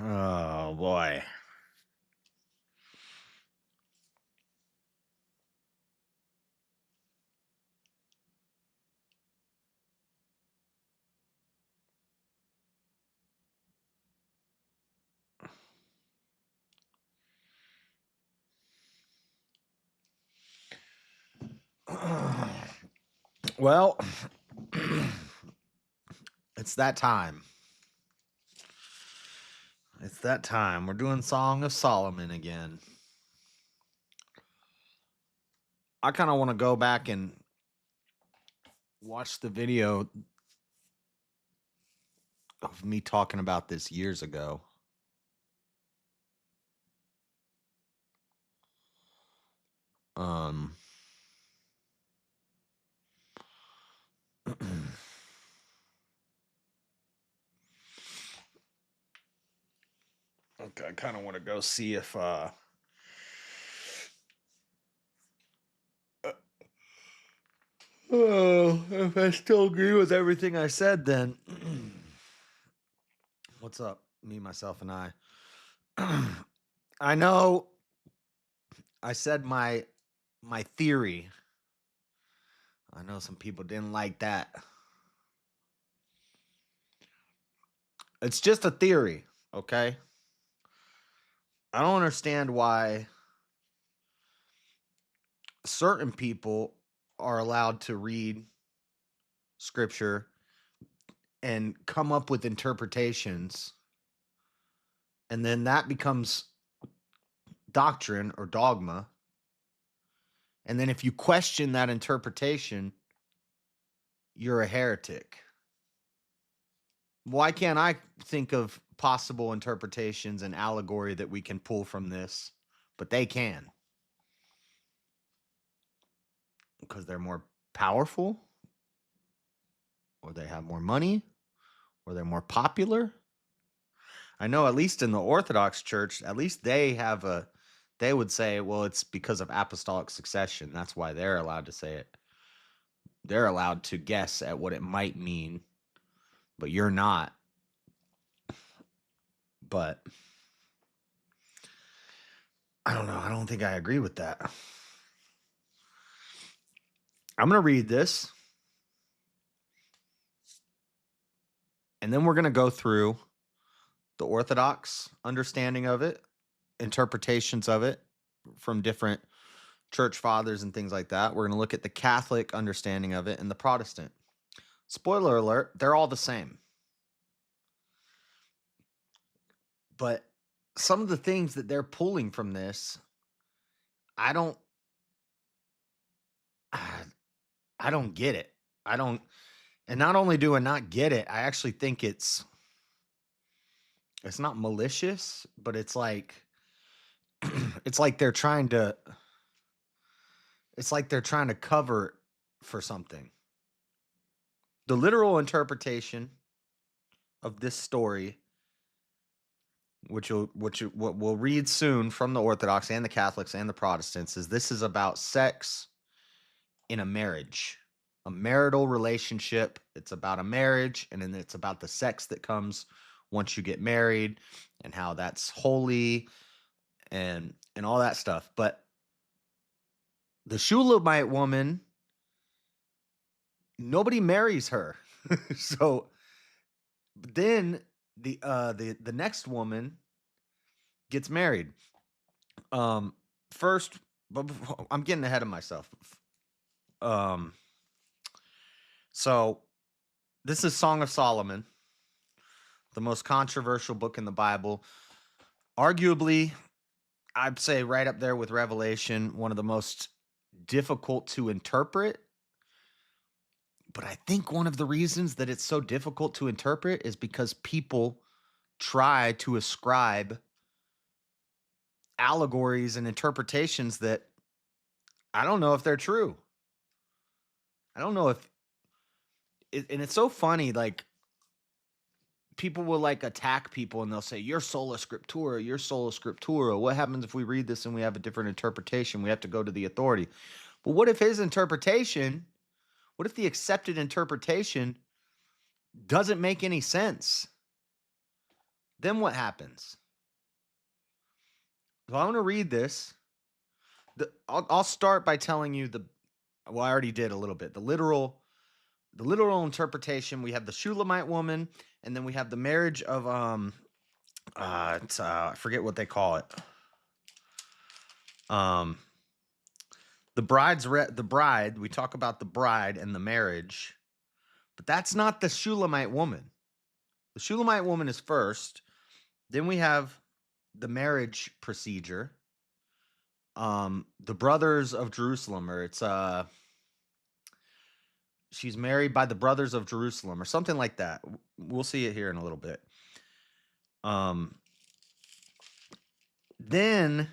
Oh boy. Well, it's that time. It's that time. We're doing Song of Solomon again. I kind of want to go back and watch the video of me talking about this years ago. Um Okay, I kind of want to go see if I still agree with everything I said then. What's up? Me, myself, and I. I know I said my theory. I know some people didn't like that. It's just a theory, okay? I don't understand why certain people are allowed to read scripture and come up with interpretations, and then that becomes doctrine or dogma. And then if you question that interpretation, you're a heretic. Why can't I think of possible interpretations and allegory that we can pull from this, but they can? Because they're more powerful, or they have more money, or they're more popular. I know at least in the Orthodox Church, at least they would say, well, it's because of apostolic succession. That's why they're allowed to say it. They're allowed to guess at what it might mean, but you're not. But I don't know. I don't think I agree with that. I'm going to read this, and then we're going to go through the Orthodox understanding of it, interpretations of it from different church fathers and things like that. We're going to look at the Catholic understanding of it and the Protestant. Spoiler alert, they're all the same. But some of the things that they're pulling from this, I don't I don't get it. I don't and not only do I not get it, I actually think it's not malicious, but it's like it's like they're trying to cover for something. The literal interpretation of this story, what we'll read soon from the Orthodox and the Catholics and the Protestants, is this is about sex in a marriage, a marital relationship. It's about a marriage, and then it's about the sex that comes once you get married and how that's holy and all that stuff. But the Shulamite woman, nobody marries her. So then the next woman gets married. First, but I'm getting ahead of myself. Um, so this is Song of Solomon, the most controversial book in the Bible. Arguably, I'd say right up there with Revelation, one of the most difficult to interpret. But I think one of the reasons that it's so difficult to interpret is because people try to ascribe allegories and interpretations that I don't know if they're true. I don't know if and it's so funny, like people will like attack people and they'll say, you're sola scriptura, you're sola scriptura. What happens if we read this and we have a different interpretation? We have to go to the authority. But what if his interpretation, what if the accepted interpretation doesn't make any sense? Then what happens? So I want to read this. I'll start by telling you well, I already did a little bit. The literal interpretation. We have the Shulamite woman, and then we have the marriage of I forget what they call it. The bride. We talk about the bride and the marriage, but that's not the Shulamite woman. The Shulamite woman is first. Then we have the marriage procedure. The brothers of Jerusalem, or it's she's married by the brothers of Jerusalem, or something like that. We'll see it here in a little bit. Then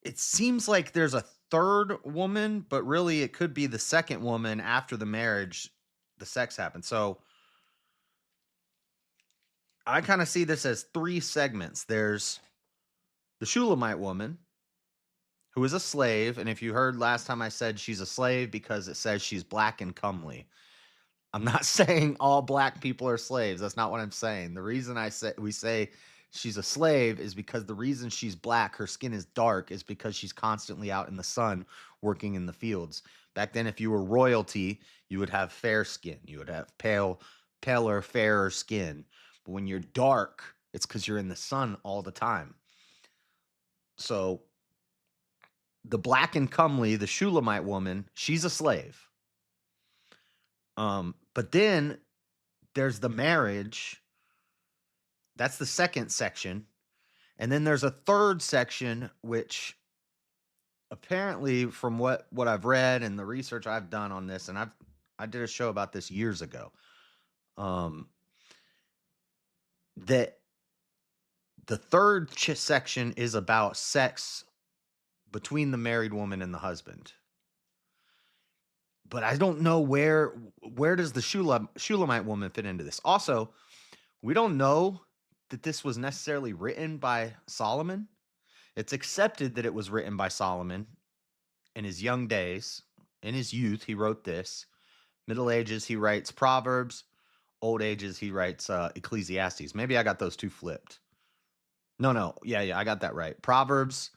it seems like there's a third woman, but really it could be the second woman after the marriage, the sex happens. So I kind of see this as three segments. There's the Shulamite woman, who is a slave. And if you heard last time, I said she's a slave because it says she's black and comely. I'm not saying all black people are slaves. That's not what I'm saying. The reason we say she's a slave is because the reason she's black, her skin is dark, is because she's constantly out in the sun working in the fields. Back then, if you were royalty, you would have fair skin. You would have paler, fairer skin. But when you're dark, it's because you're in the sun all the time. So the black and comely, the Shulamite woman, she's a slave. But then there's the marriage. That's the second section. And then there's a third section, which apparently, from what I've read and the research I've done on this, and I did a show about this years ago, that the third section is about sex between the married woman and the husband. But I don't know where does the Shulamite woman fit into this. Also, we don't know that this was necessarily written by Solomon. It's accepted that it was written by Solomon in his young days. In his youth, he wrote this. Middle ages, he writes Proverbs. Old ages, he writes Ecclesiastes. Maybe I got those two flipped. No. Yeah, I got that right. Proverbs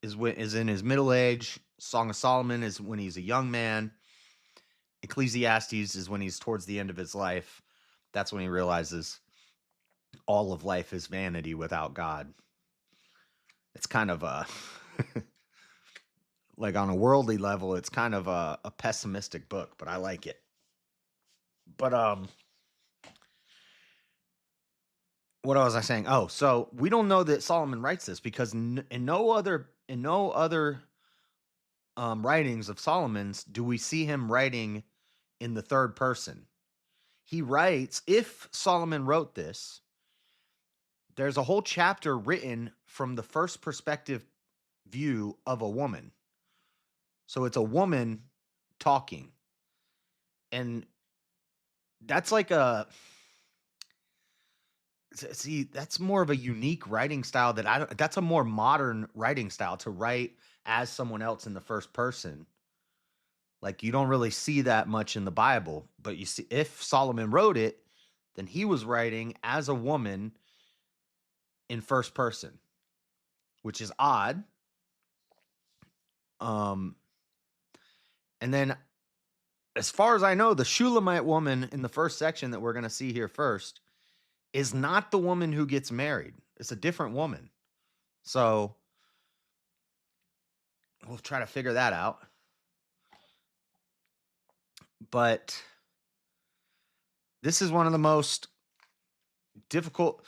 is in his middle age. Song of Solomon is when he's a young man. Ecclesiastes is when he's towards the end of his life. That's when he realizes all of life is vanity without God. It's kind of a like on a worldly level, it's kind of a pessimistic book, but I like it. But what was I saying? Oh, so we don't know that Solomon writes this because in no other writings of Solomon's do we see him writing in the third person. He writes, if Solomon wrote this, there's a whole chapter written from the first perspective view of a woman. So it's a woman talking. And that's like that's more of a unique writing style that's a more modern writing style, to write as someone else in the first person. Like, you don't really see that much in the Bible, but you see, if Solomon wrote it, then he was writing as a woman in first person, which is odd. And then, as far as I know, the Shulamite woman in the first section that we're going to see here first is not the woman who gets married. It's a different woman. So we'll try to figure that out. But this is one of the most difficult.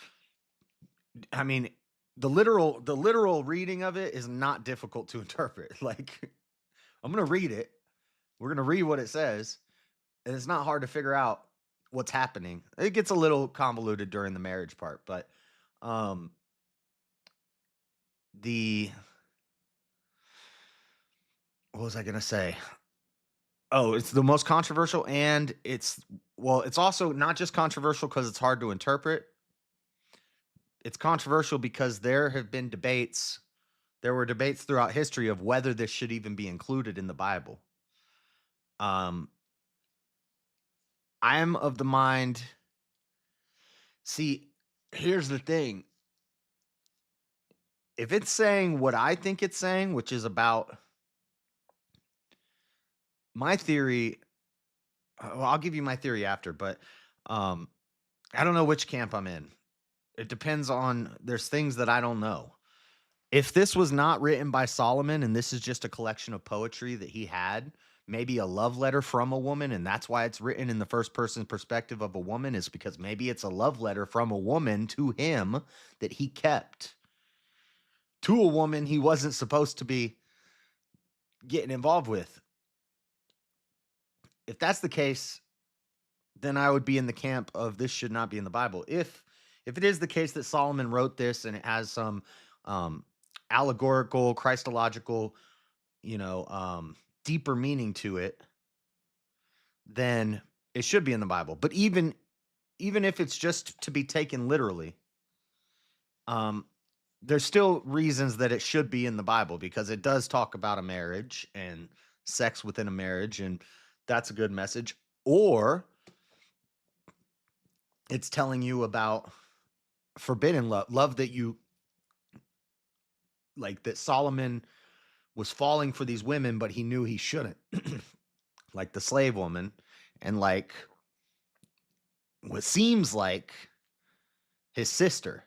I mean, the literal reading of it is not difficult to interpret. Like, I'm going to read it. We're going to read what it says. And it's not hard to figure out what's happening. It gets a little convoluted during the marriage part, but what was I going to say? Oh, it's the most controversial, and it's also not just controversial because it's hard to interpret. It's controversial because there were debates throughout history of whether this should even be included in the Bible. I'm of the mind See, here's the thing. If it's saying what I think it's saying, which is about my theory, well, I'll give you my theory after, but um, I don't know which camp I'm in. It depends on, there's things that I don't know. If this was not written by Solomon and this is just a collection of poetry that he had, maybe a love letter from a woman, and that's why it's written in the first person perspective of a woman, is because maybe it's a love letter from a woman to him that he kept to a woman he wasn't supposed to be getting involved with. If that's the case, then I would be in the camp of this should not be in the Bible. If it is the case that Solomon wrote this and it has some um allegorical, Christological, you know, deeper meaning to it, then it should be in the Bible. But even if it's just to be taken literally, um there's still reasons that it should be in the Bible because it does talk about a marriage and sex within a marriage, and that's a good message. Or it's telling you about forbidden love that you like, that Solomon was falling for these women, but he knew he shouldn't, like the slave woman, and like what seems like his sister,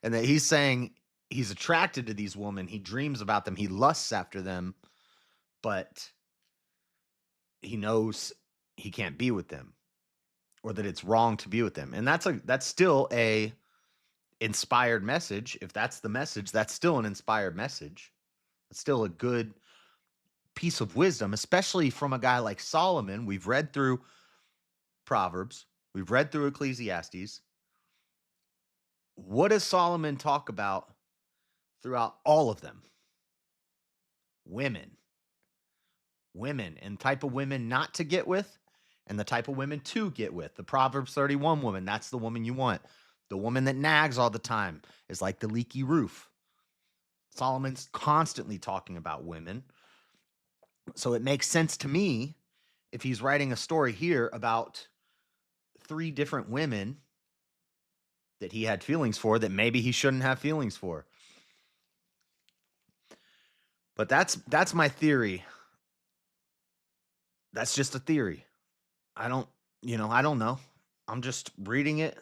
and that he's saying he's attracted to these women, he dreams about them, he lusts after them, but he knows he can't be with them, or that it's wrong to be with them. And that's still a inspired message. If that's the message, that's still an inspired message. It's still a good piece of wisdom, especially from a guy like Solomon. We've read through Proverbs, we've read through Ecclesiastes. What does Solomon talk about throughout all of them? Women. Women, and type of women not to get with, and the type of women to get with. The Proverbs 31 woman, that's the woman you want. The woman that nags all the time is like the leaky roof. Solomon's constantly talking about women. So it makes sense to me if he's writing a story here about 3 different women that he had feelings for that maybe he shouldn't have feelings for. But that's my theory. That's just a theory. I don't, I don't know. I'm just reading it,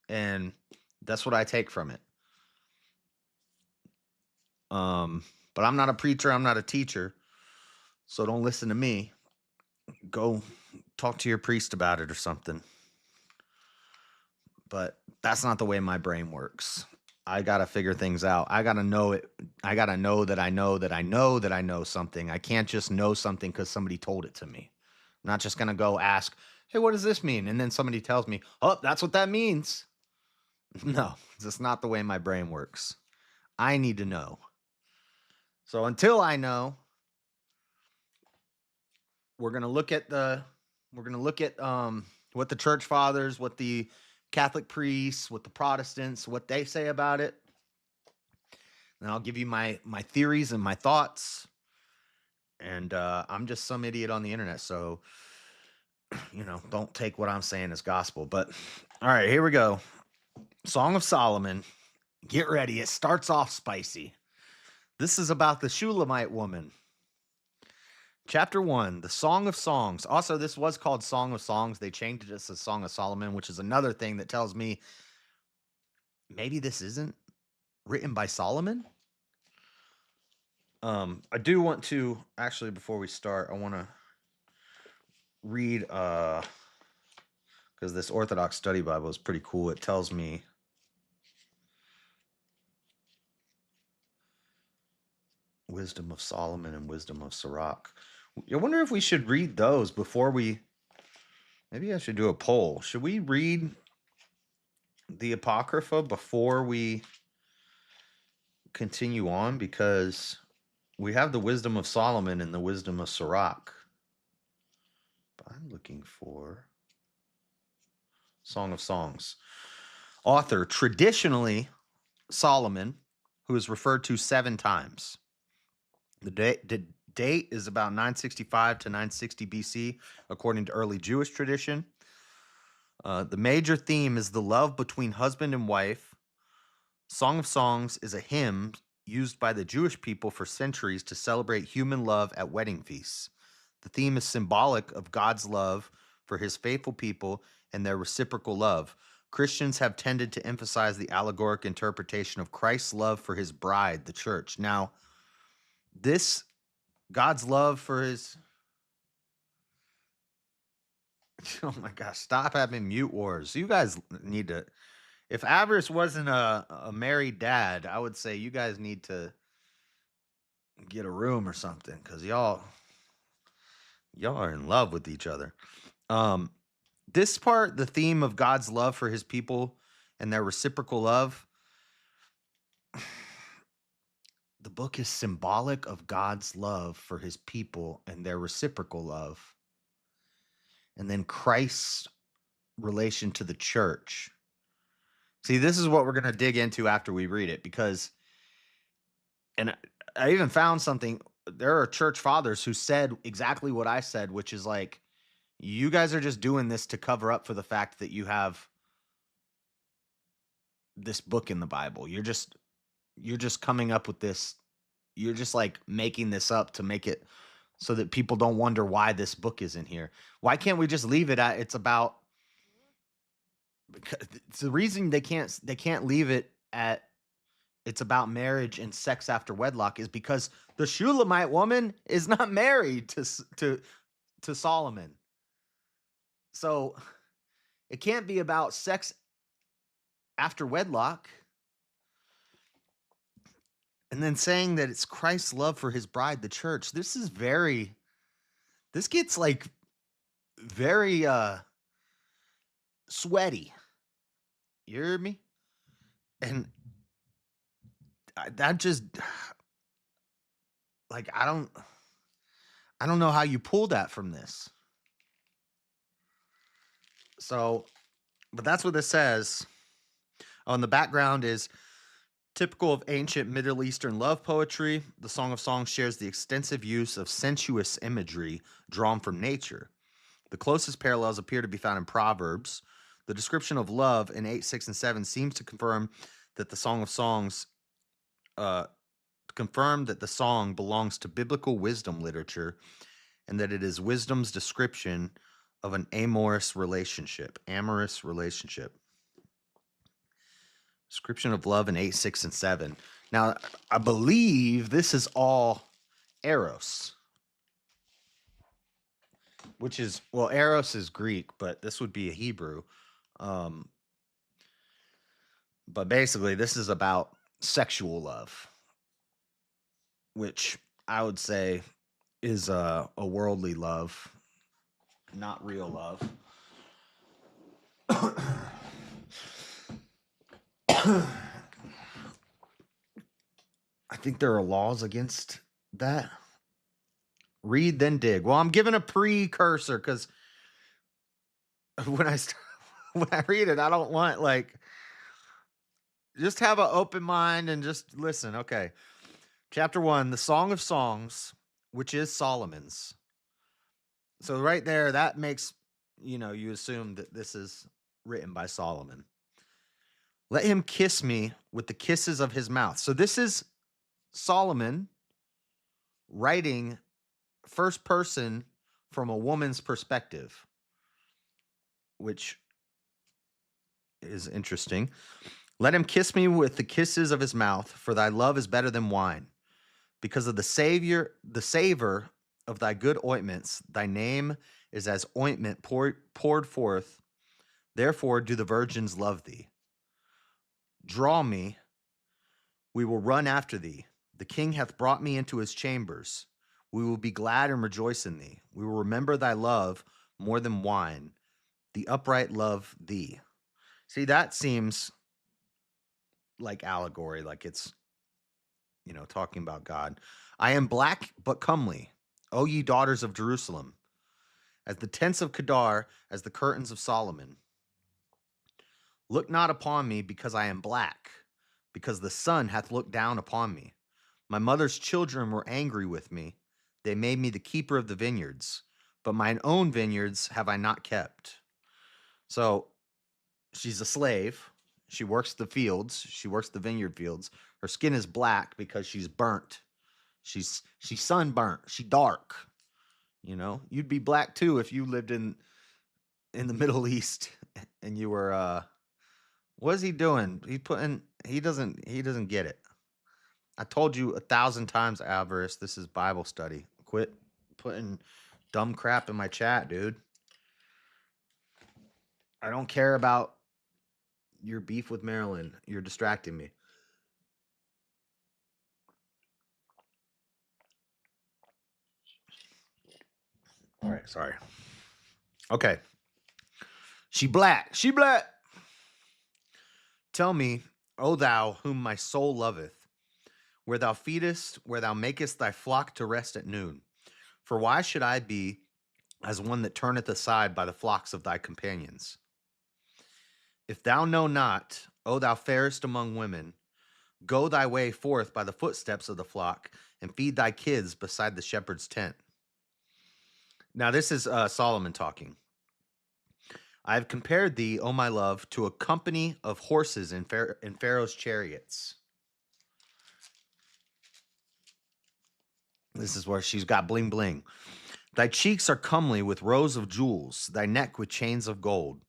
and that's what I take from it. But I'm not a preacher, I'm not a teacher. So don't listen to me. Go talk to your priest about it or something. But that's not the way my brain works. I got to figure things out. I got to know it. I got to know that I know that I know that I know something. I can't just know something because somebody told it to me. I'm not just going to go ask, hey, what does this mean? And then somebody tells me, oh, that's what that means. No, that's not the way my brain works. I need to know. So until I know, we're going to look at what the church fathers, what the Catholic priests, what the Protestants, what they say about it. And I'll give you my theories and my thoughts. And I'm just some idiot on the internet, so don't take what I'm saying as gospel. But all right, here we go. Song of Solomon. Get ready. It starts off spicy. This is about the Shulamite woman. Chapter 1, the Song of Songs. Also, this was called Song of Songs. They changed it to Song of Solomon, which is another thing that tells me maybe this isn't written by Solomon. I do want to, actually, before we start, I want to read, because this Orthodox Study Bible is pretty cool. It tells me Wisdom of Solomon and Wisdom of Sirach. I wonder if we should read those before we, maybe I should do a poll. Should we read the Apocrypha before we continue on? Because we have the Wisdom of Solomon and the Wisdom of Sirach. But I'm looking for Song of Songs. Author, traditionally Solomon, who is referred to 7 times. The date is about 965 to 960 BC, according to early Jewish tradition. The major theme is the love between husband and wife. Song of Songs is a hymn used by the Jewish people for centuries to celebrate human love at wedding feasts. The theme is symbolic of God's love for his faithful people and their reciprocal love. Christians have tended to emphasize the allegoric interpretation of Christ's love for his bride, the church. Now, this God's love for his oh my gosh, stop having mute wars. You guys need to if Avarice wasn't a married dad, I would say you guys need to get a room or something because y'all are in love with each other. Um, this part, the theme of God's love for his people and their reciprocal love, the book is symbolic of God's love for his people and their reciprocal love. And then Christ's relation to the church. See, this is what we're going to dig into after we read it because, and I even found something. There are church fathers who said exactly what I said, which is like, you guys are just doing this to cover up for the fact that you have this book in the Bible. You're just coming up with this. You're just like making this up to make it so that people don't wonder why this book is in here. Why can't we just leave it at it's about because it's the reason they can't leave it at it's about marriage and sex after wedlock is because the Shulamite woman is not married to Solomon. So it can't be about sex after wedlock. And then saying that it's Christ's love for his bride, the church. This gets like very sweaty. You hear me? And that just like I don't know how you pull that from this. So, but that's what this says. On the background is typical of ancient Middle Eastern love poetry. The Song of Songs shares the extensive use of sensuous imagery drawn from nature. The closest parallels appear to be found in Proverbs. The description of love in 8, 6, and 7 seems to confirm that the Song of Songs that the song belongs to biblical wisdom literature and that it is wisdom's description of an amorous relationship. Description of love in 8, 6, and 7. Now, I believe this is all eros, which is, well, eros is Greek, but this would be a Hebrew. But basically, this is about sexual love, which I would say is a worldly love, not real love. I think there are laws against that. Read then dig. Well, I'm giving a precursor because when when I read it, I don't want like just have an open mind and just listen. Okay. Chapter 1, the Song of Songs, which is Solomon's. So right there, that makes you assume that this is written by Solomon. Let him kiss me with the kisses of his mouth. So this is Solomon writing first person from a woman's perspective, which is interesting. Let him kiss me with the kisses of his mouth, for thy love is better than wine. Because of the savor of thy good ointments, thy name is as ointment poured forth. Therefore do the virgins love thee. Draw me, we will run after thee. The king hath brought me into his chambers. We will be glad and rejoice in thee. We will remember thy love more than wine. The upright love thee. See, that seems like allegory, like it's, talking about God. I am black but comely, O ye daughters of Jerusalem, as the tents of Kedar, as the curtains of Solomon. Look not upon me because I am black, because the sun hath looked down upon me. My mother's children were angry with me. They made me the keeper of the vineyards, but mine own vineyards have I not kept. So she's a slave. She works the fields. She works the vineyard fields. Her skin is black because she's burnt. She's sunburnt. She dark. You know, you'd be black too if you lived in the Middle East and you were what is he doing? He doesn't get it. I told you 1,000 times, Avarice, this is Bible study. Quit putting dumb crap in my chat, dude. I don't care about your beef with Maryland. You're distracting me. All right, sorry. Okay. She black. She black. Tell me, O thou whom my soul loveth, where thou feedest, where thou makest thy flock to rest at noon. For why should I be as one that turneth aside by the flocks of thy companions? If thou know not, O thou fairest among women, go thy way forth by the footsteps of the flock, and feed thy kids beside the shepherd's tent. Now, this is Solomon talking. I have compared thee, O my love, to a company of horses in Pharaoh's chariots. This is where she's got bling bling. Thy cheeks are comely with rows of jewels, thy neck with chains of gold.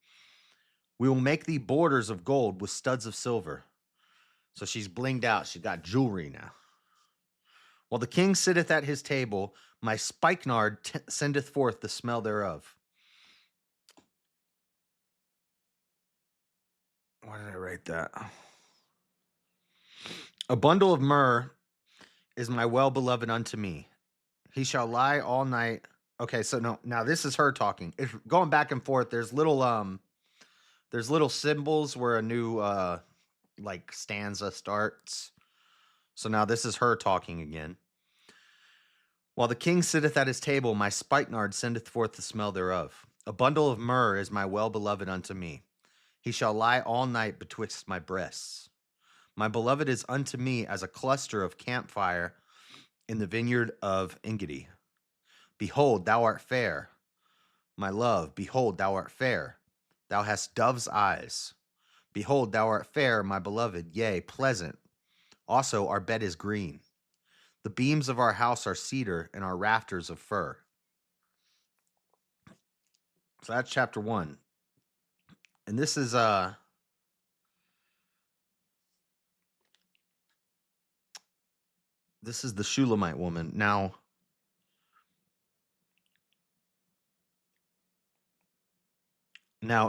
We will make thee borders of gold with studs of silver. So she's blinged out. She's got jewelry now. While the king sitteth at his table, my spikenard sendeth forth the smell thereof. Why did I write that? A bundle of myrrh is my well-beloved unto me. He shall lie all night. Okay, so no, now this is her talking. It's going back and forth. There's little symbols where a new like stanza starts. So now this is her talking again. While the king sitteth at his table, my spikenard sendeth forth the smell thereof. A bundle of myrrh is my well-beloved unto me. He shall lie all night betwixt my breasts. My beloved is unto me as a cluster of campfire in the vineyard of Engedi. Behold, thou art fair. My love, behold, thou art fair. Thou hast dove's eyes. Behold, thou art fair, my beloved, yea, pleasant. Also, our bed is green. The beams of our house are cedar, and our rafters of fir. So that's chapter 1. And this is the Shulamite woman. Now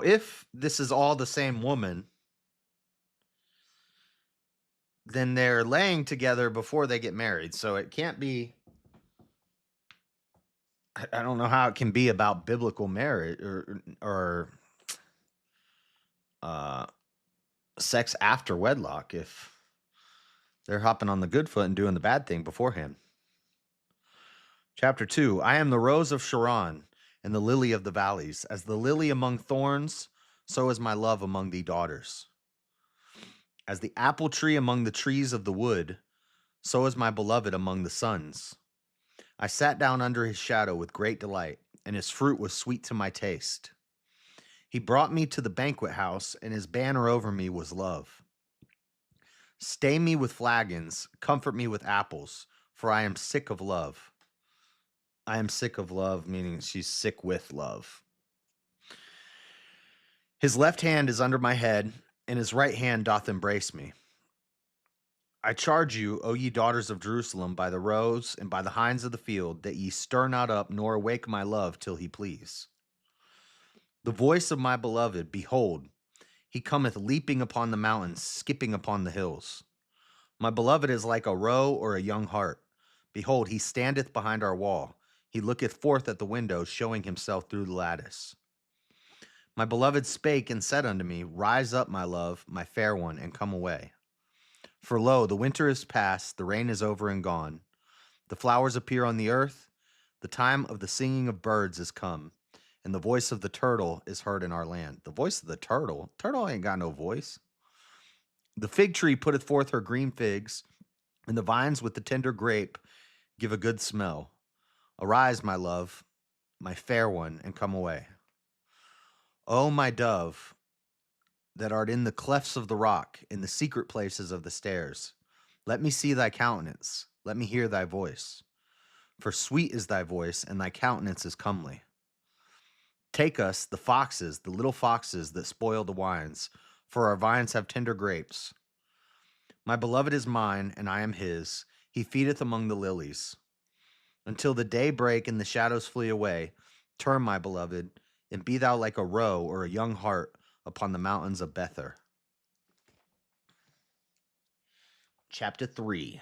if this is all the same woman, then they're laying together before they get married. So it can't be, I don't know how it can be about biblical marriage or sex after wedlock if they're hopping on the good foot and doing the bad thing beforehand. Chapter 2, I am the rose of Sharon and the lily of the valleys. As the lily among thorns, so is my love among thee daughters. As the apple tree among the trees of the wood, so is my beloved among the sons. I sat down under his shadow with great delight, and his fruit was sweet to my taste. He brought me to the banquet house, and his banner over me was love. Stay me with flagons, comfort me with apples, for I am sick of love. I am sick of love, meaning she's sick with love. His left hand is under my head, and his right hand doth embrace me. I charge you, O ye daughters of Jerusalem, by the roes and by the hinds of the field, that ye stir not up nor awake my love till he please. The voice of my beloved, behold, he cometh leaping upon the mountains, skipping upon the hills. My beloved is like a roe or a young hart. Behold, he standeth behind our wall. He looketh forth at the window, showing himself through the lattice. My beloved spake and said unto me, Rise up, my love, my fair one, and come away. For lo, the winter is past, the rain is over and gone. The flowers appear on the earth. The time of the singing of birds is come, and the voice of the turtle is heard in our land. The voice of the turtle? Turtle ain't got no voice. The fig tree putteth forth her green figs, and the vines with the tender grape give a good smell. Arise, my love, my fair one, and come away. O my dove, that art in the clefts of the rock, in the secret places of the stairs, let me see thy countenance, let me hear thy voice. For sweet is thy voice, and thy countenance is comely. Take us, the foxes, the little foxes that spoil the wines, for our vines have tender grapes. My beloved is mine, and I am his. He feedeth among the lilies. Until the day break and the shadows flee away, turn, my beloved, and be thou like a roe or a young hart upon the mountains of Bether. Chapter 3.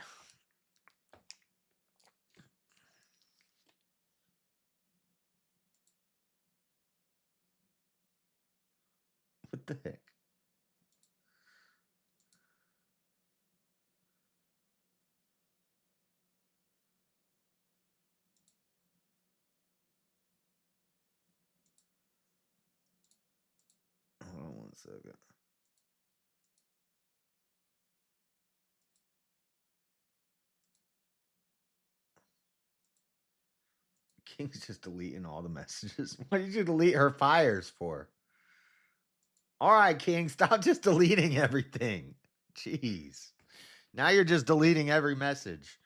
What the heck? Hold on 1 second. King's just deleting all the messages. What did you delete her fires for? All right, King, stop just deleting everything. Jeez. Now you're just deleting every message.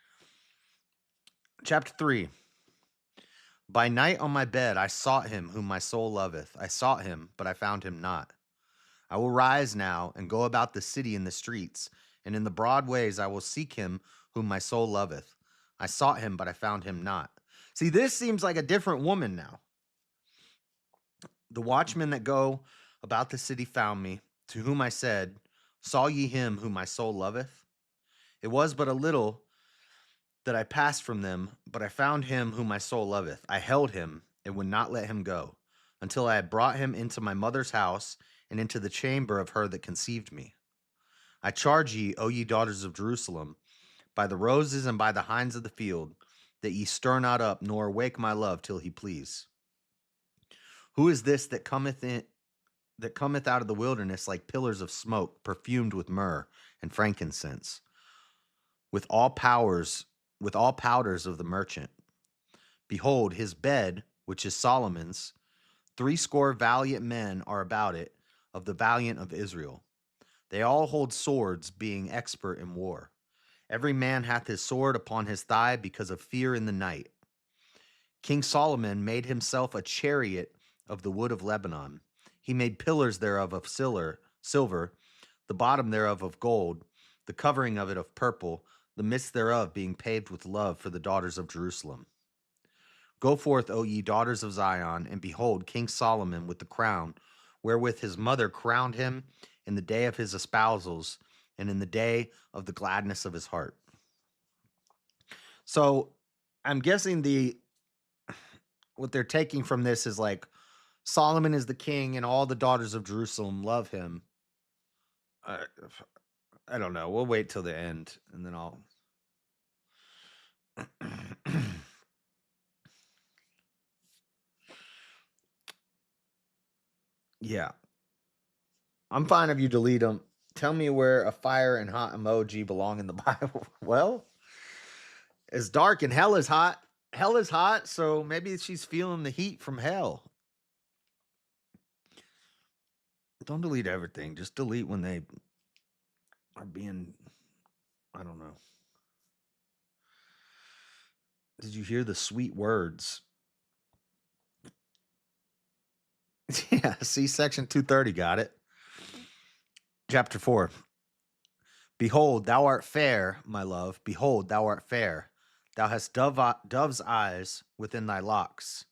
Chapter 3. By night on my bed I sought him whom my soul loveth. I sought him, but I found him not. I will rise now and go about the city in the streets, and in the broad ways I will seek him whom my soul loveth. I sought him, but I found him not. See, this seems like a different woman now. The watchmen that go about the city found me, to whom I said, saw ye him whom my soul loveth? It was but a little that I passed from them, but I found him whom my soul loveth. I held him and would not let him go, until I had brought him into my mother's house and into the chamber of her that conceived me. I charge ye, O ye daughters of Jerusalem, by the roses and by the hinds of the field, that ye stir not up nor awake my love till he please. Who is this that cometh out of the wilderness like pillars of smoke, perfumed with myrrh and frankincense, with all powders of the merchant? Behold, his bed, which is Solomon's, 80 valiant men are about it, of the valiant of Israel. They all hold swords, being expert in war. Every man hath his sword upon his thigh because of fear in the night. King Solomon made himself a chariot of the wood of Lebanon. He made pillars thereof of silver, the bottom thereof of gold, the covering of it of purple, the midst thereof being paved with love for the daughters of Jerusalem. Go forth, O ye daughters of Zion, and behold King Solomon with the crown, wherewith his mother crowned him in the day of his espousals, and in the day of the gladness of his heart. So I'm guessing what they're taking from this is like Solomon is the king, and all the daughters of Jerusalem love him. I, I don't know. We'll wait till the end, and then I'll. Yeah, I'm fine if you delete them. Tell me where a fire and hot emoji belong in the Bible. Well, it's dark and hell is hot. Hell is hot, so maybe she's feeling the heat from hell. Don't delete everything. Just delete when they are being, I don't know. Did you hear the sweet words? Yeah, see section 230, got it. Chapter 4. Behold, thou art fair, my love. Behold, thou art fair. Thou hast dove's eyes within thy locks.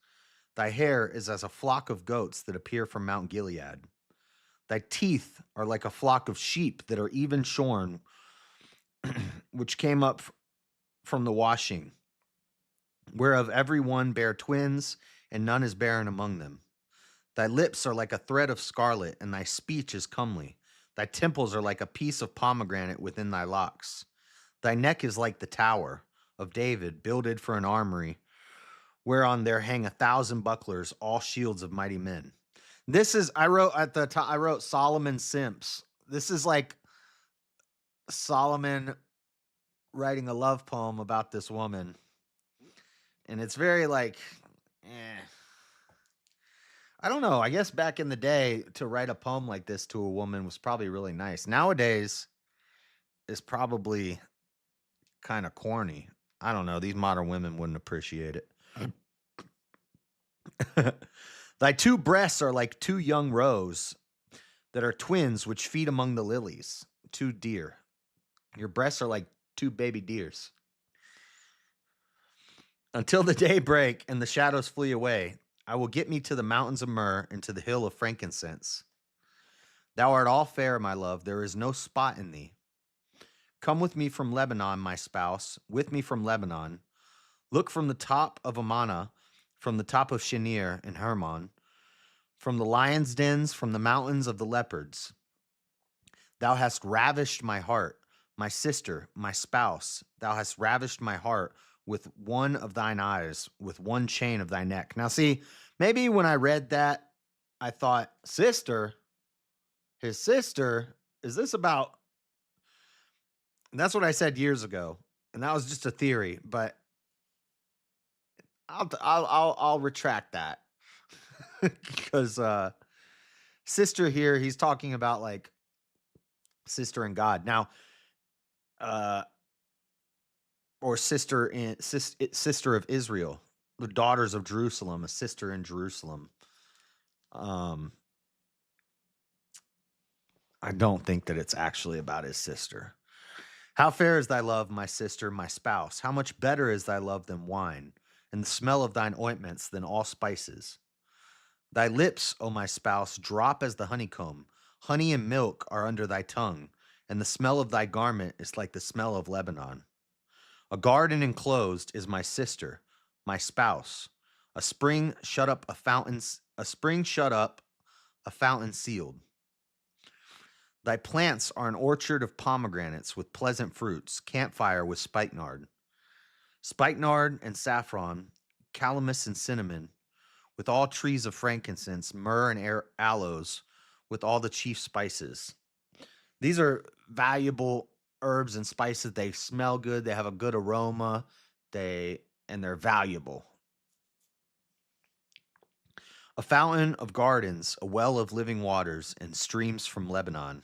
Thy hair is as a flock of goats that appear from Mount Gilead. Thy teeth are like a flock of sheep that are even shorn, which came up from the washing, whereof every one bare twins, and none is barren among them. Thy lips are like a thread of scarlet, and thy speech is comely. Thy temples are like a piece of pomegranate within thy locks. Thy neck is like the tower of David, builded for an armory, whereon there hang 1,000 bucklers, all shields of mighty men. This is I wrote at the top. I wrote Solomon Simps. This is like Solomon writing a love poem about this woman, and it's very like, eh. I don't know. I guess back in the day, to write a poem like this to a woman was probably really nice. Nowadays, it's probably kind of corny. I don't know. These modern women wouldn't appreciate it. Thy two breasts are like two young roes that are twins which feed among the lilies. Two deer. Your breasts are like two baby deers. Until the day break and the shadows flee away, I will get me to the mountains of myrrh and to the hill of frankincense. Thou art all fair, my love. There is no spot in thee. Come with me from Lebanon, my spouse, with me from Lebanon. Look from the top of Amana, from the top of Shinir and Hermon, from the lions' dens, from the mountains of the leopards. Thou hast ravished my heart, my sister, my spouse. Thou hast ravished my heart with one of thine eyes, with one chain of thy neck. Now, see, maybe when I read that, I thought, sister, his sister, is this about? And that's what I said years ago, and that was just a theory. But I'll retract that because sister here, he's talking about like sister in God now, uh, or sister of Israel, the daughters of Jerusalem, a sister in Jerusalem. Um, I don't think that it's actually about his sister. How fair is thy love, my sister, my spouse? How much better is thy love than wine, and the smell of thine ointments than all spices? Thy lips, O my spouse, drop as the honeycomb. Honey and milk are under thy tongue, and the smell of thy garment is like the smell of Lebanon. A garden enclosed is my sister, my spouse. A spring shut up, a fountain sealed. Thy plants are an orchard of pomegranates with pleasant fruits, campfire with spikenard and saffron, calamus and cinnamon, with all trees of frankincense, myrrh and aloes, with all the chief spices. These are valuable herbs and spices. They smell good. They have a good aroma. They're valuable. A fountain of gardens, a well of living waters, and streams from Lebanon.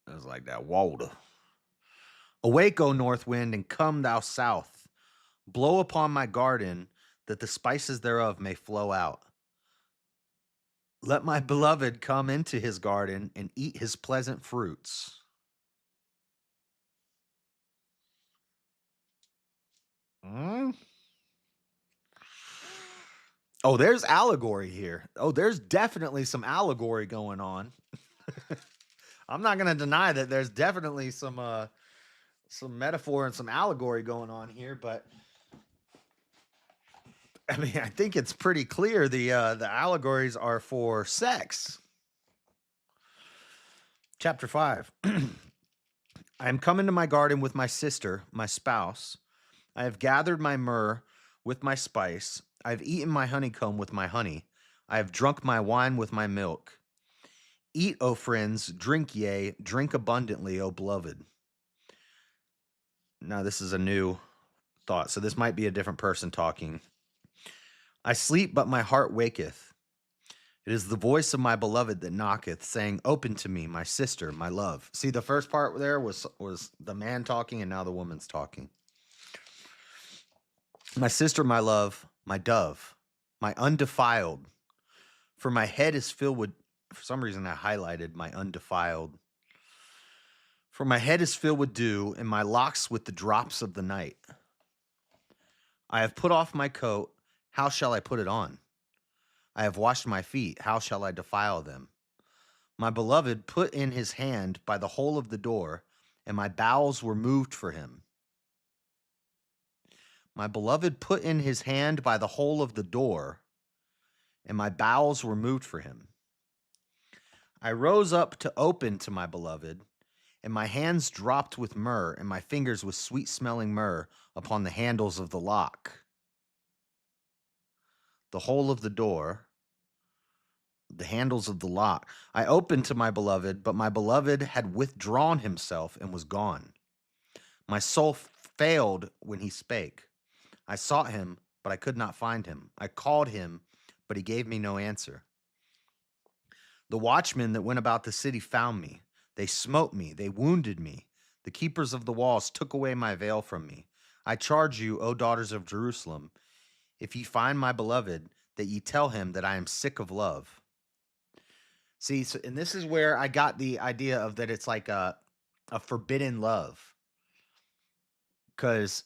It was like that water. Awake, O north wind, and come thou south. Blow upon my garden, that the spices thereof may flow out. Let my beloved come into his garden and eat his pleasant fruits. Mm. Oh, there's allegory here. Oh, there's definitely some allegory going on. I'm not going to deny that there's definitely some metaphor and some allegory going on here, but I mean, I think it's pretty clear the allegories are for sex. Chapter 5. I am come into my garden with my sister, my spouse. I have gathered my myrrh with my spice. I have eaten my honeycomb with my honey. I have drunk my wine with my milk. Eat, O friends, drink, yea, drink abundantly, O beloved. Now, this is a new thought, so this might be a different person talking. I sleep, but my heart waketh. It is the voice of my beloved that knocketh, saying, Open to me, my sister, my love. See, the first part there was the man talking, and now the woman's talking. My sister, my love, my dove, my undefiled. For my head is filled with, for some reason I highlighted my undefiled. For my head is filled with dew, and my locks with the drops of the night. I have put off my coat, how shall I put it on? I have washed my feet, how shall I defile them? My beloved put in his hand by the hole of the door, and my bowels were moved for him. My beloved put in his hand by the hole of the door, and my bowels were moved for him. I rose up to open to my beloved, and my hands dropped with myrrh, and my fingers with sweet-smelling myrrh upon the handles of the lock. The hole of the door, the handles of the lock. I opened to my beloved, but my beloved had withdrawn himself and was gone. My soul failed when he spake. I sought him, but I could not find him. I called him, but he gave me no answer. The watchmen that went about the city found me. They smote me, they wounded me. The keepers of the walls took away my veil from me. I charge you, O daughters of Jerusalem, if ye find my beloved, that ye tell him that I am sick of love. See, so, and this is where I got the idea of that it's like a forbidden love, because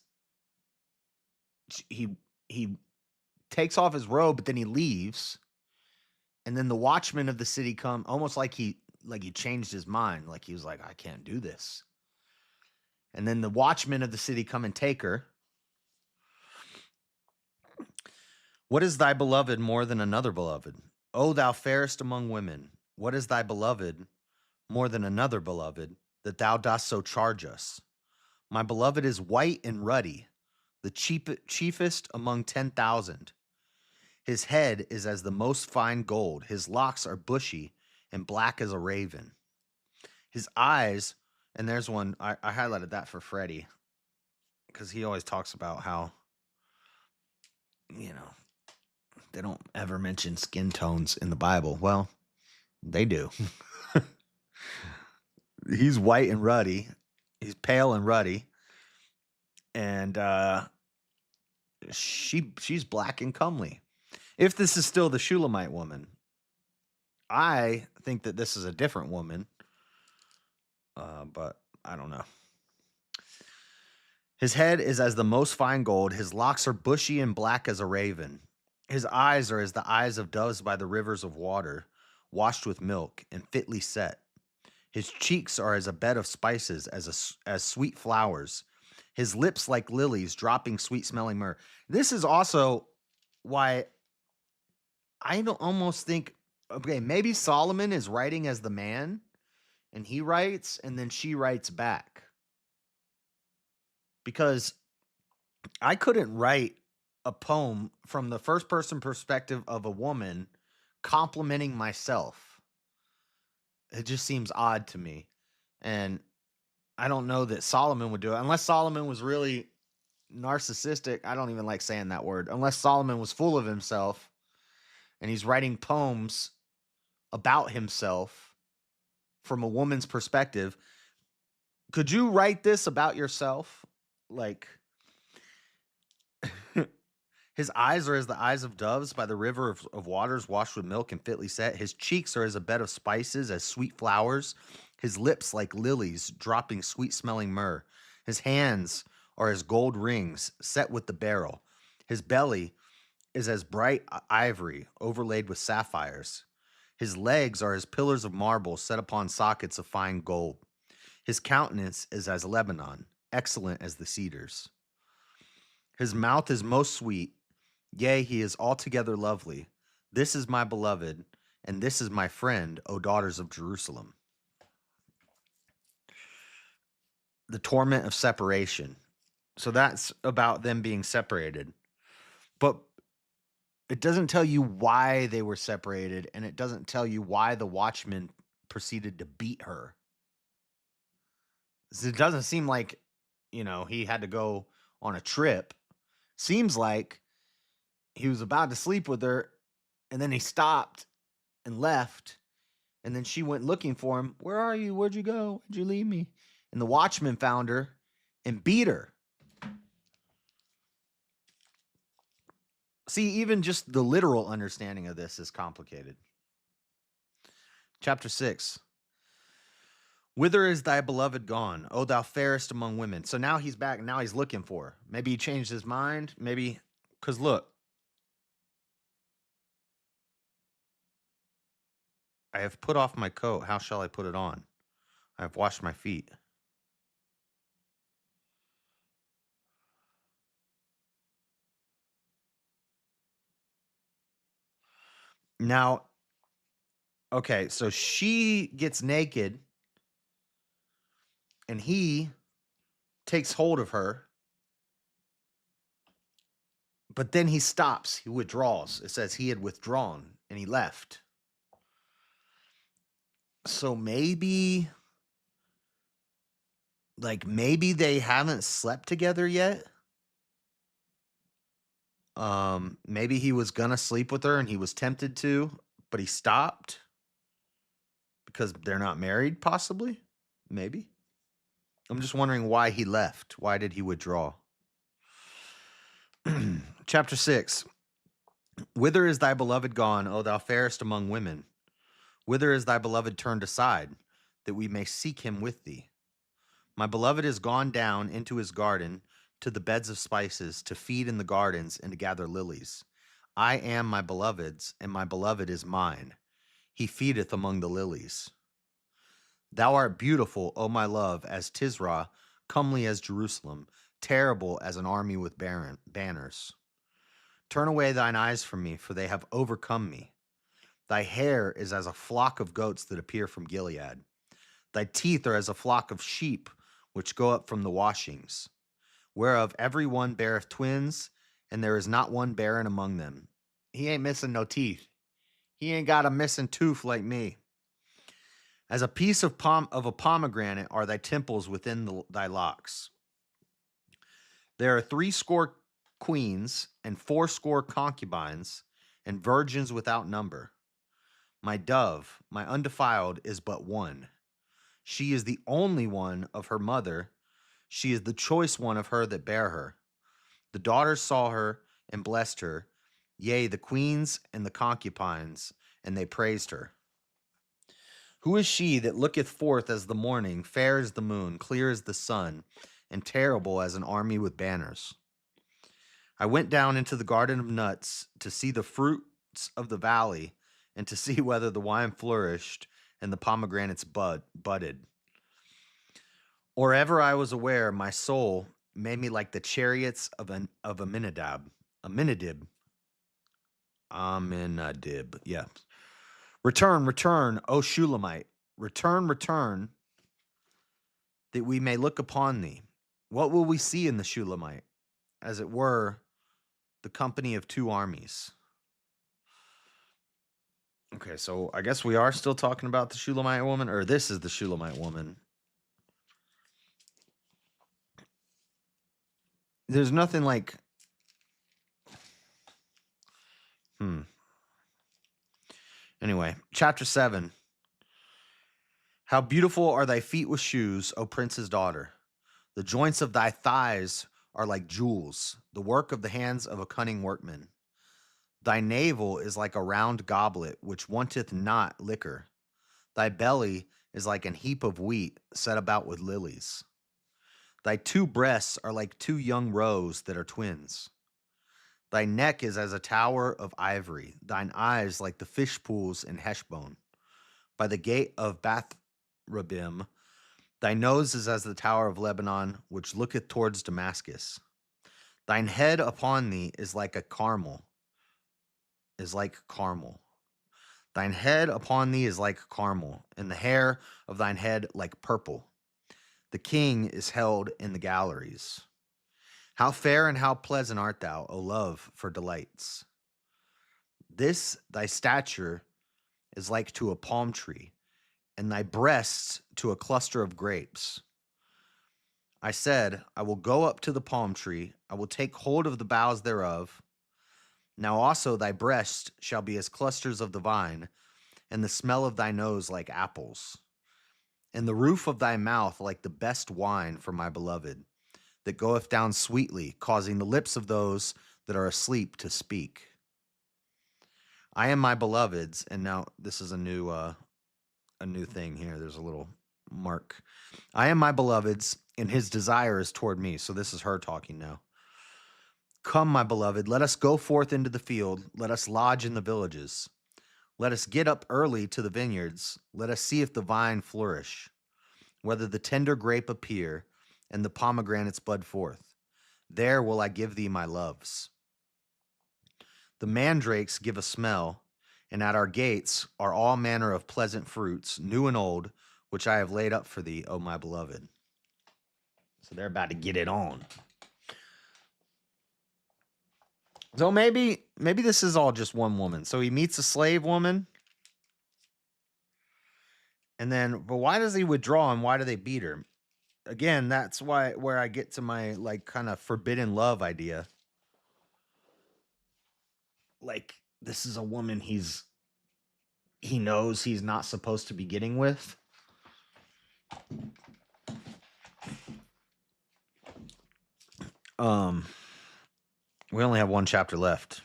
he takes off his robe, but then he leaves, and then the watchmen of the city come, almost like he changed his mind, like he was like, I can't do this. And then the watchmen of the city come and take her. What is thy beloved more than another beloved? O thou fairest among women, what is thy beloved more than another beloved, that thou dost so charge us? My beloved is white and ruddy, the chiefest among 10,000. His head is as the most fine gold. His locks are bushy and black as a raven. His eyes, and there's one, I highlighted that for Freddie, because he always talks about how, you know, they don't ever mention skin tones in the Bible. Well, they do. He's white and ruddy. He's pale and ruddy. And she's black and comely. If this is still the Shulamite woman, I think that this is a different woman. But I don't know. His head is as the most fine gold. His locks are bushy and black as a raven. His eyes are as the eyes of doves by the rivers of water, washed with milk and fitly set. His cheeks are as a bed of spices, as sweet flowers. His lips like lilies, dropping sweet-smelling myrrh. This is also why I don't almost think, okay, maybe Solomon is writing as the man, and he writes, and then she writes back. Because I couldn't write a poem from the first person perspective of a woman complimenting myself. It just seems odd to me. And I don't know that Solomon would do it unless Solomon was really narcissistic. I don't even like saying that word. Unless Solomon was full of himself and he's writing poems about himself from a woman's perspective. Could you write this about yourself? Like, his eyes are as the eyes of doves by the river of waters washed with milk and fitly set. His cheeks are as a bed of spices, as sweet flowers. His lips like lilies, dropping sweet-smelling myrrh. His hands are as gold rings set with the beryl. His belly is as bright ivory overlaid with sapphires. His legs are as pillars of marble set upon sockets of fine gold. His countenance is as Lebanon, excellent as the cedars. His mouth is most sweet. Yea, he is altogether lovely. This is my beloved, and this is my friend, O daughters of Jerusalem. The torment of separation. So that's about them being separated. But it doesn't tell you why they were separated, and it doesn't tell you why the watchman proceeded to beat her. So it doesn't seem like, he had to go on a trip. Seems like he was about to sleep with her, and then he stopped and left, and then she went looking for him. Where are you? Where'd you go? Where'd you leave me? And the watchman found her and beat her. See, even just the literal understanding of this is complicated. Chapter 6. Whither is thy beloved gone, O thou fairest among women? So now he's back. Now he's looking for her. Maybe he changed his mind. Maybe, because look, I have put off my coat. How shall I put it on? I have washed my feet. Now, okay, so she gets naked and he takes hold of her, but then he stops. He withdraws. It says he had withdrawn and he left. So maybe they haven't slept together yet. Maybe he was gonna sleep with her and he was tempted to, but he stopped because they're not married, possibly. Maybe. I'm just wondering why he left. Why did he withdraw? Chapter 6. Whither is thy beloved gone, O thou fairest among women? Whither is thy beloved turned aside, that we may seek him with thee? My beloved is gone down into his garden, to the beds of spices, to feed in the gardens and to gather lilies. I am my beloved's, and my beloved is mine. He feedeth among the lilies. Thou art beautiful, O my love, as Tisra, comely as Jerusalem, terrible as an army with banners. Turn away thine eyes from me, for they have overcome me. Thy hair is as a flock of goats that appear from Gilead. Thy teeth are as a flock of sheep which go up from the washings, whereof every one beareth twins, and there is not one barren among them. He ain't missing no teeth. He ain't got a missing tooth like me. As a piece of a pomegranate are thy temples within thy locks. There are 60 queens and 80 concubines, and virgins without number. My dove, my undefiled, is but one. She is the only one of her mother. She is the choice one of her that bare her. The daughters saw her and blessed her, yea, the queens and the concubines, and they praised her. Who is she that looketh forth as the morning, fair as the moon, clear as the sun, and terrible as an army with banners? I went down into the garden of nuts to see the fruits of the valley, and to see whether the wine flourished and the pomegranates budded. Or ever I was aware, my soul made me like the chariots of Aminadab. Aminadib. Yeah. Return, return, O Shulamite. Return, return, that we may look upon thee. What will we see in the Shulamite? As it were, the company of two armies. Okay, so I guess we are still talking about the Shulamite woman, or this is the Shulamite woman. There's nothing like... Anyway, chapter 7. How beautiful are thy feet with shoes, O prince's daughter. The joints of thy thighs are like jewels, the work of the hands of a cunning workman. Thy navel is like a round goblet, which wanteth not liquor. Thy belly is like an heap of wheat set about with lilies. Thy two breasts are like two young roes that are twins. Thy neck is as a tower of ivory, thine eyes like the fish pools in Heshbon. By the gate of Bath-rabbim, thy nose is as the tower of Lebanon, which looketh towards Damascus. Thine head upon thee is like Carmel. Thine head upon thee is like Carmel, and the hair of thine head like purple. The king is held in the galleries. How fair and how pleasant art thou, O love, for delights. This thy stature is like to a palm tree, and thy breasts to a cluster of grapes. I said, I will go up to the palm tree, I will take hold of the boughs thereof. Now also thy breasts shall be as clusters of the vine, and the smell of thy nose like apples, and the roof of thy mouth like the best wine for my beloved, that goeth down sweetly, causing the lips of those that are asleep to speak. I am my beloved's, and now this is a new thing here. There's a little mark. I am my beloved's, and his desire is toward me. So this is her talking now. Come, my beloved, let us go forth into the field. Let us lodge in the villages. Let us get up early to the vineyards. Let us see if the vine flourish, whether the tender grape appear, and the pomegranates bud forth. There will I give thee my loves. The mandrakes give a smell, and at our gates are all manner of pleasant fruits, new and old, which I have laid up for thee, O my beloved. So they're about to get it on. So maybe this is all just one woman. So he meets a slave woman, and then, but why does he withdraw and why do they beat her? Again, that's where I get to my like kind of forbidden love idea. like this is a woman he knows he's not supposed to be getting with. Um, we only have one chapter left.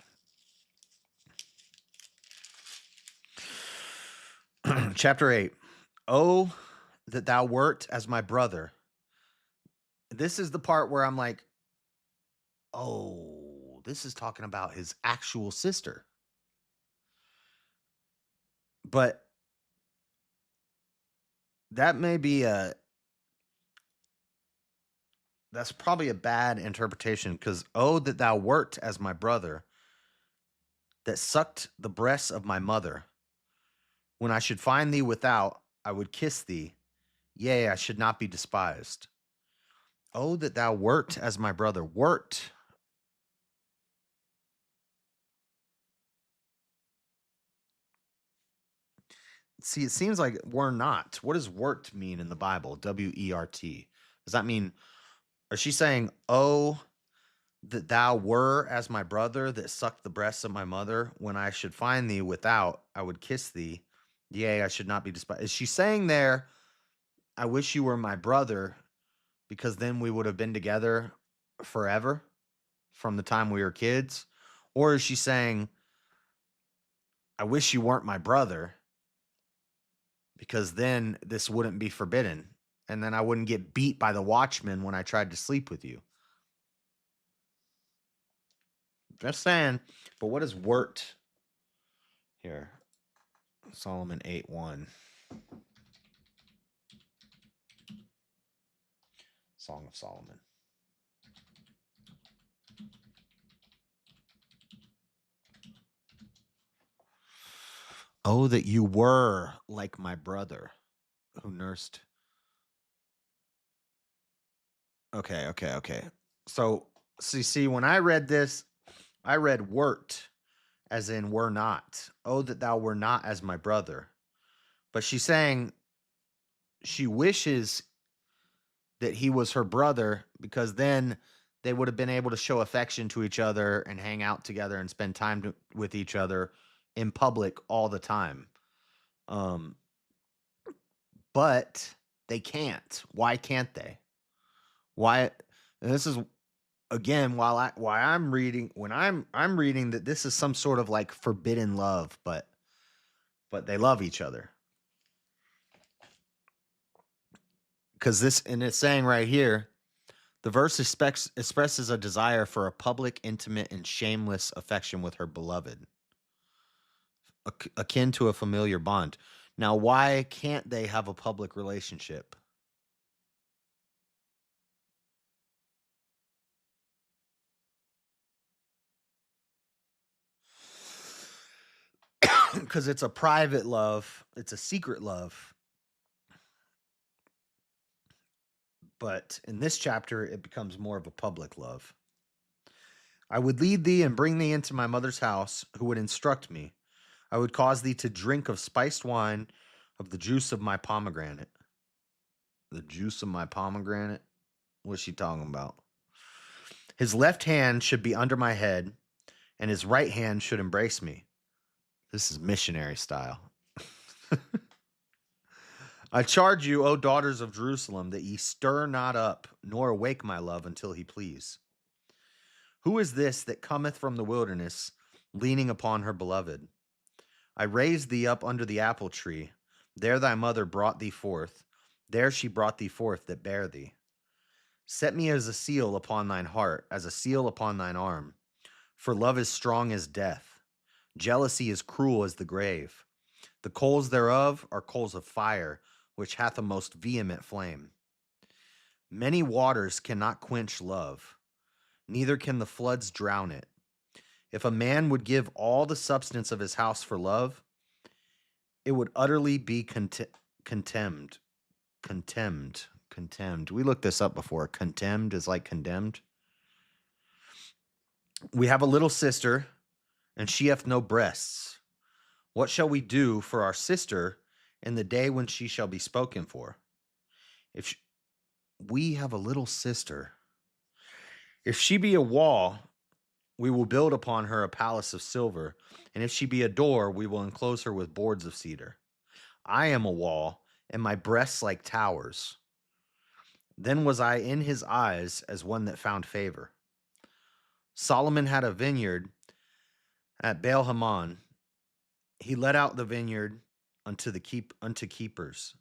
Chapter 8. Oh, that thou wert as my brother. This is the part where I'm like, oh, this is talking about his actual sister. But that may be that's probably a bad interpretation, because oh, that thou wert as my brother, that sucked the breasts of my mother. When I should find thee without, I would kiss thee. Yea, I should not be despised. Oh, that thou wert as my brother. Wert. See, it seems like we're not. What does wert mean in the Bible? W-E-R-T. Does that mean, is she saying, oh, that thou were as my brother that sucked the breasts of my mother? When I should find thee without, I would kiss thee. Yea, I should not be despised. Is she saying there, I wish you were my brother, because then we would have been together forever from the time we were kids? Or is she saying, I wish you weren't my brother, because then this wouldn't be forbidden, and then I wouldn't get beat by the watchman when I tried to sleep with you? Just saying. But what is wort here? Solomon 8:1. Song of Solomon. Oh, that you were like my brother who nursed. Okay. So see, when I read this, I read wert as in were not. Oh, that thou were not as my brother. But she's saying she wishes that he was her brother, because then they would have been able to show affection to each other and hang out together and spend time with each other in public all the time. Um, but they can't. Why can't they? Why? And this is again why I'm reading, when I'm reading that this is some sort of like forbidden love, but they love each other. Because this, and it's saying right here, the verse expresses a desire for a public, intimate, and shameless affection with her beloved, akin to a familiar bond. Now, why can't they have a public relationship? Because it's a private love, it's a secret love. But in this chapter, it becomes more of a public love. I would lead thee and bring thee into my mother's house, who would instruct me. I would cause thee to drink of spiced wine, of the juice of my pomegranate. The juice of my pomegranate? What's she talking about? His left hand should be under my head, and his right hand should embrace me. This is missionary style. I charge you, O daughters of Jerusalem, that ye stir not up, nor awake my love until he please. Who is this that cometh from the wilderness, leaning upon her beloved? I raised thee up under the apple tree. There thy mother brought thee forth. There she brought thee forth that bare thee. Set me as a seal upon thine heart, as a seal upon thine arm. For love is strong as death. Jealousy is cruel as the grave. The coals thereof are coals of fire, which hath a most vehement flame. Many waters cannot quench love, neither can the floods drown it. If a man would give all the substance of his house for love, it would utterly be contemned. Contemned. We looked this up before. Contemned is like condemned. We have a little sister, and she hath no breasts. What shall we do for our sister in the day when she shall be spoken for? If we have a little sister, if she be a wall We will build upon her a palace of silver, and if she be a door, we will enclose her with boards of cedar. I am a wall, and my breasts like towers. Then was I in his eyes as one that found favor. Solomon had a vineyard at Baal Hamon. He let out the vineyard unto keepers.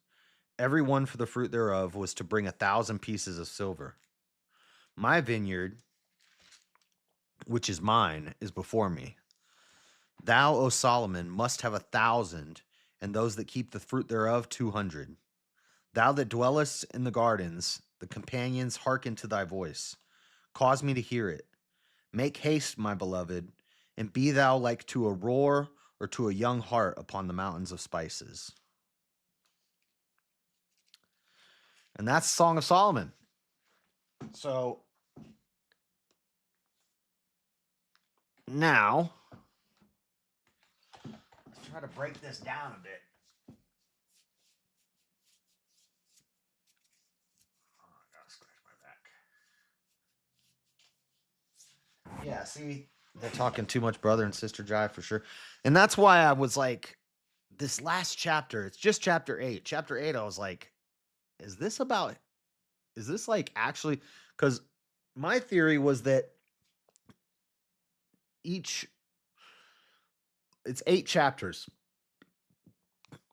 Every one for the fruit thereof was to bring 1,000 pieces of silver. My vineyard, which is mine, is before me. Thou, O Solomon, must have 1,000, and those that keep the fruit thereof 200. Thou that dwellest in the gardens, the companions hearken to thy voice. Cause me to hear it. Make haste, my beloved, and be thou like to a roar or to a young hart upon the mountains of spices. And that's Song of Solomon. So now, let's try to break this down a bit. Oh, I gotta scratch my back. Yeah, see, they're talking too much brother and sister jive for sure. And that's why I was like, this last chapter, it's just chapter 8. Chapter 8, I was like, is this like actually, because my theory was that it's 8 chapters.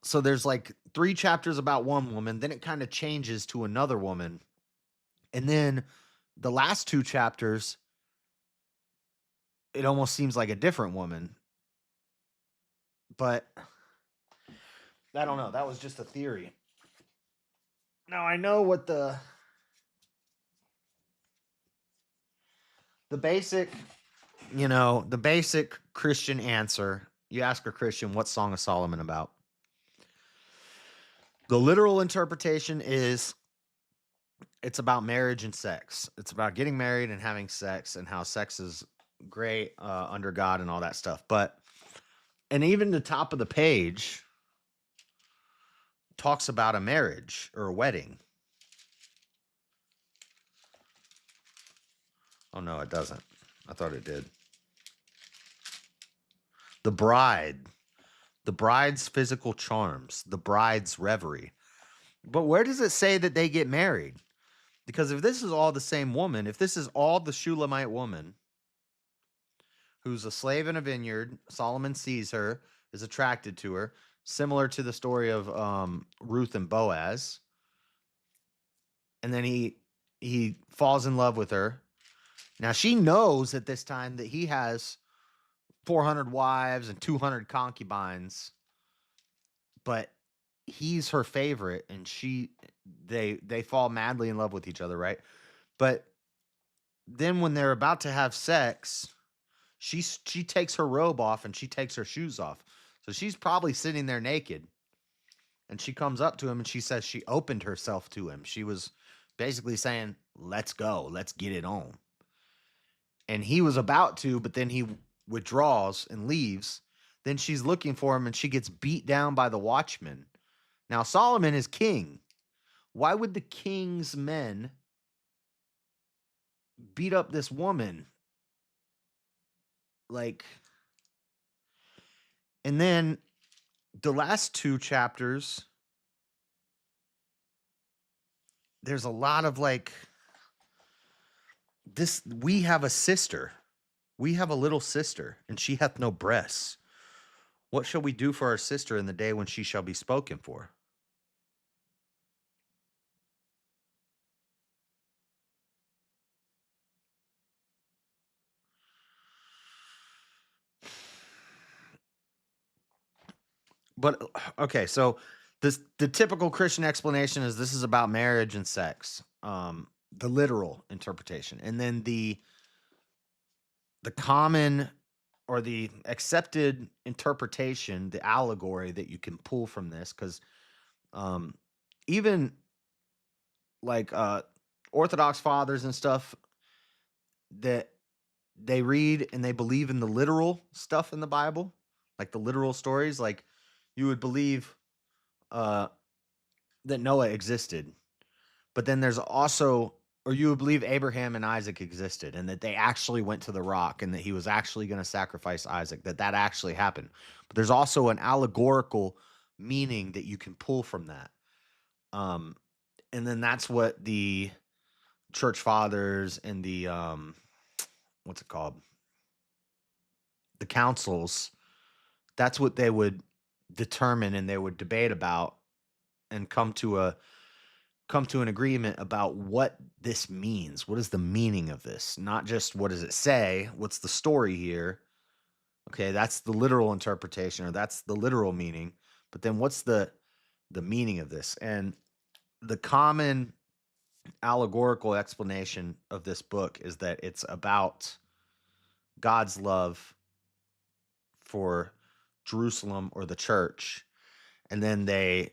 So there's like 3 chapters about one woman, then it kind of changes to another woman. And then the last 2 chapters, it almost seems like a different woman. But I don't know. That was just a theory. Now I know what the basic, the basic Christian answer. You ask a Christian, what's Song of Solomon about? The literal interpretation is it's about marriage and sex. It's about getting married and having sex and how sex is great under God and all that stuff. And even the top of the page talks about a marriage or a wedding. Oh, no, it doesn't. I thought it did. The bride, the bride's physical charms, the bride's reverie. But where does it say that they get married? Because if this is all the same woman, if this is all the Shulamite woman who's a slave in a vineyard, Solomon sees her, is attracted to her, similar to the story of Ruth and Boaz. And then he falls in love with her. Now she knows at this time that he has 400 wives and 200 concubines, but he's her favorite, and they fall madly in love with each other, right? But then when they're about to have sex, she takes her robe off and she takes her shoes off. So she's probably sitting there naked. And she comes up to him and she says she opened herself to him. She was basically saying, "Let's go. Let's get it on." And he was about to, but then he withdraws and leaves. Then she's looking for him and she gets beat down by the watchman. Now, Solomon is king. Why would the king's men beat up this woman? Like, and then the last 2 chapters, there's a lot of like, this, we have a sister. We have a little sister, and she hath no breasts. What shall we do for our sister in the day when she shall be spoken for? But okay, so the typical Christian explanation is this is about marriage and sex. The literal interpretation. And then the common or the accepted interpretation, the allegory that you can pull from this, because even like Orthodox fathers and stuff, that they read and they believe in the literal stuff in the Bible, like the literal stories. Like you would believe uh, that Noah existed, but then there's also Or you would believe Abraham and Isaac existed and that they actually went to the rock and that he was actually going to sacrifice Isaac, that actually happened. But there's also an allegorical meaning that you can pull from that. Um, and then that's what the church fathers and the what's it called? The councils, that's what they would determine and they would debate about and come to an agreement about what this means. What is the meaning of this? Not just what does it say? What's the story here? Okay, that's the literal interpretation or that's the literal meaning. But then what's the meaning of this? And the common allegorical explanation of this book is that it's about God's love for Jerusalem or the church. And then they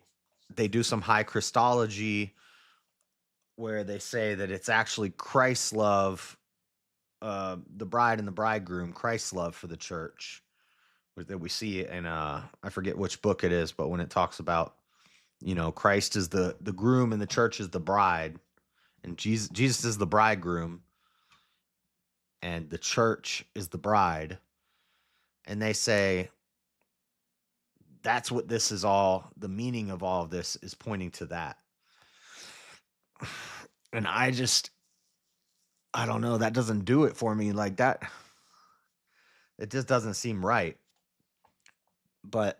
do some high Christology where they say that it's actually Christ's love, the bride and the bridegroom, Christ's love for the church, that we see in I forget which book it is, but when it talks about, Christ is the groom and the church is the bride, and Jesus is the bridegroom, and the church is the bride, and they say that's what this is all. The meaning of all of this is pointing to that, and I don't know. That doesn't do it for me like that. It just doesn't seem right. But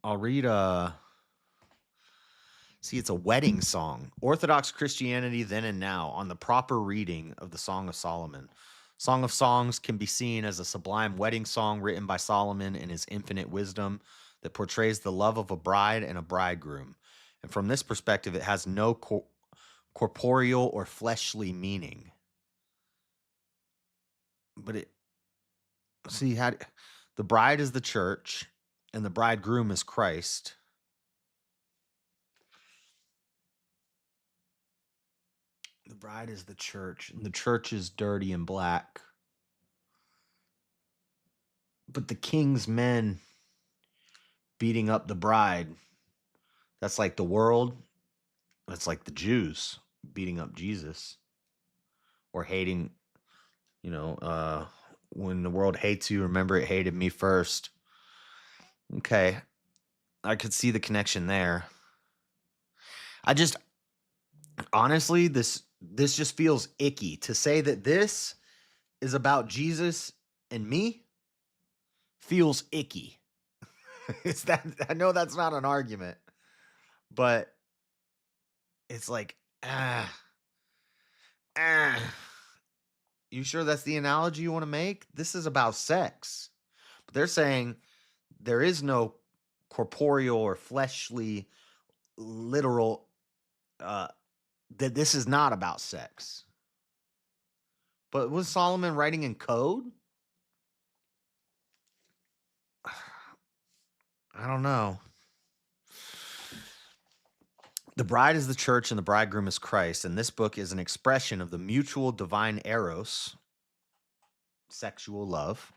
I'll read see, it's a wedding song. Orthodox Christianity then and now on the proper reading of the Song of Solomon. Song of Songs can be seen as a sublime wedding song written by Solomon in his infinite wisdom that portrays the love of a bride and a bridegroom. And from this perspective, it has no corporeal or fleshly meaning. But see, the bride is the church and the bridegroom is Christ. The bride is the church, and the church is dirty and black. But the king's men beating up the bride, that's like the world. That's like the Jews beating up Jesus or hating, when the world hates you, remember it hated me first. Okay. I could see the connection there. I just, honestly, this just feels icky to say that this is about Jesus and me feels icky. It's that I know that's not an argument, but it's like, ah, ah. You sure that's the analogy you want to make? This is about sex. But they're saying there is no corporeal or fleshly, literal, that this is not about sex. But was Solomon writing in code? I don't know. The bride is the church and the bridegroom is Christ, and this book is an expression of the mutual divine eros, sexual love,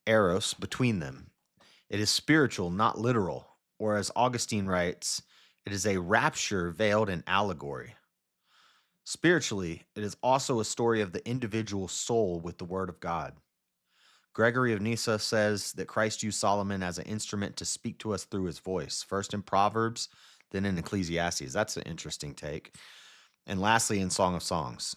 eros, between them. It is spiritual, not literal, or as Augustine writes, it is a rapture veiled in allegory. Spiritually, it is also a story of the individual soul with the Word of God. Gregory of Nyssa says that Christ used Solomon as an instrument to speak to us through his voice, first in Proverbs, then in Ecclesiastes. That's an interesting take. And lastly, in Song of Songs.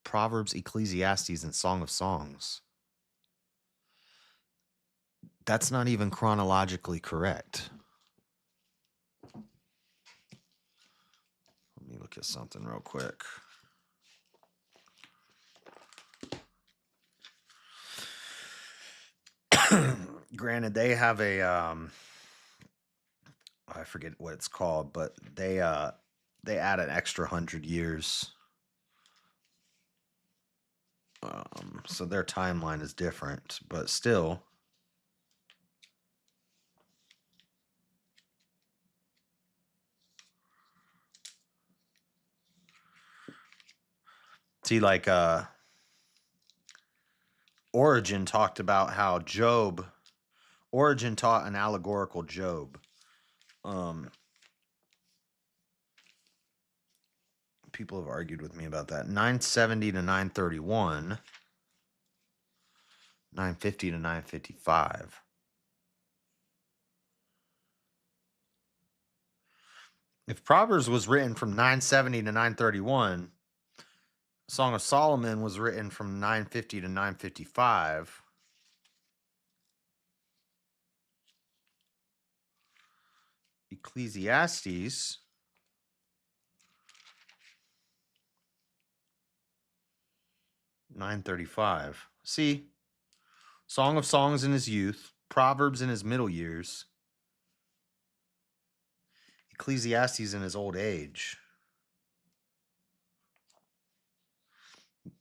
Proverbs, Ecclesiastes, and Song of Songs. That's not even chronologically correct. Let me look at something real quick. Granted, they have a I forget what it's called, but they add an extra 100 years. So their timeline is different, but still. See, like Origin talked about how Origin taught an allegorical Job, Um, people have argued with me about that. 970 to 931, 950 to 955. If Proverbs was written from 970 to 931, Song of Solomon was written from 950 to 955. Ecclesiastes 935. See, Song of Songs in his youth, Proverbs in his middle years, Ecclesiastes in his old age.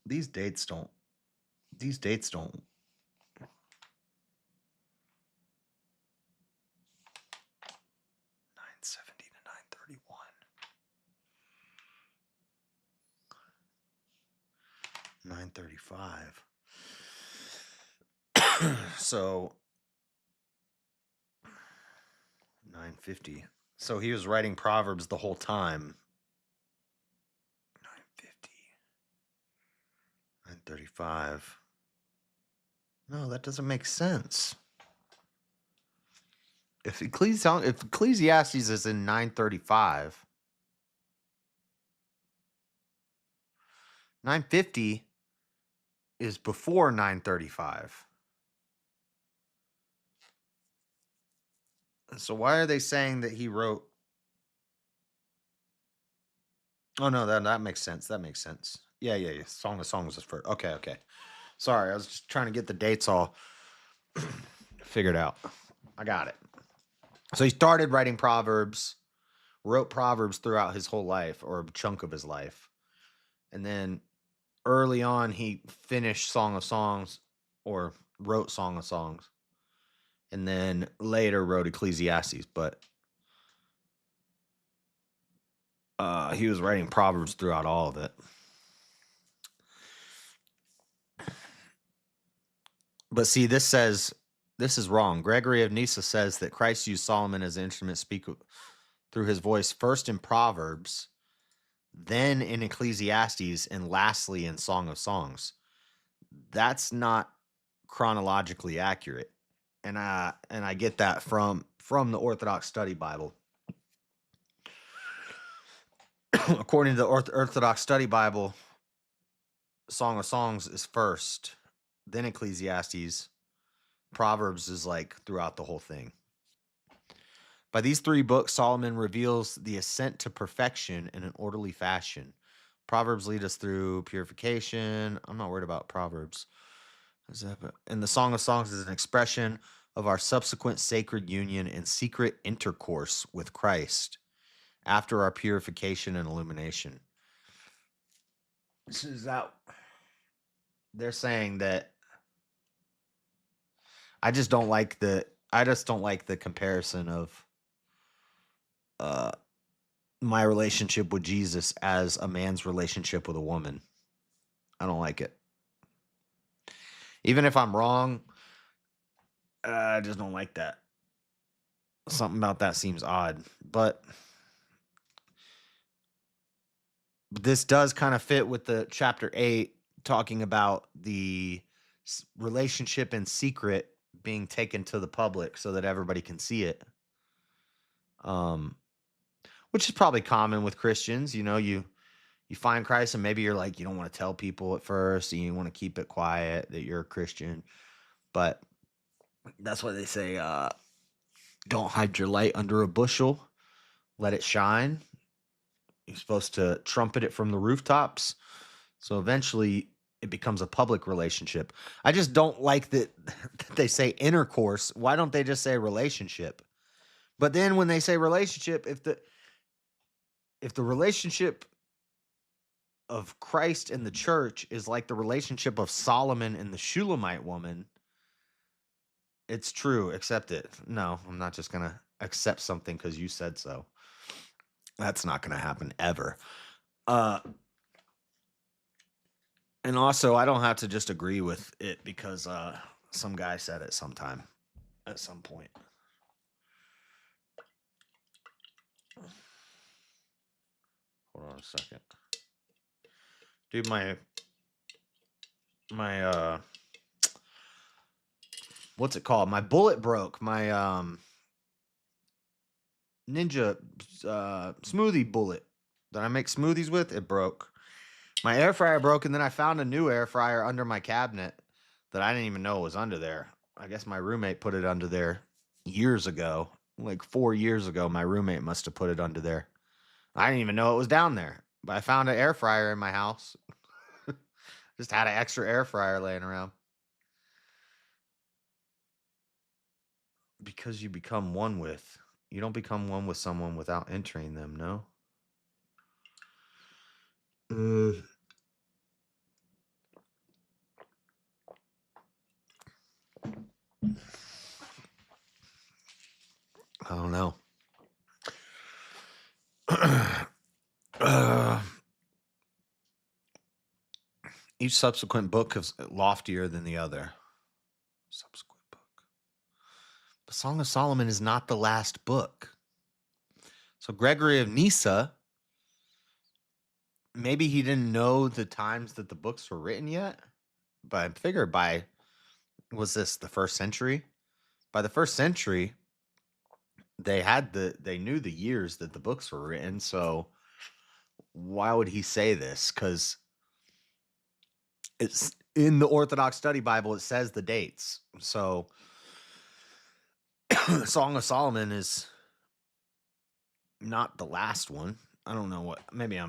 These dates don't 970 to 931. 935. So 950. So he was writing Proverbs the whole time. 950. 935. No, that doesn't make sense. If Ecclesiastes is in 935, 950 is before 935. So why are they saying that he wrote? Oh no, that makes sense. That makes sense. Yeah. Song of Songs is first. Okay. Sorry, I was just trying to get the dates all figured out. I got it. So he started writing Proverbs, wrote Proverbs throughout his whole life or a chunk of his life. And then early on, he finished Song of Songs or wrote Song of Songs. And then later wrote Ecclesiastes. But he was writing Proverbs throughout all of it. But see, this is wrong. Gregory of Nyssa says that Christ used Solomon as an instrument to speak through his voice first in Proverbs, then in Ecclesiastes, and lastly in Song of Songs. That's not chronologically accurate. And I get that from the Orthodox Study Bible. According to the Orthodox Study Bible, Song of Songs is first, then Ecclesiastes. Proverbs is like throughout the whole thing. By these three books, Solomon reveals the ascent to perfection in an orderly fashion. Proverbs lead us through purification. I'm not worried about Proverbs. And the Song of Songs is an expression of our subsequent sacred union and secret intercourse with Christ after our purification and illumination. They're saying that I just don't like the comparison of my relationship with Jesus as a man's relationship with a woman. I don't like it. Even if I'm wrong, I just don't like that. Something about that seems odd. But this does kind of fit with the chapter 8 talking about the relationship in secret being taken to the public so that everybody can see it. Which is probably common with Christians. You know, you find Christ and maybe you're like, you don't want to tell people at first and you want to keep it quiet that you're a Christian. But that's why they say, don't hide your light under a bushel. Let it shine. You're supposed to trumpet it from the rooftops. So eventually it becomes a public relationship. I just don't like that they say intercourse. Why don't they just say relationship? But then when they say relationship, if the relationship of Christ and the church is like the relationship of Solomon and the Shulamite woman, it's true. Accept it. No, I'm not just going to accept something because you said so. That's not going to happen ever. And also, I don't have to just agree with it because some guy said it sometime at some point. Hold on a second. Dude, my what's it called? My bullet broke. My Ninja smoothie bullet that I make smoothies with, it broke. My air fryer broke, and then I found a new air fryer under my cabinet that I didn't even know was under there. I guess my roommate put it under there years ago. Like 4 years ago, my roommate must have put it under there. I didn't even know it was down there. But I found an air fryer in my house. Just had an extra air fryer laying around. Because you become one with. You don't become one with someone without entering them, no? Uh, I don't know. uh, each subsequent book is loftier than the other. Subsequent book. The Song of Solomon is not the last book. So Gregory of Nyssa, maybe he didn't know the times that the books were written yet, but I figured was this the first century? By the first century, they knew the years that the books were written. So why would he say this? Because it's in the Orthodox Study Bible. It says the dates. So Song of Solomon is not the last one. I don't know what. Maybe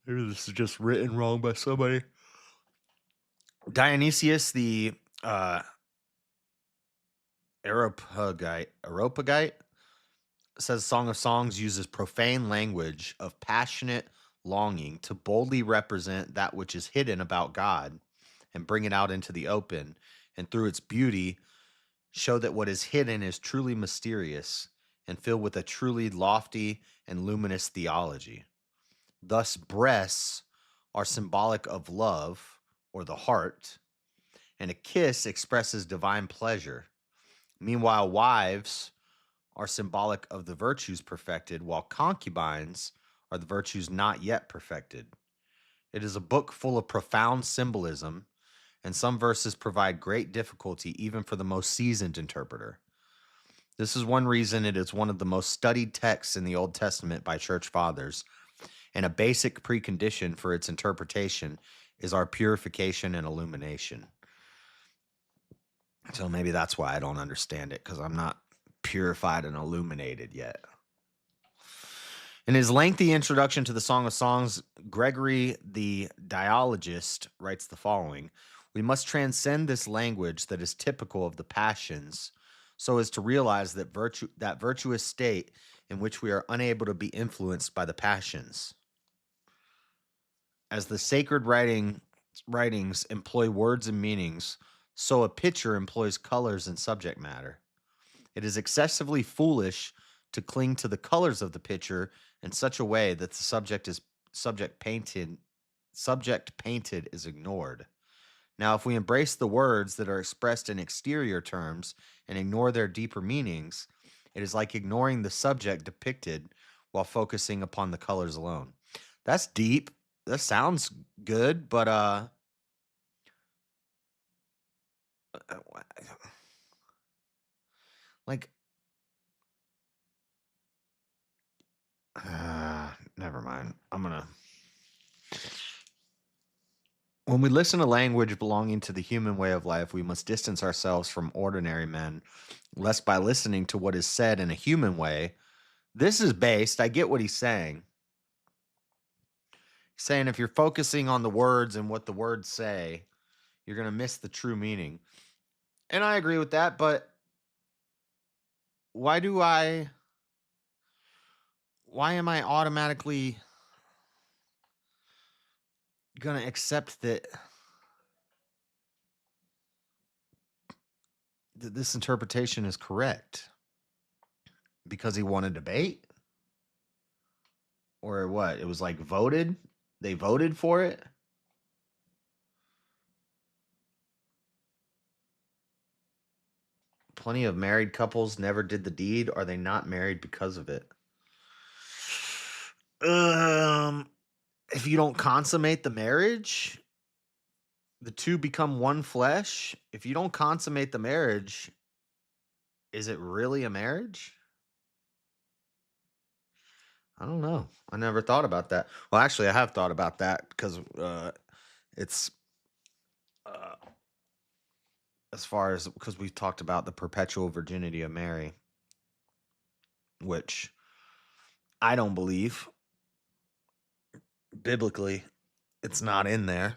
this is just written wrong by somebody. Dionysius the Areopagite says Song of Songs uses profane language of passionate longing to boldly represent that which is hidden about God and bring it out into the open, and through its beauty show that what is hidden is truly mysterious and filled with a truly lofty and luminous theology. Thus, breasts are symbolic of love or the heart, and a kiss expresses divine pleasure. Meanwhile, wives are symbolic of the virtues perfected, while concubines are the virtues not yet perfected. It is a book full of profound symbolism, and some verses provide great difficulty even for the most seasoned interpreter. This is one reason it is one of the most studied texts in the Old Testament by church fathers, and a basic precondition for its interpretation is our purification and illumination. So maybe that's why I don't understand it, because I'm not purified and illuminated yet. In his lengthy introduction to the Song of Songs, Gregory the Dialogist writes the following: "We must transcend this language that is typical of the passions, so as to realize that virtuous state in which we are unable to be influenced by the passions. As the sacred writings employ words and meanings, so a picture employs colors and subject matter. It is excessively foolish to cling to the colors of the picture in such a way that the subject painted is ignored. Now, if we embrace the words that are expressed in exterior terms and ignore their deeper meanings, it is like ignoring the subject depicted while focusing upon the colors alone." That's deep. That sounds good, but like never mind. When we listen to language belonging to the human way of life, we must distance ourselves from ordinary men, lest by listening to what is said in a human way, this is based, I get what he's saying. He's saying if you're focusing on the words and what the words say, you're going to miss the true meaning. And I agree with that, but why do I why am I automatically going to accept that this interpretation is correct? Because he won a debate? Or what? It was like voted? They voted for it? Plenty of married couples never did the deed. Are they not married because of it? Um, if you don't consummate the marriage, the two become one flesh. If you don't consummate the marriage, is it really a marriage? I don't know. I never thought about that. Well, actually, I have thought about that because it's uh, as far as because we talked about the perpetual virginity of Mary, which I don't believe biblically. It's not in there.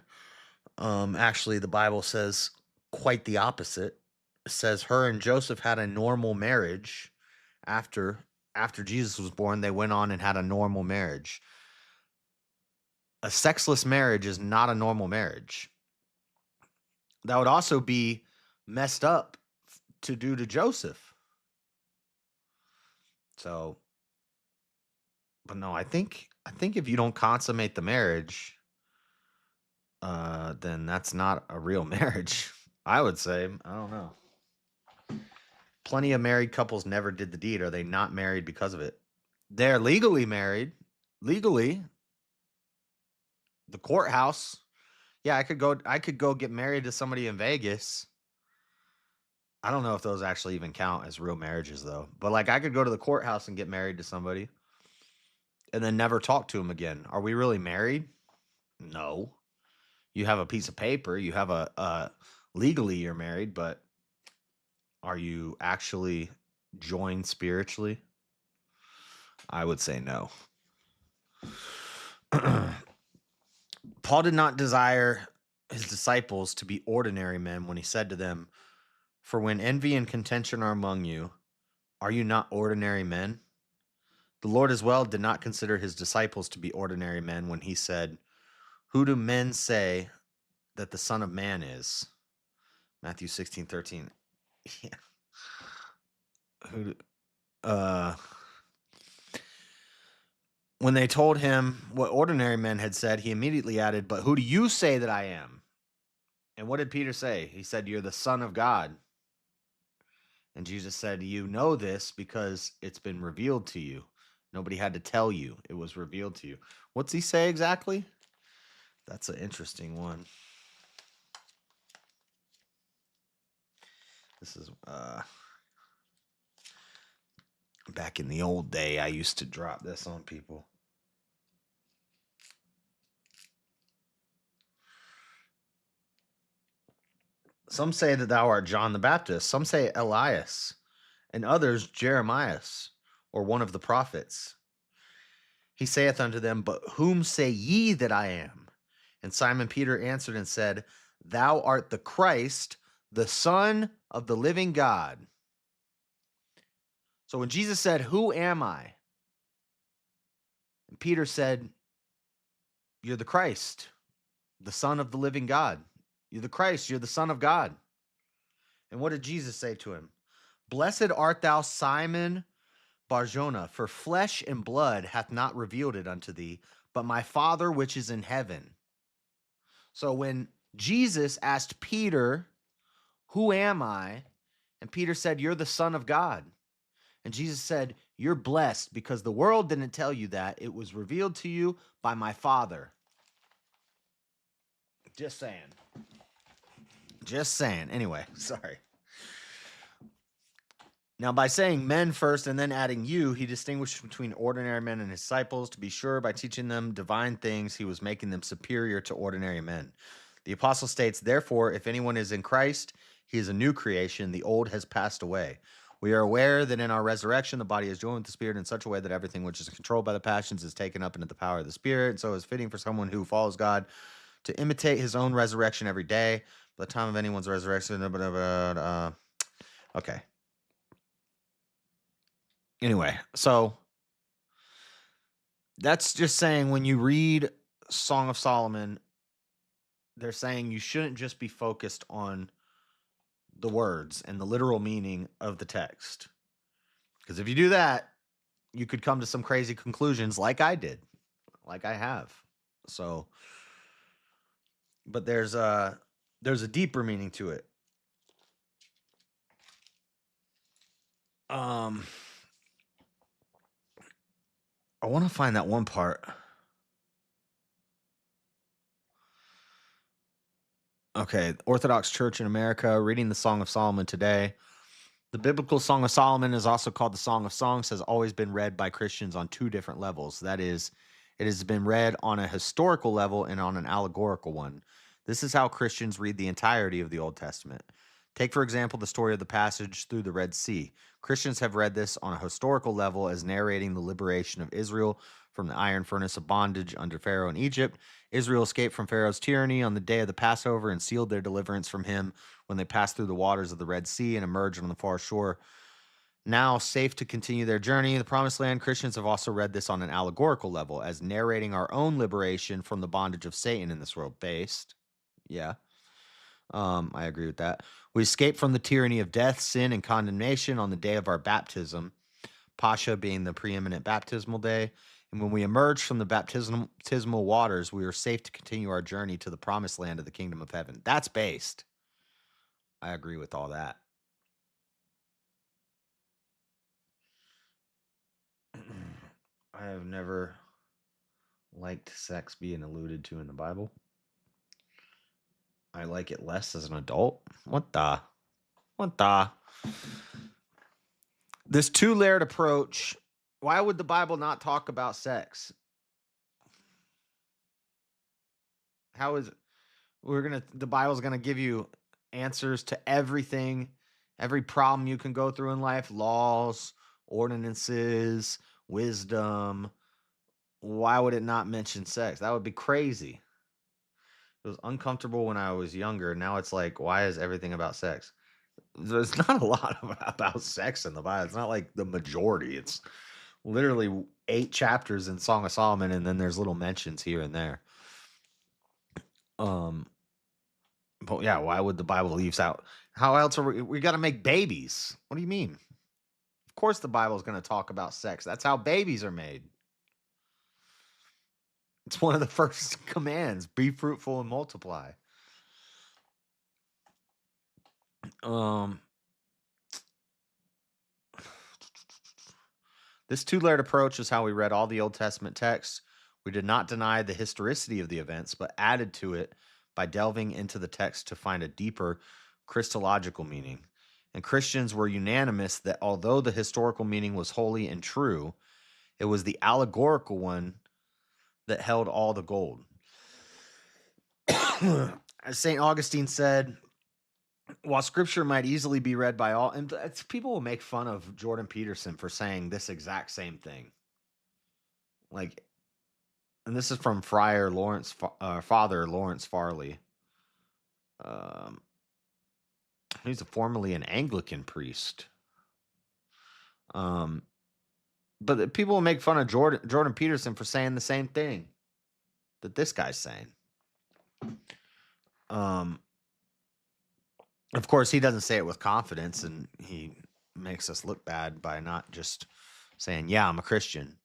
Actually, the Bible says quite the opposite. It says her and Joseph had a normal marriage after after Jesus was born. They went on and had a normal marriage. A sexless marriage is not a normal marriage. That would also be messed up to do to Joseph. So, but no, I think if you don't consummate the marriage, then that's not a real marriage. I would say. I don't know. Plenty of married couples never did the deed. Are they not married because of it? They're legally married. Legally, the courthouse. Yeah, I could go get married to somebody in Vegas. I don't know if those actually even count as real marriages though. But like I could go to the courthouse and get married to somebody and then never talk to them again. Are we really married? No. You have a piece of paper, you have a legally you're married, but are you actually joined spiritually? I would say no. Paul did not desire his disciples to be ordinary men when he said to them, "For when envy and contention are among you, are you not ordinary men?" The Lord as well did not consider his disciples to be ordinary men when he said, "Who do men say that the Son of Man is?" Matthew 16:13. Yeah. Who, uh, when they told him what ordinary men had said, he immediately added, "But who do you say that I am?" And what did Peter say? He said, "You're the Son of God." And Jesus said, "You know this because it's been revealed to you. Nobody had to tell you, it was revealed to you." What's he say exactly? That's an interesting one. This is back in the old day, I used to drop this on people. Some say that thou art John the Baptist, some say Elias, and others Jeremias, or one of the prophets. He saith unto them, "But whom say ye that I am?" And Simon Peter answered and said, "Thou art the Christ, the Son of the living God." So when Jesus said, "Who am I?" and Peter said, "You're the Christ, the Son of the living God. You're the Christ, you're the Son of God." And what did Jesus say to him? "Blessed art thou, Simon Barjona, for flesh and blood hath not revealed it unto thee, but my Father which is in heaven." So when Jesus asked Peter, "Who am I?" and Peter said, "You're the Son of God." And Jesus said, "You're blessed because the world didn't tell you that. It was revealed to you by my Father." Just saying. Just saying. Anyway, sorry. Now, by saying men first and then adding you, he distinguished between ordinary men and his disciples. To be sure, by teaching them divine things, he was making them superior to ordinary men. The apostle states, "Therefore, if anyone is in Christ, he is a new creation. The old has passed away." We are aware that in our resurrection, the body is joined with the Spirit in such a way that everything which is controlled by the passions is taken up into the power of the Spirit. And so it's fitting for someone who follows God to imitate his own resurrection every day. By the time of anyone's resurrection, okay. Anyway, so that's just saying when you read Song of Solomon, they're saying you shouldn't just be focused on the words and the literal meaning of the text. Because if you do that, you could come to some crazy conclusions like I did, like I have. So, but there's a deeper meaning to it. Um I want to find that one part. Okay, Orthodox Church in America, reading the Song of Solomon today. The biblical Song of Solomon is also called the Song of Songs, has always been read by Christians on two different levels. That is, it has been read on a historical level and on an allegorical one. This is how Christians read the entirety of the Old Testament. Take, for example, the story of the passage through the Red Sea. Christians have read this on a historical level as narrating the liberation of Israel from the iron furnace of bondage under Pharaoh in Egypt. Israel escaped from Pharaoh's tyranny on the day of the Passover and sealed their deliverance from him when they passed through the waters of the Red Sea and emerged on the far shore. Now safe to continue their journey in the Promised Land, Christians have also read this on an allegorical level as narrating our own liberation from the bondage of Satan in this world. Based. Yeah. I agree with that. We escaped from the tyranny of death, sin, and condemnation on the day of our baptism, Pascha being the preeminent baptismal day. And when we emerged from the baptismal waters, we were safe to continue our journey to the promised land of the kingdom of heaven. That's based. I agree with all that. I have never liked sex being alluded to in the Bible. I like it less as an adult. What the? What the? This two-layered approach. Why would the Bible not talk about sex? How is the Bible's gonna give you answers to everything, every problem you can go through in life, laws, ordinances, wisdom. Why would it not mention sex? That would be crazy. It was uncomfortable when I was younger. Now it's like, why is everything about sex? There's not a lot about sex in the Bible. It's not like the majority. It's literally 8 chapters in Song of Solomon, and then there's little mentions here and there. Um, but yeah, why would the Bible leaves out? How else are we got to make babies? What do you mean? Of course, the Bible is going to talk about sex. That's how babies are made. It's one of the first commands: be fruitful and multiply. Um, This two-layered approach is how we read all the Old Testament texts. We did not deny the historicity of the events, but added to it by delving into the text to find a deeper Christological meaning. And Christians were unanimous that although the historical meaning was holy and true, it was the allegorical one that held all the gold. As St. Augustine said, while scripture might easily be read by all, and people will make fun of Jordan Peterson for saying this exact same thing. Like, and this is from Friar Lawrence, Father Lawrence Farley. Um, he's formerly an Anglican priest. But people will make fun of Jordan Peterson for saying the same thing that this guy's saying. Of course, he doesn't say it with confidence, and he makes us look bad by not just saying, "Yeah, I'm a Christian."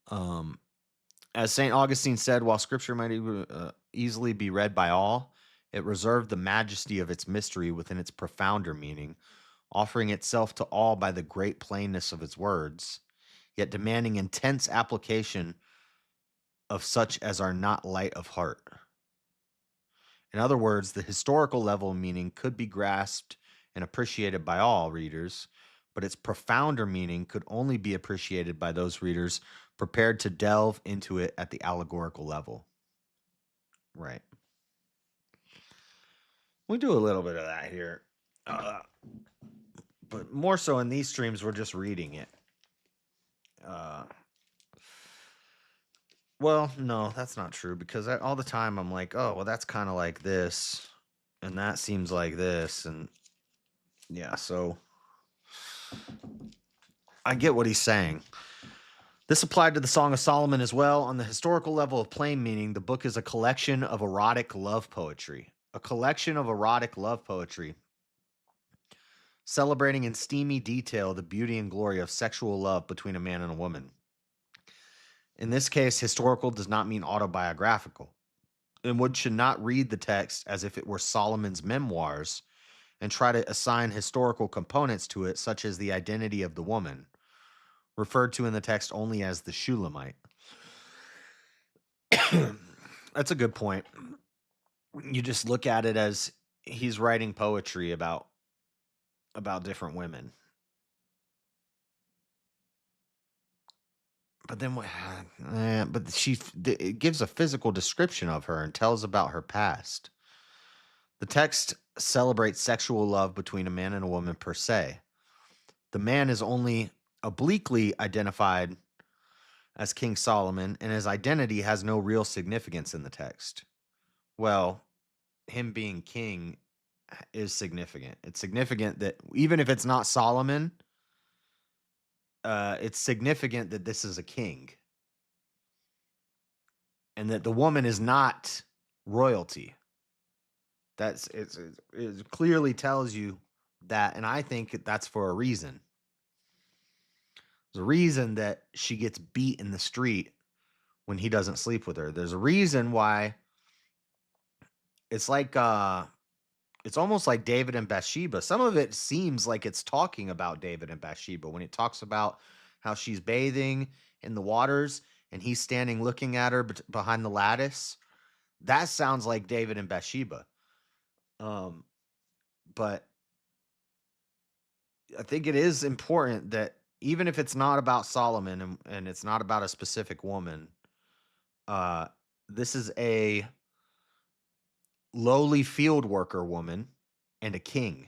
As St. Augustine said, while Scripture might easily be read by all, it reserved the majesty of its mystery within its profounder meaning, offering itself to all by the great plainness of its words, yet demanding intense application of such as are not light of heart. In other words, the historical level meaning could be grasped and appreciated by all readers, but its profounder meaning could only be appreciated by those readers prepared to delve into it at the allegorical level. Right. We do a little bit of that here. But more so in these streams, we're just reading it. Well, no, that's not true because all the time I'm like, oh, well, that's kind of like this, and that seems like this, and yeah, so I get what he's saying. This applied to the Song of Solomon as well. On the historical level of plain meaning, the book is a collection of erotic love poetry. A collection of erotic love poetry, celebrating in steamy detail the beauty and glory of sexual love between a man and a woman. In this case, historical does not mean autobiographical. And one should not read the text as if it were Solomon's memoirs and try to assign historical components to it, such as the identity of the woman, referred to in the text only as the Shulamite. That's a good point. You just look at it as he's writing poetry about different women. But then but it gives a physical description of her and tells about her past. The text celebrates sexual love between a man and a woman per se. The man is only obliquely identified as King Solomon, and his identity has no real significance in the text. Well, him being king is significant. It's significant that even if it's not Solomon, it's significant that this is a king and that the woman is not royalty. It clearly tells you that, and I think that's for a reason. There's a reason that she gets beat in the street when he doesn't sleep with her. There's a reason why it's like it's almost like David and Bathsheba. Some of it seems like it's talking about David and Bathsheba when it talks about how she's bathing in the waters and he's standing looking at her behind the lattice. That sounds like David and Bathsheba. But I think it is important that even if it's not about Solomon and it's not about a specific woman, uh, this is a lowly field worker woman and a king.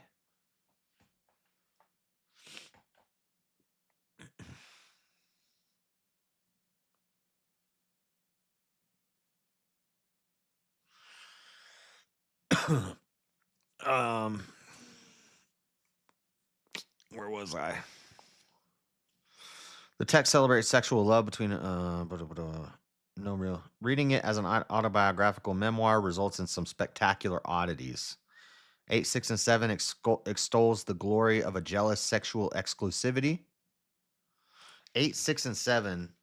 um, where was I? The text celebrates sexual love between no real. Reading it as an autobiographical memoir results in some spectacular oddities. 8, 6, and 7 extols the glory of a jealous sexual exclusivity. 8, 6, and 7,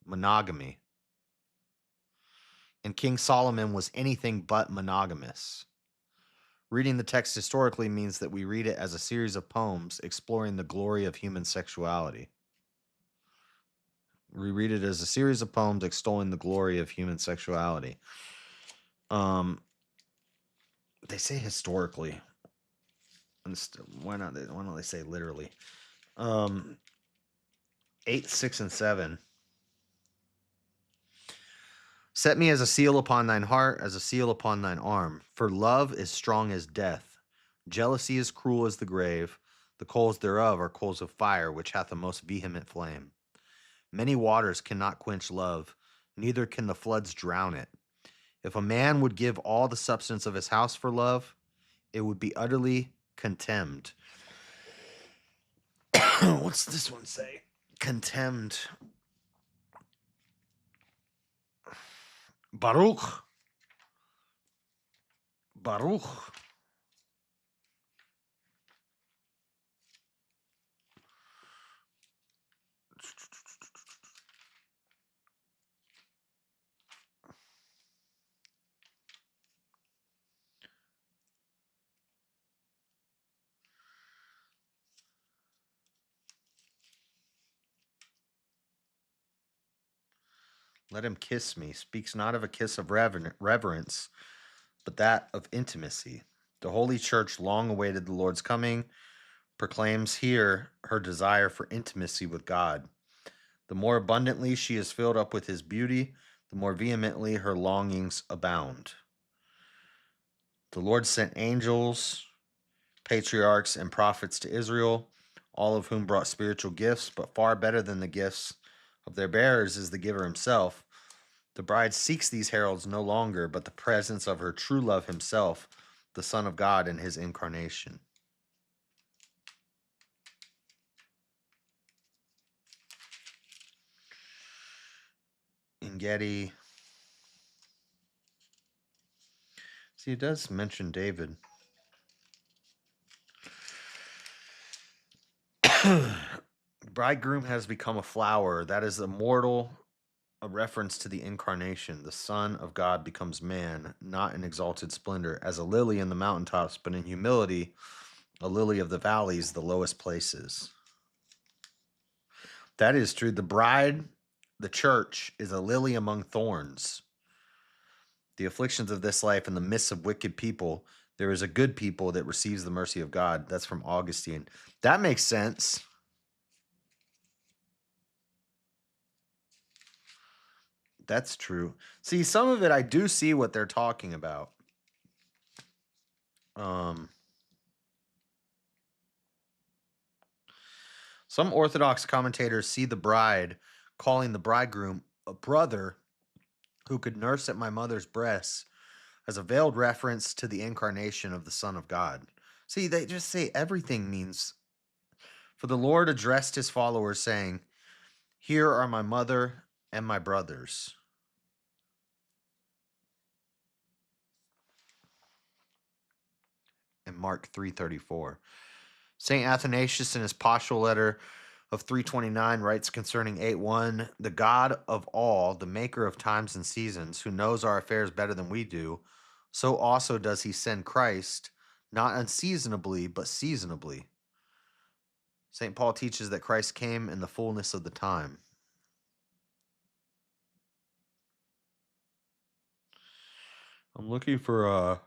monogamy. And King Solomon was anything but monogamous. Reading the text historically means that we read it as a series of poems exploring the glory of human sexuality. We read it as a series of poems extolling the glory of human sexuality. They say historically. Why don't they say literally? 8, 6, and 7. Set me as a seal upon thine heart, as a seal upon thine arm. For love is strong as death. Jealousy is cruel as the grave. The coals thereof are coals of fire, which hath a most vehement flame. Many waters cannot quench love, neither can the floods drown it. If a man would give all the substance of his house for love, it would be utterly contemned. What's this one say? Contemned. Baruch. Let him kiss me speaks not of a kiss of reverence, but that of intimacy. The Holy Church long awaited the Lord's coming, proclaims here her desire for intimacy with God. The more abundantly she is filled up with his beauty, the more vehemently her longings abound. The Lord sent angels, patriarchs, and prophets to Israel, all of whom brought spiritual gifts, but far better than the gifts of their bearers is the giver himself. The bride seeks these heralds no longer, but the presence of her true love himself, the Son of God in his incarnation. In Getty, see, it does mention David. Bridegroom has become a flower that is immortal, a reference to the incarnation. The Son of God becomes man, not in exalted splendor, as a lily in the mountaintops, but in humility, a lily of the valleys, the lowest places. That is true. The bride, the church, is a lily among thorns. The afflictions of this life in the midst of wicked people, there is a good people that receives the mercy of God. That's from Augustine. That makes sense. That's true. See, some of it I do see what they're talking about. Some Orthodox commentators see the bride calling the bridegroom a brother who could nurse at my mother's breasts as a veiled reference to the incarnation of the Son of God. See, they just say everything means. For the Lord addressed his followers, saying, here are my mother and my brothers. In Mark 3:34. St. Athanasius in his pastoral letter of 329 writes concerning 8:1, the God of all, the maker of times and seasons, who knows our affairs better than we do, so also does he send Christ, not unseasonably, but seasonably. St. Paul teaches that Christ came in the fullness of the time. I'm looking for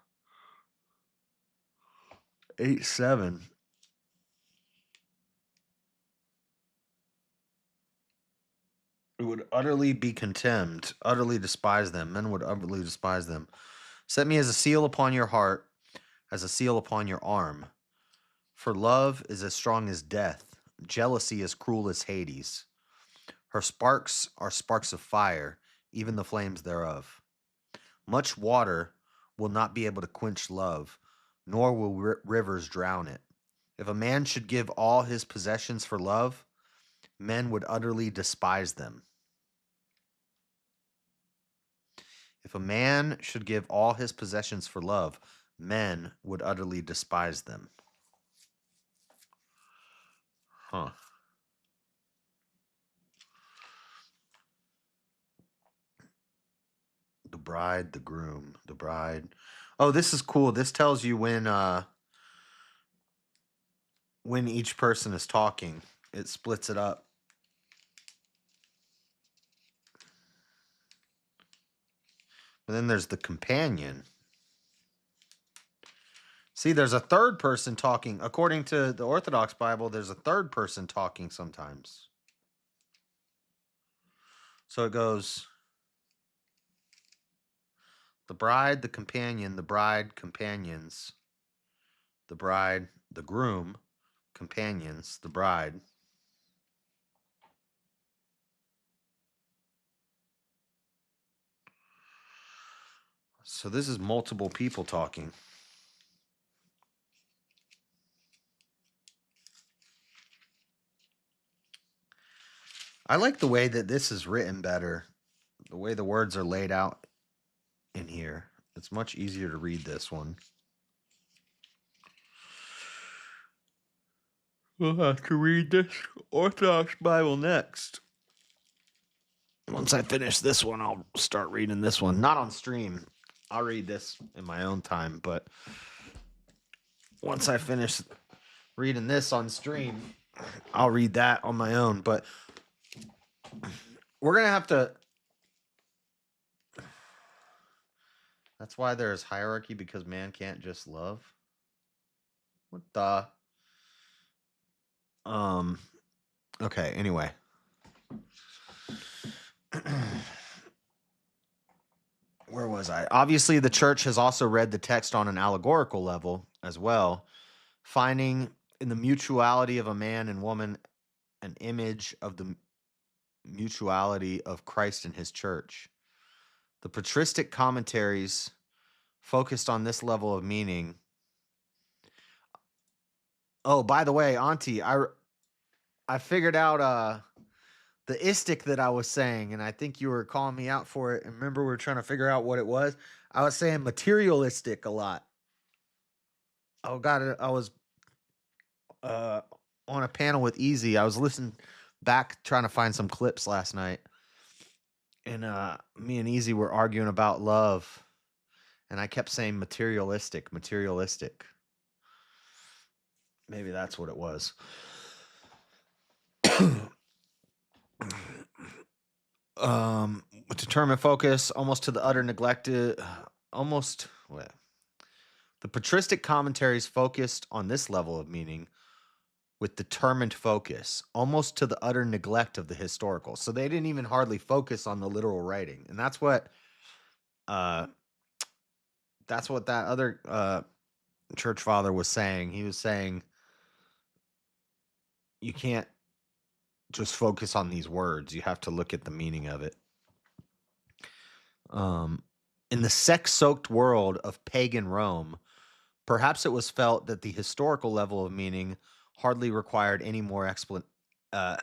8:7. It would utterly be contemned, utterly despise them. Men would utterly despise them. Set me as a seal upon your heart, as a seal upon your arm. For love is as strong as death, jealousy as cruel as Hades. Her sparks are sparks of fire, even the flames thereof. Much water will not be able to quench love, nor will rivers drown it. If a man should give all his possessions for love, men would utterly despise them. If a man should give all his possessions for love, men would utterly despise them. Huh. The bride, the groom, the bride. Oh, this is cool. This tells you when each person is talking. It splits it up. And then there's the companion. See, there's a third person talking. According to the Orthodox Bible, there's a third person talking sometimes. So it goes the bride, the companion, the bride, companions, the bride, the groom, companions, the bride. So this is multiple people talking. I like the way that this is written better. The way the words are laid out in here. It's much easier to read this one. We'll have to read this Orthodox Bible next. Once I finish this one, I'll start reading this one. Not on stream. I'll read this in my own time, but once I finish reading this on stream, I'll read that on my own. But we're going to have to. That's why there's hierarchy, because man can't just love. What the? Okay, anyway. Where was I? Obviously, the church has also read the text on an allegorical level as well, finding in the mutuality of a man and woman an image of the mutuality of Christ and his church. The patristic commentaries focused on this level of meaning. Oh, by the way, Auntie, I figured out the istic that I was saying, and I think you were calling me out for it. And remember, we were trying to figure out what it was. I was saying materialistic a lot. Oh God, I was on a panel with Easy. I was listening back trying to find some clips last night. And me and Easy were arguing about love. And I kept saying materialistic, materialistic. Maybe that's what it was. Determined focus, almost to the utter neglected, almost. What? The patristic commentaries focused on this level of meaning with determined focus, almost to the utter neglect of the historical. So they didn't even hardly focus on the literal writing, and uh, that's what that other church father was saying. He was saying you can't just focus on these words; you have to look at the meaning of it. Um, in the sex-soaked world of pagan Rome, perhaps it was felt that the historical level of meaning hardly required any more uh,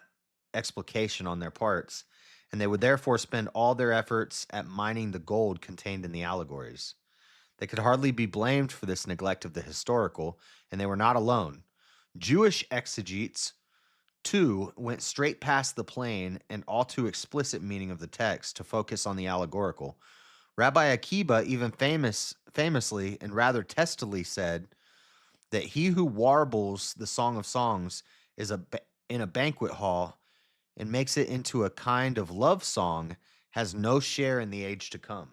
explication on their parts, and they would therefore spend all their efforts at mining the gold contained in the allegories. They could hardly be blamed for this neglect of the historical, and they were not alone. Jewish exegetes, too, went straight past the plain and all too explicit meaning of the text to focus on the allegorical. Rabbi Akiba even famously and rather testily said that he who warbles the Song of Songs is in a banquet hall and makes it into a kind of love song has no share in the age to come.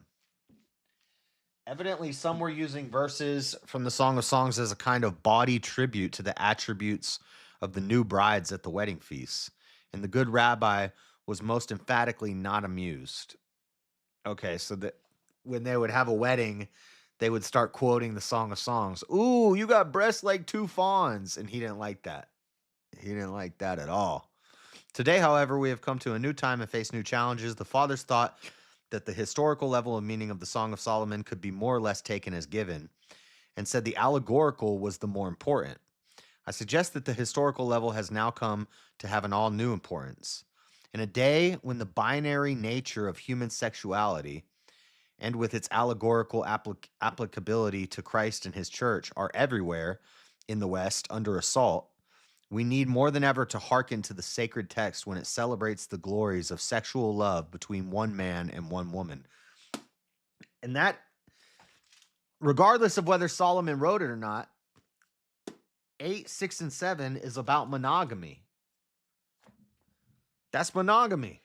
Evidently, some were using verses from the Song of Songs as a kind of body tribute to the attributes of the new brides at the wedding feasts, and the good rabbi was most emphatically not amused. Okay, so that when they would have a wedding, they would start quoting the Song of Songs. Ooh, you got breasts like two fawns, and he didn't like that. He didn't like that at all. Today, however, we have come to a new time and face new challenges. The fathers thought that the historical level of meaning of the Song of Solomon could be more or less taken as given, and said the allegorical was the more important. I suggest that the historical level has now come to have an all new importance. In a day when the binary nature of human sexuality and with its allegorical applicability to Christ and his church are everywhere in the West under assault, we need more than ever to hearken to the sacred text when it celebrates the glories of sexual love between one man and one woman. And that, regardless of whether Solomon wrote it or not, 8, 6, and 7 is about monogamy. That's monogamy.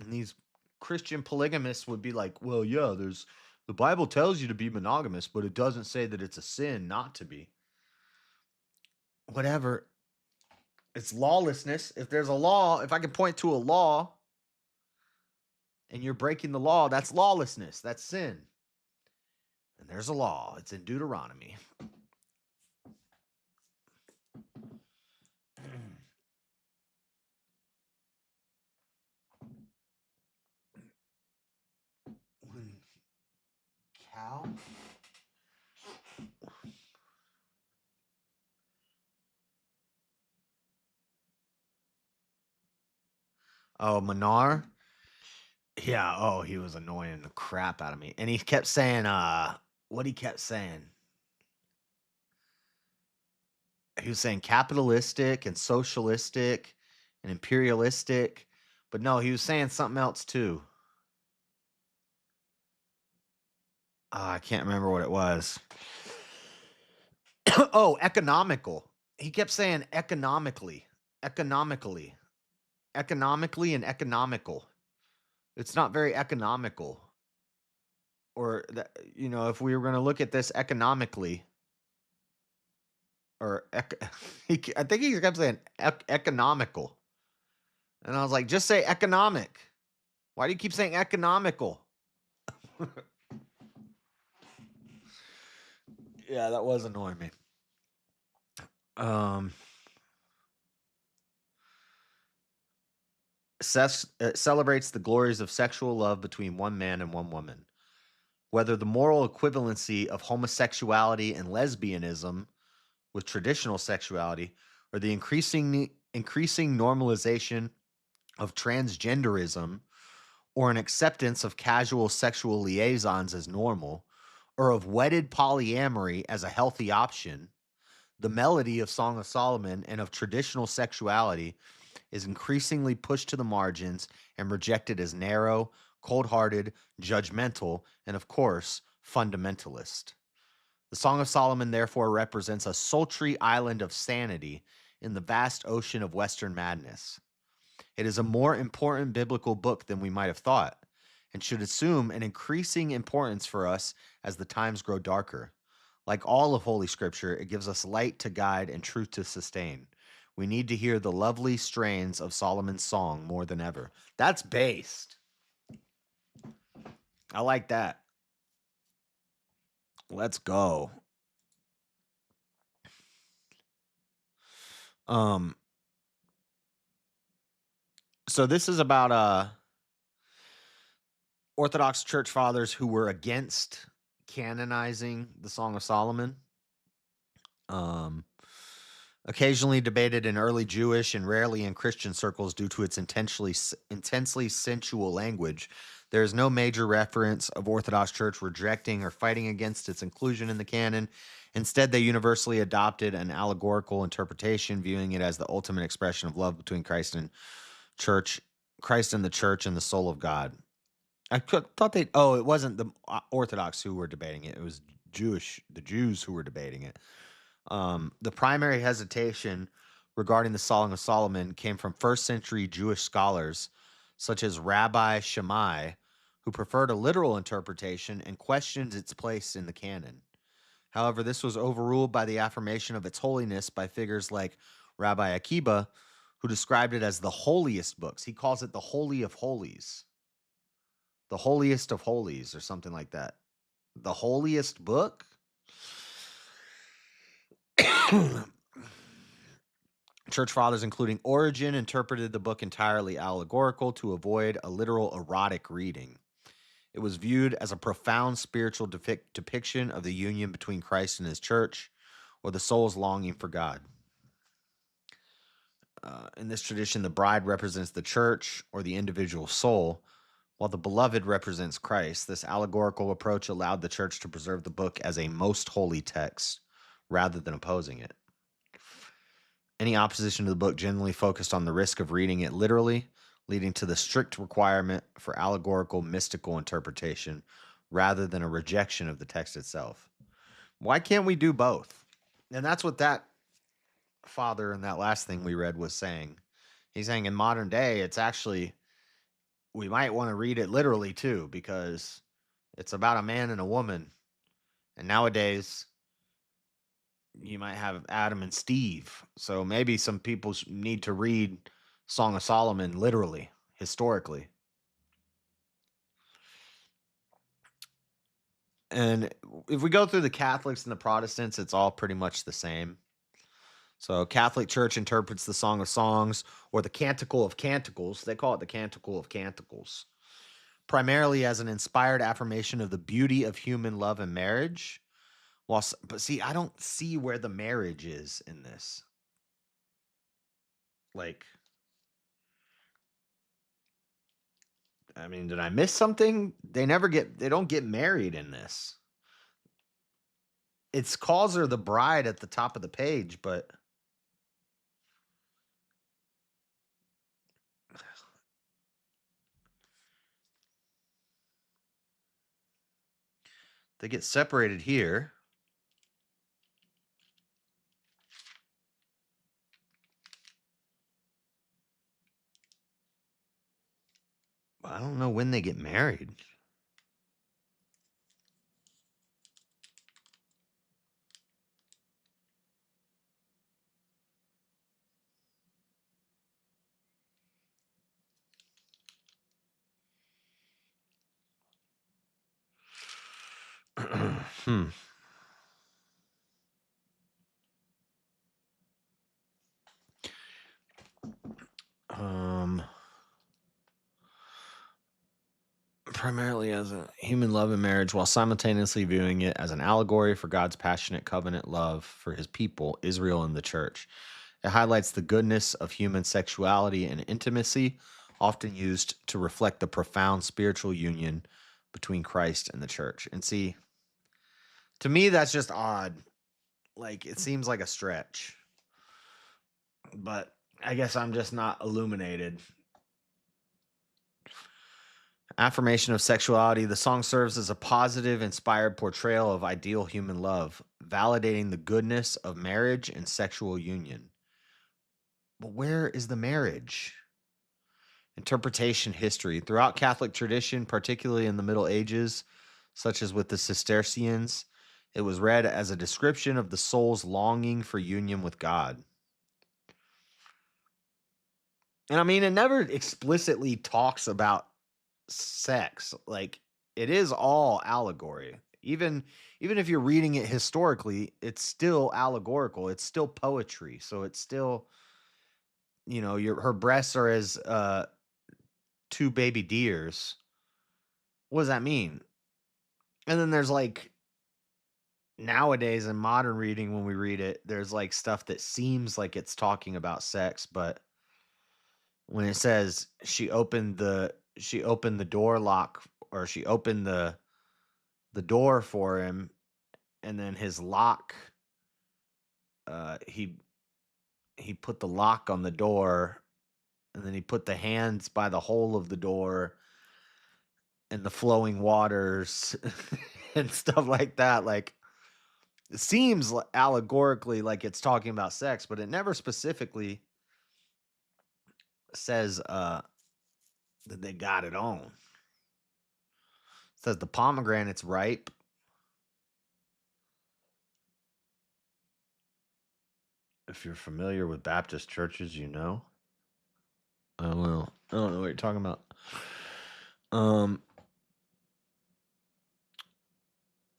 And these Christian polygamists would be like, well, yeah, the Bible tells you to be monogamous, but it doesn't say that it's a sin not to be. Whatever. It's lawlessness. If there's a law, if I can point to a law and you're breaking the law, that's lawlessness. That's sin. And there's a law. It's in Deuteronomy. Cow? Oh, Manar? Yeah, oh, he was annoying the crap out of me. And he kept saying, what he kept saying. He was saying capitalistic and socialistic and imperialistic. But no, he was saying something else too. I can't remember what it was. Oh, economical. He kept saying economically, and economical. It's not very economical. Or that, if we were going to look at this economically, or I think he kept saying economical, and I was like, just say economic. Why do you keep saying economical? Yeah, that was annoying me. Celebrates the glories of sexual love between one man and one woman. Whether the moral equivalency of homosexuality and lesbianism with traditional sexuality, or the increasing normalization of transgenderism, or an acceptance of casual sexual liaisons as normal, or of wedded polyamory as a healthy option, the melody of Song of Solomon and of traditional sexuality is increasingly pushed to the margins and rejected as narrow, cold-hearted, judgmental, and of course, fundamentalist. The Song of Solomon therefore represents a sultry island of sanity in the vast ocean of Western madness. It is a more important biblical book than we might have thought, and should assume an increasing importance for us as the times grow darker. Like all of Holy Scripture, it gives us light to guide and truth to sustain. We need to hear the lovely strains of Solomon's song more than ever. That's based. I like that. Let's go. Um, so this is about Orthodox church fathers who were against canonizing the Song of Solomon. Um, Occasionally debated in early Jewish and rarely in Christian circles due to its intensely sensual language. There is no major reference of Orthodox Church rejecting or fighting against its inclusion in the canon. Instead, they universally adopted an allegorical interpretation, viewing it as the ultimate expression of love between Church, Christ and the church and the soul of God. Thought they. Oh, it wasn't the Orthodox who were debating it. It was the Jews who were debating it. The primary hesitation regarding the Song of Solomon came from first century Jewish scholars, such as Rabbi Shammai, who preferred a literal interpretation and questioned its place in the canon. However, this was overruled by the affirmation of its holiness by figures like Rabbi Akiba, who described it as the holiest books. He calls it the Holy of Holies, the holiest of holies, or something like that. The holiest book? Church fathers, including Origen, interpreted the book entirely allegorical to avoid a literal erotic reading. It was viewed as a profound spiritual depiction of the union between Christ and his church, or the soul's longing for God. In this tradition, the bride represents the church or the individual soul, while the beloved represents Christ. This allegorical approach allowed the church to preserve the book as a most holy text rather than opposing it. Any opposition to the book generally focused on the risk of reading it literally, leading to the strict requirement for allegorical mystical interpretation rather than a rejection of the text itself. Why can't we do both? And that's what that father in that last thing we read was saying. He's saying in modern day, it's actually, we might want to read it literally too, because it's about a man and a woman. And nowadays, you might have Adam and Steve. So maybe some people need to read Song of Solomon literally, historically. And if we go through the Catholics and the Protestants, it's all pretty much the same. So Catholic Church interprets the Song of Songs or the Canticle of Canticles. They call it the Canticle of Canticles, primarily as an inspired affirmation of the beauty of human love and marriage. But see, I don't see where the marriage is in this. Like, I mean, did I miss something? They don't get married in this. It calls her the bride at the top of the page, but they get separated here. I don't know when they get married. hmm. Primarily as a human love and marriage, while simultaneously viewing it as an allegory for God's passionate covenant love for his people, Israel and the church. It highlights the goodness of human sexuality and intimacy, often used to reflect the profound spiritual union between Christ and the church. And see, to me, that's just odd. Like, it seems like a stretch. But I guess I'm just not illuminated. Affirmation of sexuality. The song serves as a positive, inspired portrayal of ideal human love, validating the goodness of marriage and sexual union. But where is the marriage? Interpretation history. Throughout Catholic tradition, particularly in the Middle Ages, such as with the Cistercians, it was read as a description of the soul's longing for union with God. And I mean, it never explicitly talks about sex. Like, it is all allegory. Even if you're reading it historically, it's still allegorical. It's still poetry. So it's still, your her breasts are as two baby deers. What does that mean? And then there's like nowadays in modern reading, when we read it, there's like stuff that seems like it's talking about sex, but when it says she opened the door lock, or she opened the door for him, and then his lock, he put the lock on the door, and then he put the hands by the hole of the door and the flowing waters and stuff like that. Like, it seems allegorically like it's talking about sex, but it never specifically says that they got it on. It says the pomegranate's ripe. If you're familiar with Baptist churches, you know. Oh well, I don't know what you're talking about. Um,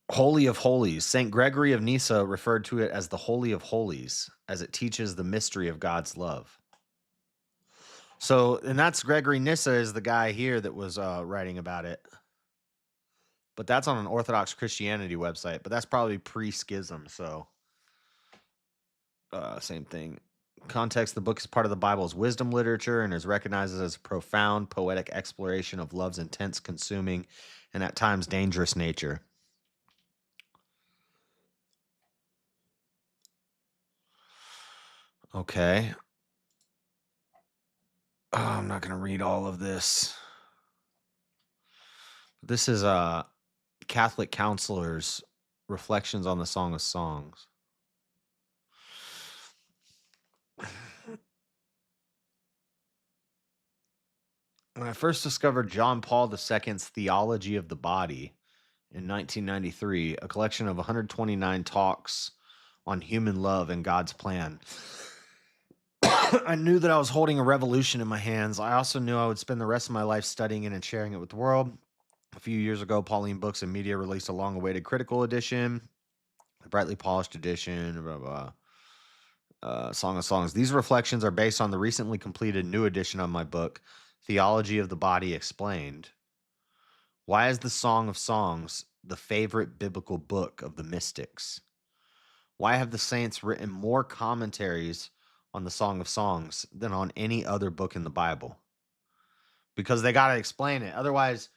Holy of Holies. Saint Gregory of Nyssa referred to it as the Holy of Holies, as it teaches the mystery of God's love. So, and that's Gregory Nyssa is the guy here that was writing about it. But that's on an Orthodox Christianity website. But that's probably pre-schism, so same thing. Context: the book is part of the Bible's wisdom literature and is recognized as a profound poetic exploration of love's intense, consuming, and at times dangerous nature. Okay. Oh, I'm not going to read all of this. This is Catholic Counselors' Reflections on the Song of Songs. When I first discovered John Paul II's Theology of the Body in 1993, a collection of 129 talks on human love and God's plan, I knew that I was holding a revolution in my hands. I also knew I would spend the rest of my life studying it and sharing it with the world. A few years ago, Pauline Books and Media released a long-awaited critical edition, a brightly polished edition, blah, blah, Song of Songs. These reflections are based on the recently completed new edition of my book, Theology of the Body Explained. Why is the Song of Songs the favorite biblical book of the mystics? Why have the saints written more commentaries on the Song of Songs than on any other book in the Bible? Because they got to explain it. Otherwise,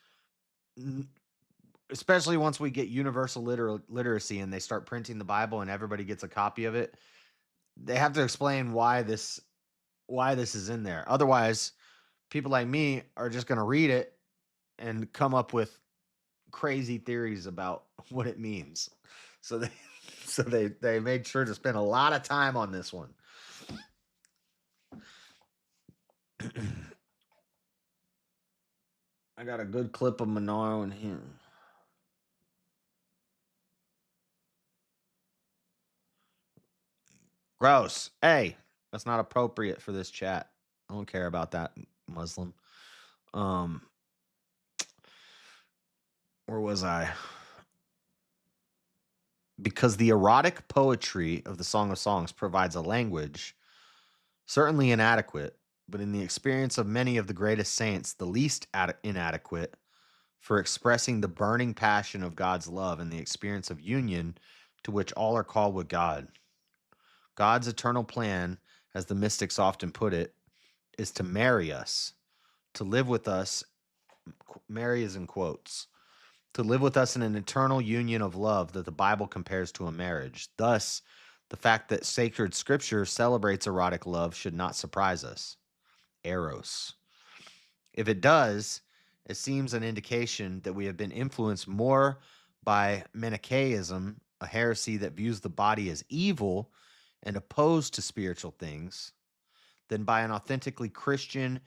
especially once we get universal literacy and they start printing the Bible and everybody gets a copy of it, they have to explain why this is in there. Otherwise, people like me are just going to read it and come up with crazy theories about what it means. So they they made sure to spend a lot of time on this one. I got a good clip of Monaro in here. Gross. Hey, that's not appropriate for this chat. I don't care about that, Muslim. Where was I? Because the erotic poetry of the Song of Songs provides a language, certainly inadequate, but in the experience of many of the greatest saints, the least inadequate for expressing the burning passion of God's love and the experience of union to which all are called with God. God's eternal plan, as the mystics often put it, is to marry us, to live with us, marry is in quotes, to live with us in an eternal union of love that the Bible compares to a marriage. Thus, the fact that sacred scripture celebrates erotic love should not surprise us. Eros. If it does, it seems an indication that we have been influenced more by Manichaeism, a heresy that views the body as evil and opposed to spiritual things, than by an authentically Christian,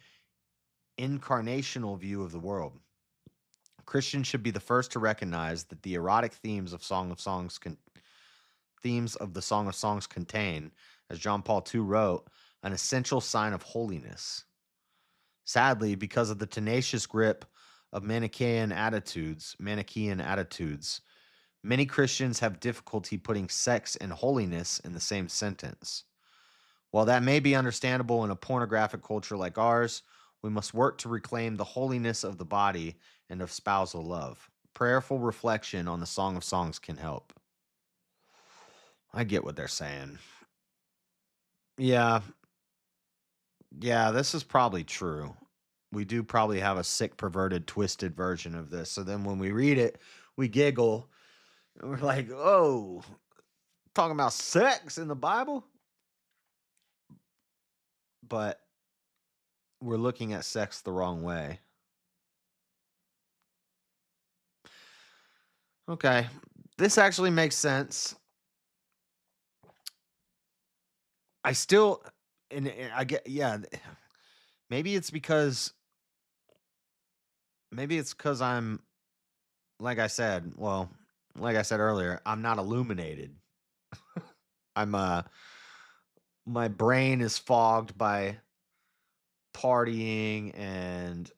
incarnational view of the world. Christians should be the first to recognize that the erotic themes of the Song of Songs contain, as John Paul II wrote, an essential sign of holiness. Sadly, because of the tenacious grip of Manichaean attitudes, many Christians have difficulty putting sex and holiness in the same sentence. While that may be understandable in a pornographic culture like ours, we must work to reclaim the holiness of the body and of spousal love. Prayerful reflection on the Song of Songs can help. I get what they're saying. Yeah, yeah, this is probably true. We do probably have a sick, perverted, twisted version of this. So then when we read it, we giggle and we're like, oh, talking about sex in the Bible? But we're looking at sex the wrong way. Okay, this actually makes sense. I still, and I get, yeah, maybe it's because, I'm, like I said, well, like I said earlier, I'm not illuminated. I'm, my brain is fogged by partying and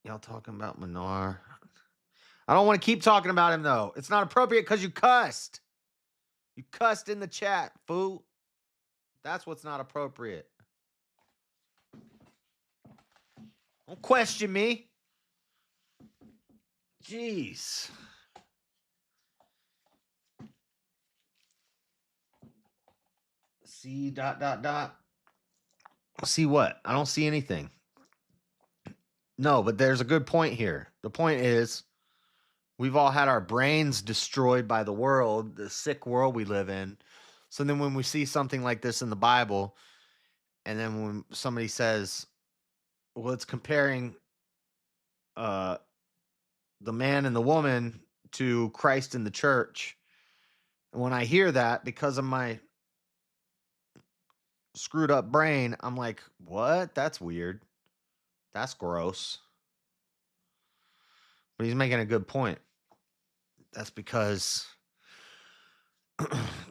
y'all talking about Minar. I don't want to keep talking about him though. It's not appropriate because you cussed. You cussed in the chat, fool. That's what's not appropriate. Don't question me. Jeez. See dot dot dot. See what? I don't see anything. No, but there's a good point here. The point is we've all had our brains destroyed by the world, the sick world we live in. So then when we see something like this in the Bible, and then when somebody says, well, it's comparing uh the man and the woman to Christ and the church. And when I hear that, because of my screwed up brain, I'm like, what? That's weird. That's gross. But he's making a good point. That's because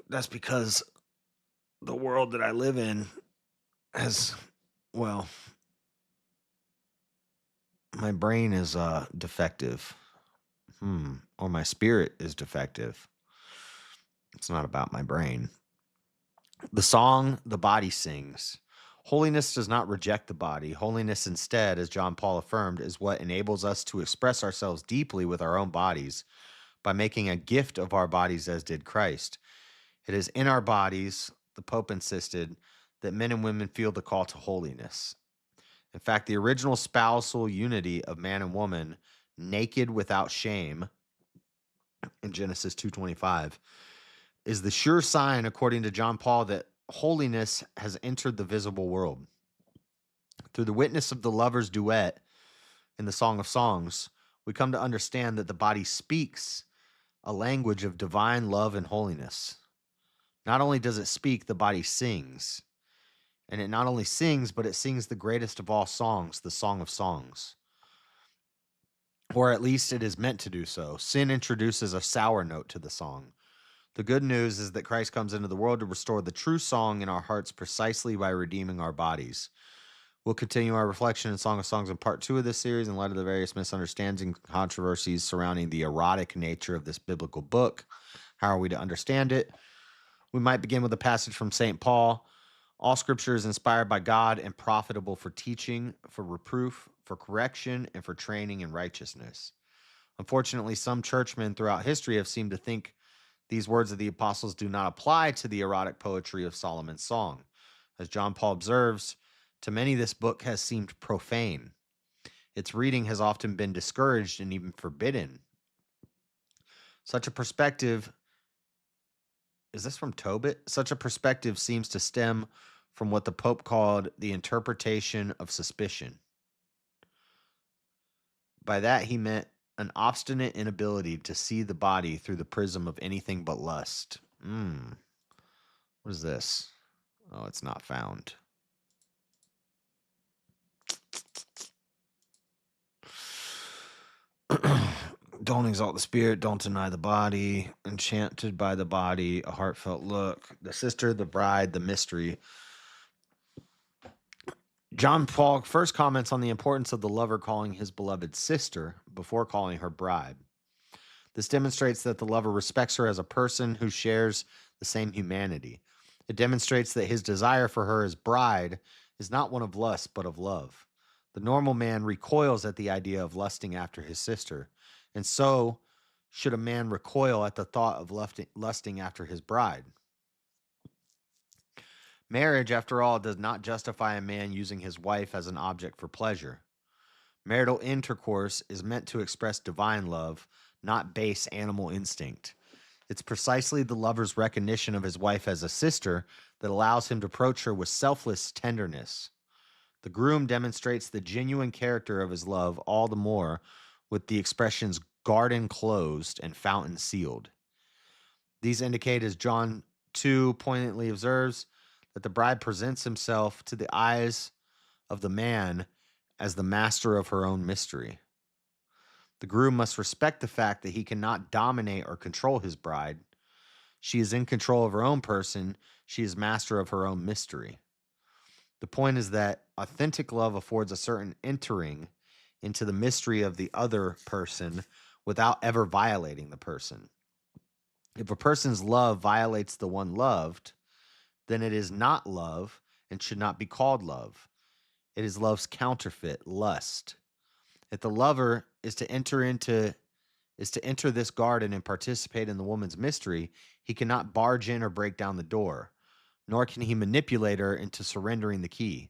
that's because the world that I live in has, well, my brain is defective. Or my spirit is defective. It's not about my brain. The song the body sings. Holiness does not reject the body. Holiness instead, as John Paul affirmed, is what enables us to express ourselves deeply with our own bodies by making a gift of our bodies as did Christ. It is in our bodies, the Pope insisted, that men and women feel the call to holiness. In fact, the original spousal unity of man and woman, naked without shame, in Genesis 2:25, is the sure sign, according to John Paul, that holiness has entered the visible world. Through the witness of the lovers' duet in the Song of Songs, we come to understand that the body speaks a language of divine love and holiness. Not only does it speak, the body sings. And it not only sings, but it sings the greatest of all songs, the Song of Songs. Or at least it is meant to do so. Sin introduces a sour note to the song. The good news is that Christ comes into the world to restore the true song in our hearts precisely by redeeming our bodies. We'll continue our reflection in Song of Songs in part 2 of this series in light of the various misunderstandings and controversies surrounding the erotic nature of this biblical book. How are we to understand it? We might begin with a passage from St. Paul. All scripture is inspired by God and profitable for teaching, for reproof, for correction, and for training in righteousness. Unfortunately, some churchmen throughout history have seemed to think these words of the apostles do not apply to the erotic poetry of Solomon's song. As John Paul observes, to many this book has seemed profane. Its reading has often been discouraged and even forbidden. Such a perspective, is this from Tobit? Such a perspective seems to stem from what the Pope called the interpretation of suspicion. By that, he meant an obstinate inability to see the body through the prism of anything but lust. What is this? Oh, it's not found. Don't exalt the spirit, don't deny the body, enchanted by the body, a heartfelt look, the sister, the bride, the mystery. John Paul first comments on the importance of the lover calling his beloved sister before calling her bride. This demonstrates that the lover respects her as a person who shares the same humanity. It demonstrates that his desire for her as bride is not one of lust, but of love. The normal man recoils at the idea of lusting after his sister, and so should a man recoil at the thought of lusting after his bride. Marriage, after all, does not justify a man using his wife as an object for pleasure. Marital intercourse is meant to express divine love, not base animal instinct. It's precisely the lover's recognition of his wife as a sister that allows him to approach her with selfless tenderness. The groom demonstrates the genuine character of his love all the more with the expressions garden closed and fountain sealed. These indicate, as John 2 poignantly observes, that the bride presents himself to the eyes of the man as the master of her own mystery. The groom must respect the fact that he cannot dominate or control his bride. She is in control of her own person. She is master of her own mystery. The point is that authentic love affords a certain entering into the mystery of the other person without ever violating the person. If a person's love violates the one loved, then it is not love and should not be called love. It is love's counterfeit, lust. If the lover is to enter this garden and participate in the woman's mystery, he cannot barge in or break down the door, nor can he manipulate her into surrendering the key.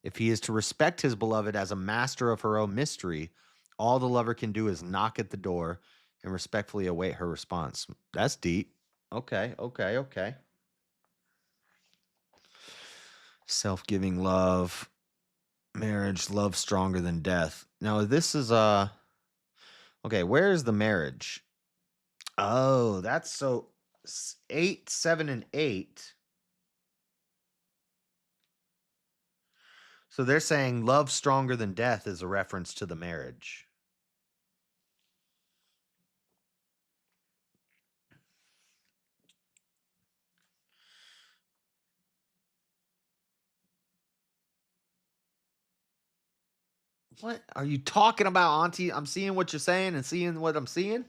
If he is to respect his beloved as a master of her own mystery, all the lover can do is knock at the door and respectfully await her response. That's deep. Okay, okay, okay. Self-giving love, marriage, love stronger than death. Now this is okay, where is the marriage? Oh, that's so 8, 7, and 8. So they're saying love stronger than death is a reference to the marriage. What are you talking about, Auntie? I'm seeing what you're saying and seeing what I'm seeing.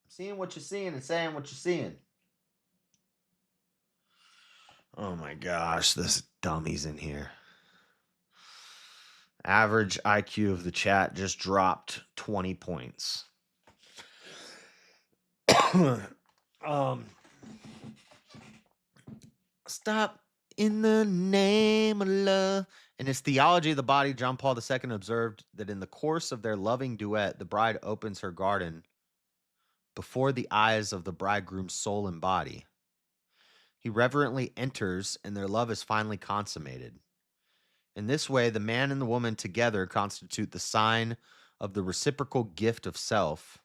Seeing what you're seeing and saying what you're seeing. Oh my gosh, this dummy's in here. Average IQ of the chat just dropped 20 points. um Stop in the name of love. In his theology of the body, John Paul II observed that in the course of their loving duet, the bride opens her garden before the eyes of the bridegroom's soul and body. He reverently enters, and their love is finally consummated. In this way, the man and the woman together constitute the sign of the reciprocal gift of self,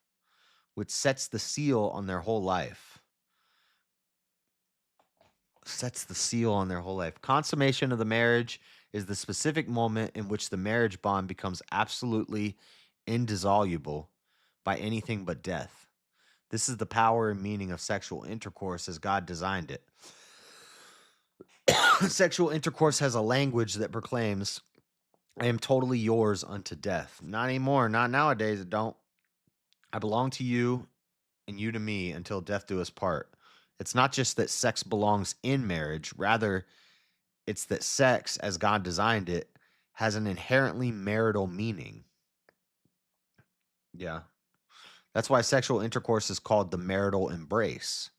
which sets the seal on their whole life. Consummation of the marriage is the specific moment in which the marriage bond becomes absolutely indissoluble by anything but death. This is the power and meaning of sexual intercourse as God designed it. Sexual intercourse has a language that proclaims, I am totally yours unto death. Not anymore. Not nowadays. It don't. I belong to you and you to me until death do us part. It's not just that sex belongs in marriage. Rather, it's that sex, as God designed it, has an inherently marital meaning. Yeah. That's why sexual intercourse is called the marital embrace.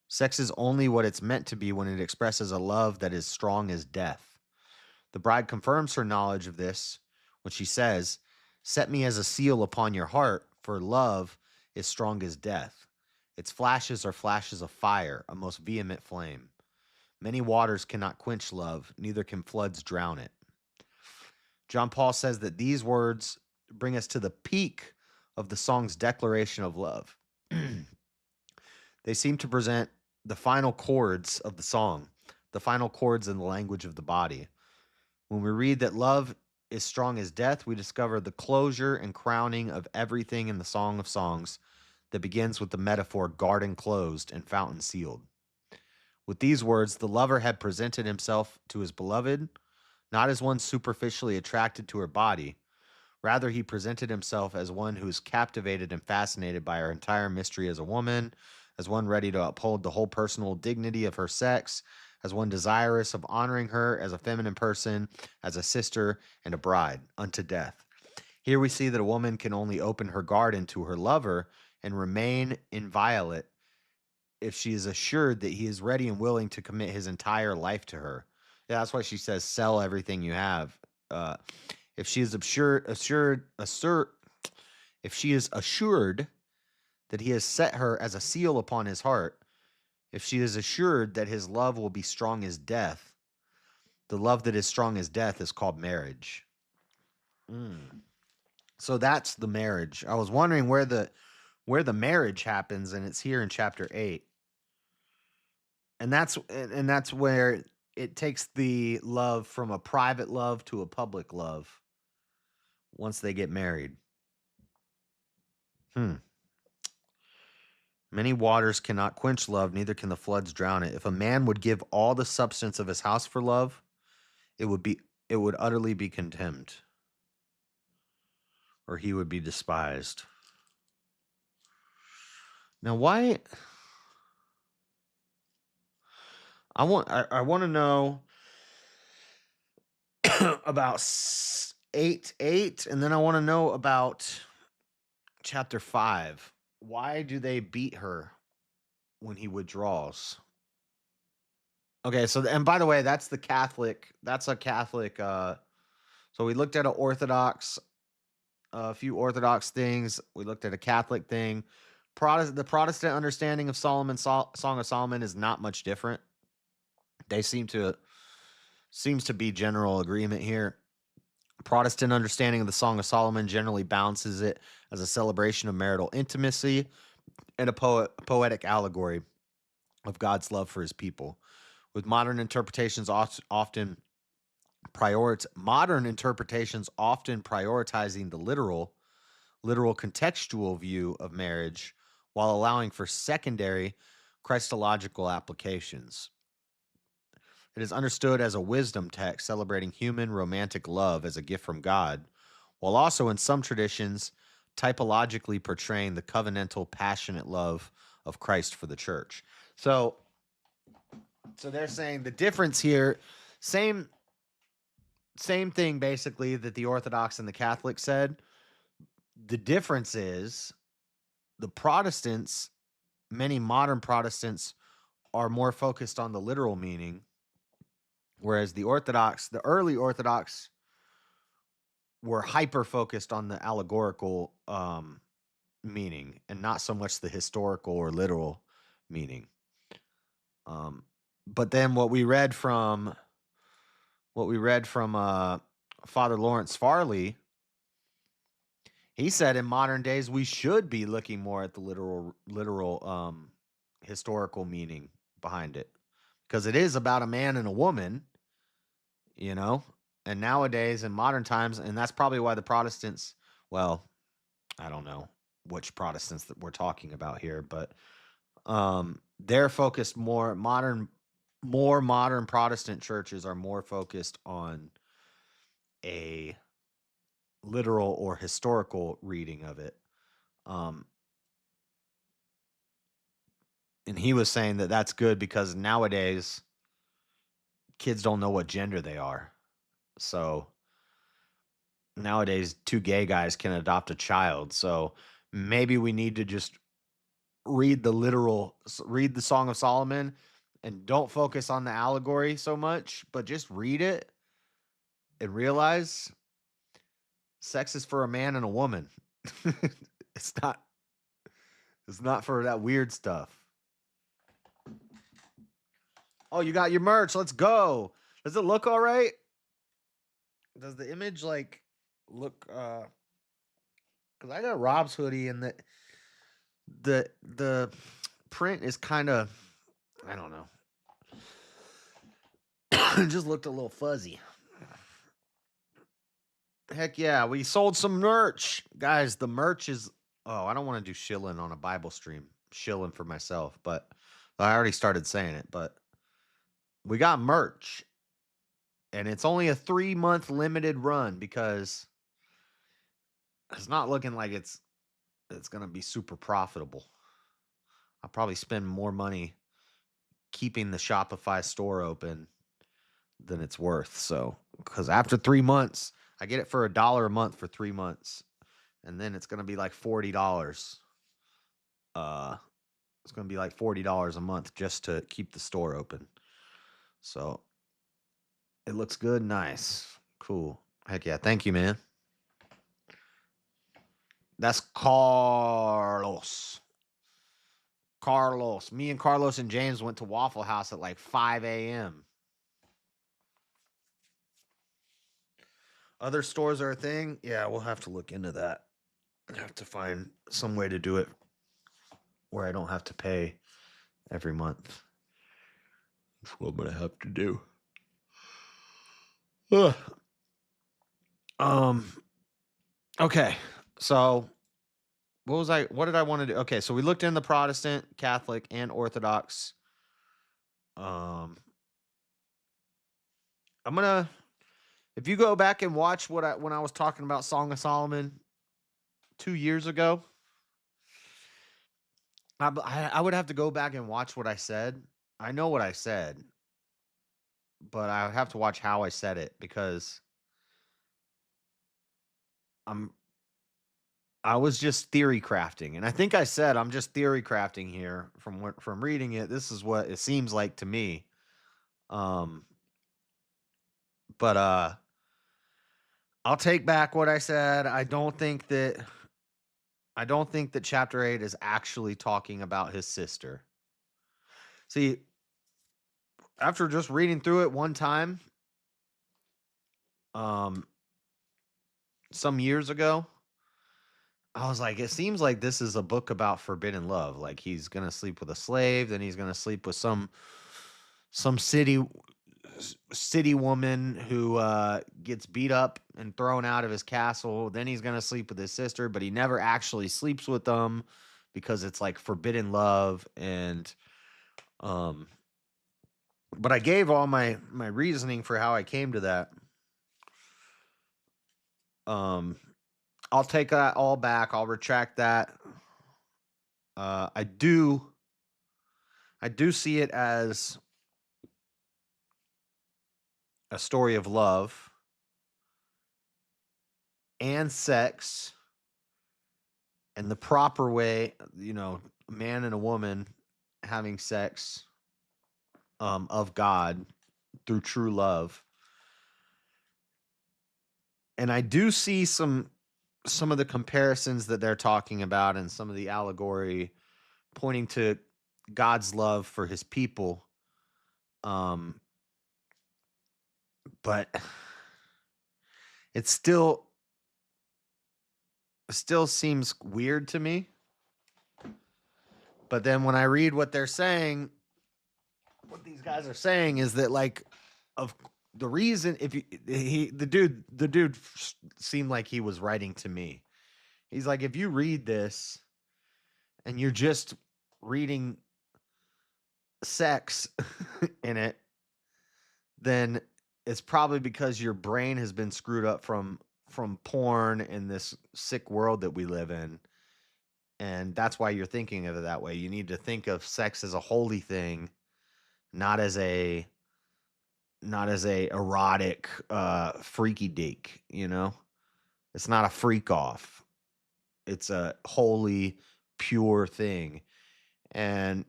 Sex is only what it's meant to be when it expresses a love that is strong as death. The bride confirms her knowledge of this when she says, set me as a seal upon your heart, for love is strong as death. Its flashes are flashes of fire, a most vehement flame. Many waters cannot quench love, neither can floods drown it. John Paul says that these words bring us to the peak of the song's declaration of love. They seem to present the final chords of the song, the final chords in the language of the body. When we read that love is strong as death, we discover the closure and crowning of everything in the Song of Songs that begins with the metaphor garden closed and fountain sealed. With these words, the lover had presented himself to his beloved, not as one superficially attracted to her body. Rather, he presented himself as one who is captivated and fascinated by her entire mystery as a woman, as one ready to uphold the whole personal dignity of her sex, as one desirous of honoring her as a feminine person, as a sister and a bride, unto death. Here we see that a woman can only open her garden to her lover and remain inviolate if she is assured that he is ready and willing to commit his entire life to her. Yeah, that's why she says, "Sell everything you have." Uh, if she is if she is assured that he has set her as a seal upon his heart, if she is assured that his love will be strong as death, the love that is strong as death is called marriage. Mm. So that's the marriage. I was wondering where the marriage happens, and it's here in chapter 8. And that's where it takes the love from a private love to a public love once they get married. Hmm. Many waters cannot quench love, neither can the floods drown it. If a man would give all the substance of his house for love, it would be it would utterly be contemned, or he would be despised. Now, why I want to know about 8:8, and then I want to know about chapter 5. Why do they beat her when he withdraws? Okay, so and by the way, that's a Catholic so we looked at a few Orthodox things. We looked at a Catholic thing. The Protestant understanding of Song of Solomon is not much different. They seems to be general agreement here. Protestant understanding of the Song of Solomon generally balances it as a celebration of marital intimacy and a poetic allegory of God's love for his people. With modern interpretations modern interpretations often prioritizing the literal contextual view of marriage while allowing for secondary Christological applications. It is understood as a wisdom text celebrating human romantic love as a gift from God, while also in some traditions typologically portraying the covenantal passionate love of Christ for the church. So they're saying the difference here, same same thing basically that the Orthodox and the Catholic said. The difference is the Protestants, many modern Protestants are more focused on the literal meaning, whereas the early Orthodox were hyper focused on the allegorical meaning and not so much the historical or literal meaning. Um, but then what we read from Father Lawrence Farley, he said in modern days we should be looking more at the literal historical meaning behind it because it is about a man and a woman, you know. And nowadays in modern times, and that's probably why the Protestants, well, I don't know which Protestants that we're talking about here, but they're focused more modern Protestant churches are more focused on a literal or historical reading of it. Um, and he was saying that that's good because nowadays kids don't know what gender they are. So nowadays, two gay guys can adopt a child. So maybe we need to just read the Song of Solomon and don't focus on the allegory so much, but just read it and realize sex is for a man and a woman. it's not it's not for that weird stuff. Oh, you got your merch. Let's go. Does it look all right? Does the image like look cuz I got Rob's hoodie and the print is kind of I don't know. It just looked a little fuzzy. Heck yeah, we sold some merch. Guys, the merch is oh, I don't want to do shilling on a Bible stream. Shilling for myself, but I already started saying it, but we got merch and it's only a 3-month limited run because it's not looking like it's going to be super profitable. I'll probably spend more money keeping the Shopify store open than it's worth. So, because after 3 months, I get it for $1 a month for 3 months, and then it's gonna be like $40. Uh, it's gonna be like $40 a month just to keep the store open. So it looks good, nice, cool. Heck yeah, thank you, man. That's Carlos. Carlos. Me and Carlos and James went to Waffle House at like 5 a.m. Other stores are a thing? Yeah, we'll have to look into that. I have to find some way to do it where I don't have to pay every month. That's what I'm gonna have to do. Ugh. Um. Okay. So what did I want to do? Okay. So we looked in the Protestant, Catholic, and Orthodox. Um. I'm gonna. If you go back and watch when I was talking about Song of Solomon 2 years ago, I would have to go back and watch what I said. I know what I said, but I have to watch how I said it because I'm I was just theory crafting, and I think I said I'm just theory crafting here from reading it. This is what it seems like to me. Um, but I'll take back what I said. I don't think that chapter 8 is actually talking about his sister. See, after just reading through it one time, um, some years ago, I was like, it seems like this is a book about forbidden love. Like he's gonna sleep with a slave, then he's gonna sleep with some city woman who gets beat up and thrown out of his castle. Then he's gonna sleep with his sister, but he never actually sleeps with them because it's like forbidden love. And um, but I gave all my reasoning for how I came to that. Um, I'll take that all back. I'll retract that. Uh, I do I do see it as a story of love and sex and the proper way, a man and a woman having sex of God through true love. And I do see some of the comparisons that they're talking about and some of the allegory pointing to God's love for his people. Um, but it still seems weird to me. But then when I read what they're saying, what these guys are saying is that like of the reason if you he the dude seemed like he was writing to me. He's like, if you read this and you're just reading sex in it, then it's probably because your brain has been screwed up from porn in this sick world that we live in. And that's why you're thinking of it that way. You need to think of sex as a holy thing, not as a erotic freaky deek. It's not a freak off. It's a holy pure thing. And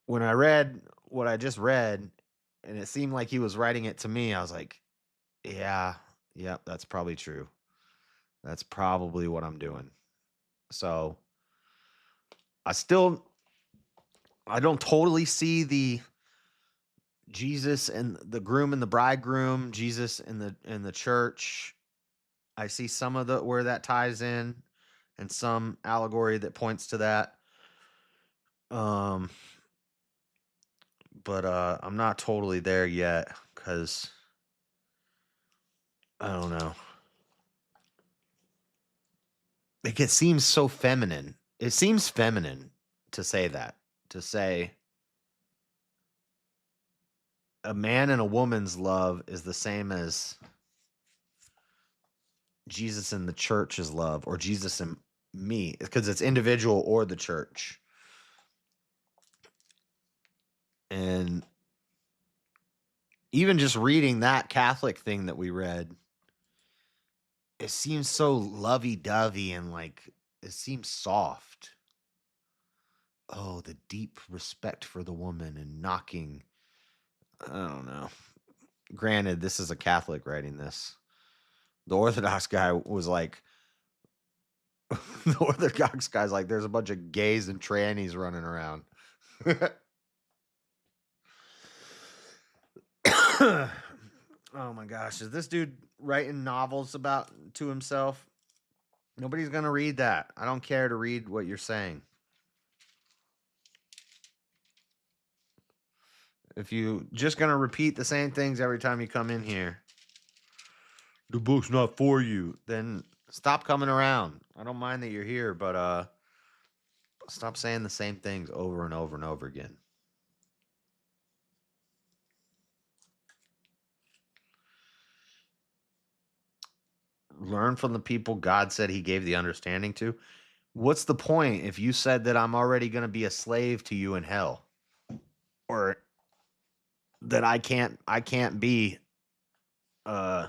when I read what I just read and it seemed like he was writing it to me, I was like, yeah, yep, that's probably true. That's probably what I'm doing. So I still I don't totally see the Jesus and the groom and the bridegroom, Jesus and the church. I see some of the where that ties in and some allegory that points to that. Um but I'm not totally there yet because I don't know. Like it seems so feminine. It seems feminine to say that. To say a man and a woman's love is the same as Jesus and the church's love, or Jesus and me, because it's individual or the church. And even just reading that Catholic thing that we read, it seems so lovey-dovey and like it seems soft. Oh, the deep respect for the woman and knocking. I don't know. Granted, this is a Catholic writing this. The Orthodox guy was like, the Orthodox guy's like, there's a bunch of gays and trannies running around. Oh my gosh, is this dude writing novels about to himself? Nobody's gonna read that. I don't care to read what you're saying. If you just gonna repeat the same things every time you come in here, the book's not for you, then stop coming around. I don't mind that you're here, but stop saying the same things over and over and over again. Learn from the people God said he gave the understanding to. What's the point if you said that I'm already going to be a slave to you in hell, or that I can't be uh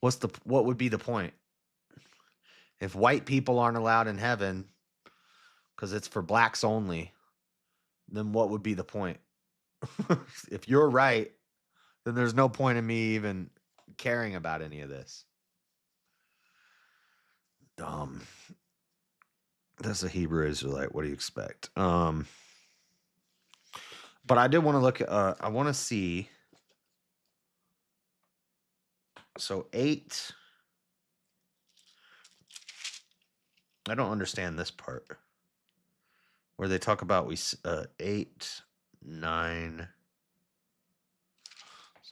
what would be the point? If white people aren't allowed in heaven cuz it's for blacks only, then what would be the point? If you're right, then there's no point in me even caring about any of this. Dumb. That's a Hebrew Israelite. What do you expect? But I did want to look at I want to see. So 8, I don't understand this part where they talk about 8, 9,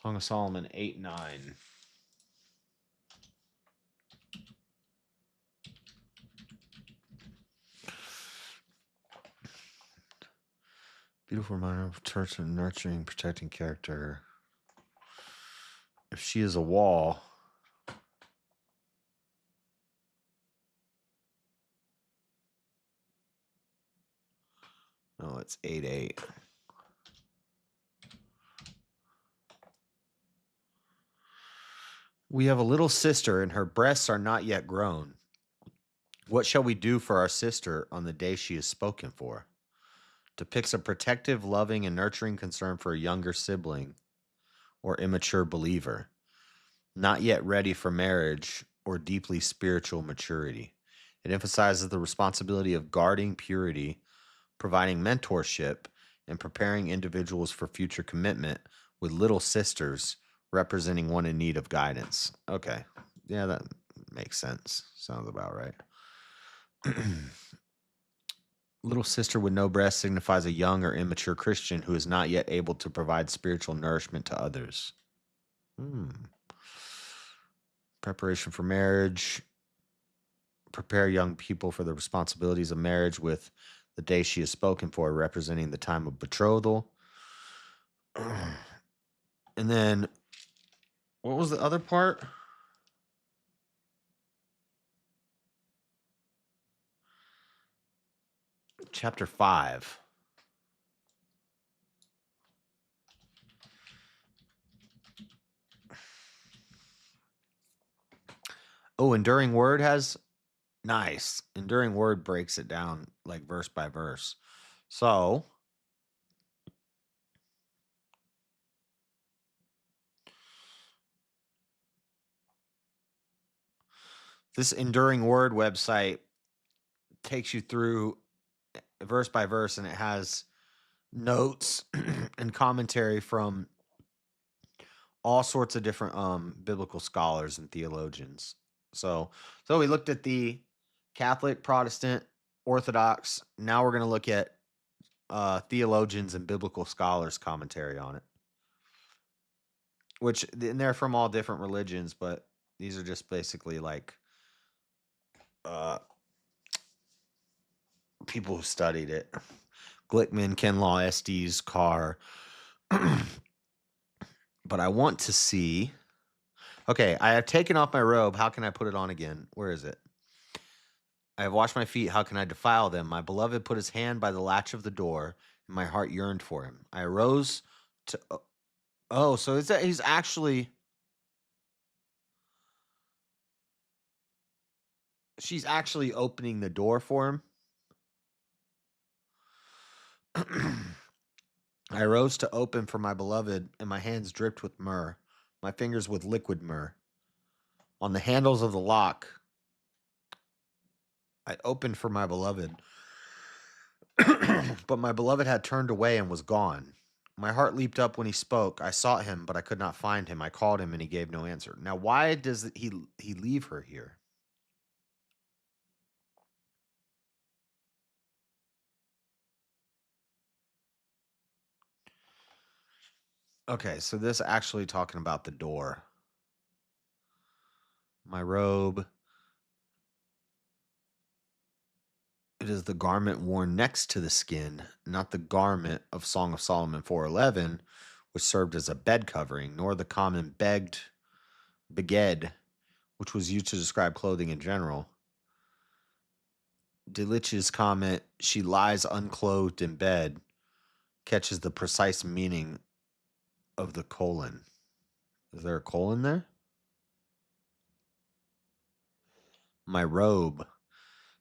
Song of Solomon 8, 9. Beautiful reminder of church and nurturing, protecting character. If she is a wall, no, it's 8, 8. We have a little sister, and her breasts are not yet grown. What shall we do for our sister on the day she is spoken for? Depicts a protective, loving, and nurturing concern for a younger sibling or immature believer, not yet ready for marriage or deeply spiritual maturity. It emphasizes the responsibility of guarding purity, providing mentorship, and preparing individuals for future commitment, with little sisters representing one in need of guidance. Okay. Yeah, that makes sense. Sounds about right. Little sister with no breast signifies a young or immature Christian who is not yet able to provide spiritual nourishment to others. Preparation for marriage. Prepare young people for the responsibilities of marriage, with the day she is spoken for representing the time of betrothal. And then, what was the other part? Chapter 5. Oh, Enduring Word has nice. Enduring Word breaks it down like verse by verse. So, this Enduring Word website takes you through verse by verse, and it has notes and commentary from all sorts of different biblical scholars and theologians. So we looked at the Catholic, Protestant, Orthodox. Now we're going to look at theologians and biblical scholars commentary on it, which and they're from all different religions, but these are just basically like uh, people who studied it. Glickman, Kinlaw, Estes, Carr. But I want to see. Okay, I have taken off my robe. How can I put it on again? Where is it? I have washed my feet. How can I defile them? My beloved put his hand by the latch of the door, and my heart yearned for him. I arose to. Oh, so is that he's actually. She's actually opening the door for him. I rose to open for my beloved, and my hands dripped with myrrh, my fingers with liquid myrrh. On the handles of the lock, I opened for my beloved, but my beloved had turned away and was gone. My heart leaped up when he spoke. I sought him, but I could not find him. I called him, and he gave no answer. Now, why does he leave her here? Okay, so this actually talking about the door. My robe. It is the garment worn next to the skin, not the garment of Song of Solomon 4:11, which served as a bed covering, nor the common beged, which was used to describe clothing in general. Delitzsch's comment, she lies unclothed in bed, catches the precise meaning of the colon. Is there a colon there? My robe.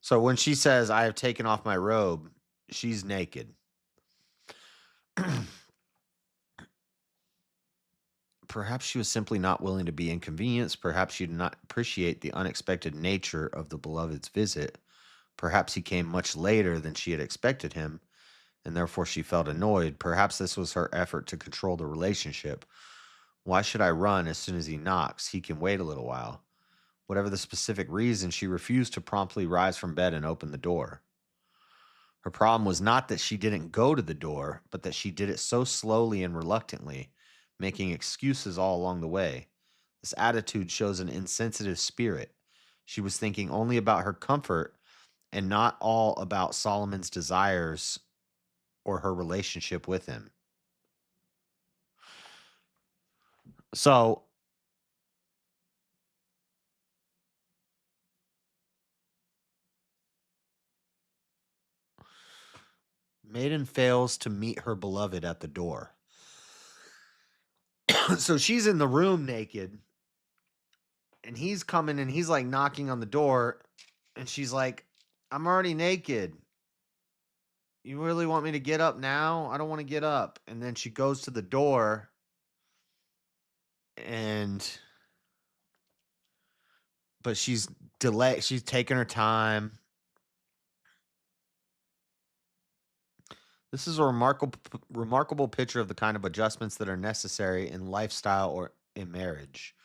So when she says, I have taken off my robe, she's naked. Perhaps she was simply not willing to be inconvenienced. Perhaps she did not appreciate the unexpected nature of the beloved's visit. Perhaps he came much later than she had expected him, and therefore she felt annoyed. Perhaps this was her effort to control the relationship. Why should I run as soon as he knocks? He can wait a little while. Whatever the specific reason, she refused to promptly rise from bed and open the door. Her problem was not that she didn't go to the door, but that she did it so slowly and reluctantly, making excuses all along the way. This attitude shows an insensitive spirit. She was thinking only about her comfort and not all about Solomon's desires or her relationship with him. So, Maiden fails to meet her beloved at the door. So she's in the room naked, and he's coming and he's like knocking on the door, and she's like, I'm already naked. You really want me to get up now? I don't want to get up. And then she goes to the door and but she's delayed. She's taking her time. This is a remarkable picture of the kind of adjustments that are necessary in lifestyle or in marriage.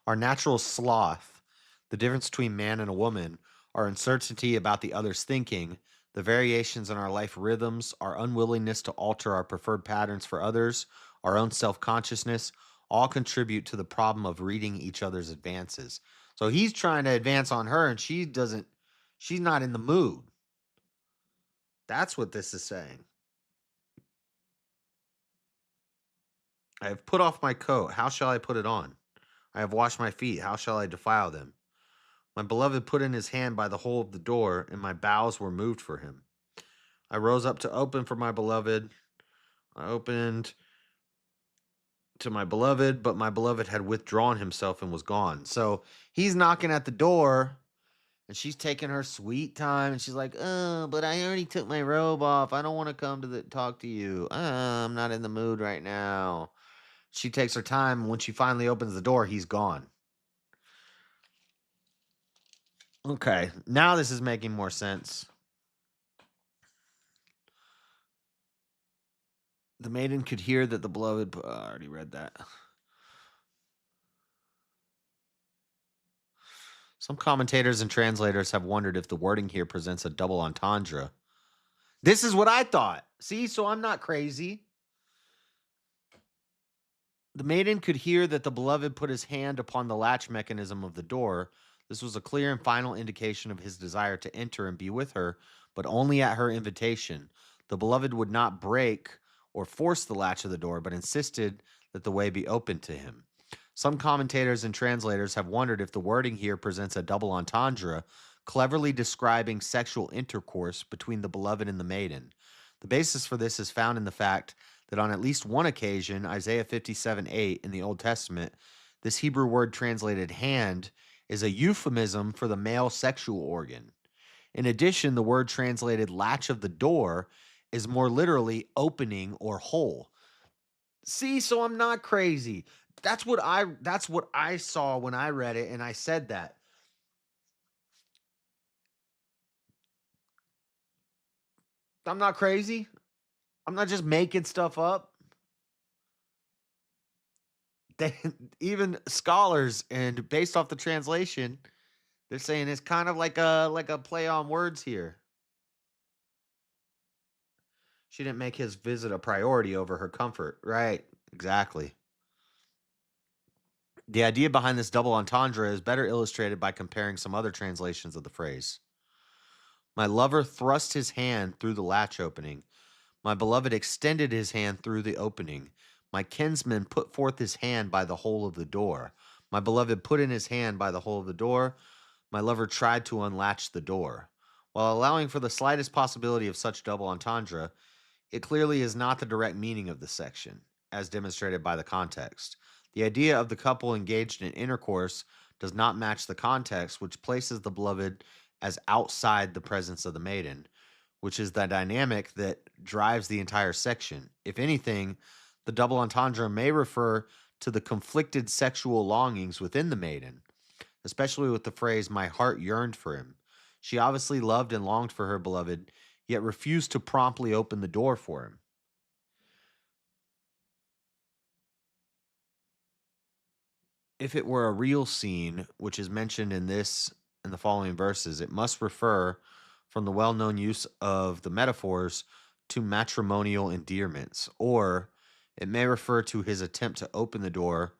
Our natural sloth, the difference between man and a woman, our uncertainty about the other's thinking, the variations in our life rhythms, our unwillingness to alter our preferred patterns for others, our own self consciousness, all contribute to the problem of reading each other's advances. So he's trying to advance on her and she's not in the mood. That's what this is saying. I have put off my coat. How shall I put it on? I have washed my feet. How shall I defile them? My beloved put in his hand by the hole of the door, and my bowels were moved for him. I rose up to open for my beloved. I opened to my beloved, but my beloved had withdrawn himself and was gone. So he's knocking at the door, and she's taking her sweet time, and she's like, "Oh, but I already took my robe off. I don't want to come to talk to you. I'm not in the mood right now." She takes her time. When she finally opens the door, he's gone. Okay, now this is making more sense. The maiden could hear that the beloved. I already read that. Some commentators and translators have wondered if the wording here presents a double entendre. This is what I thought. See, so I'm not crazy. The maiden could hear that the beloved put his hand upon the latch mechanism of the door. This was a clear and final indication of his desire to enter and be with her, but only at her invitation. The beloved would not break or force the latch of the door, but insisted that the way be opened to him. Some commentators and translators have wondered if the wording here presents a double entendre, cleverly describing sexual intercourse between the beloved and the maiden. The basis for this is found in the fact that on at least one occasion, Isaiah 57:8 in the Old Testament, this Hebrew word translated hand is a euphemism for the male sexual organ. In addition, the word translated latch of the door is more literally opening or hole. See, so I'm not crazy. That's what I saw when I read it and I said that. I'm not crazy. I'm not just making stuff up. They, even scholars and based off the translation, they're saying it's kind of like a play on words here. She didn't make his visit a priority over her comfort. Right. Exactly. The idea behind this double entendre is better illustrated by comparing some other translations of the phrase. My lover thrust his hand through the latch opening. My beloved extended his hand through the opening. My kinsman put forth his hand by the hole of the door. My beloved put in his hand by the hole of the door. My lover tried to unlatch the door. While allowing for the slightest possibility of such double entendre, it clearly is not the direct meaning of the section, as demonstrated by the context. The idea of the couple engaged in intercourse does not match the context, which places the beloved as outside the presence of the maiden, which is the dynamic that drives the entire section. If anything, the double entendre may refer to the conflicted sexual longings within the maiden, especially with the phrase, my heart yearned for him. She obviously loved and longed for her beloved, yet refused to promptly open the door for him. If it were a real scene, which is mentioned in this and the following verses, it must refer from the well known use of the metaphors to matrimonial endearments, or it may refer to his attempt to open the door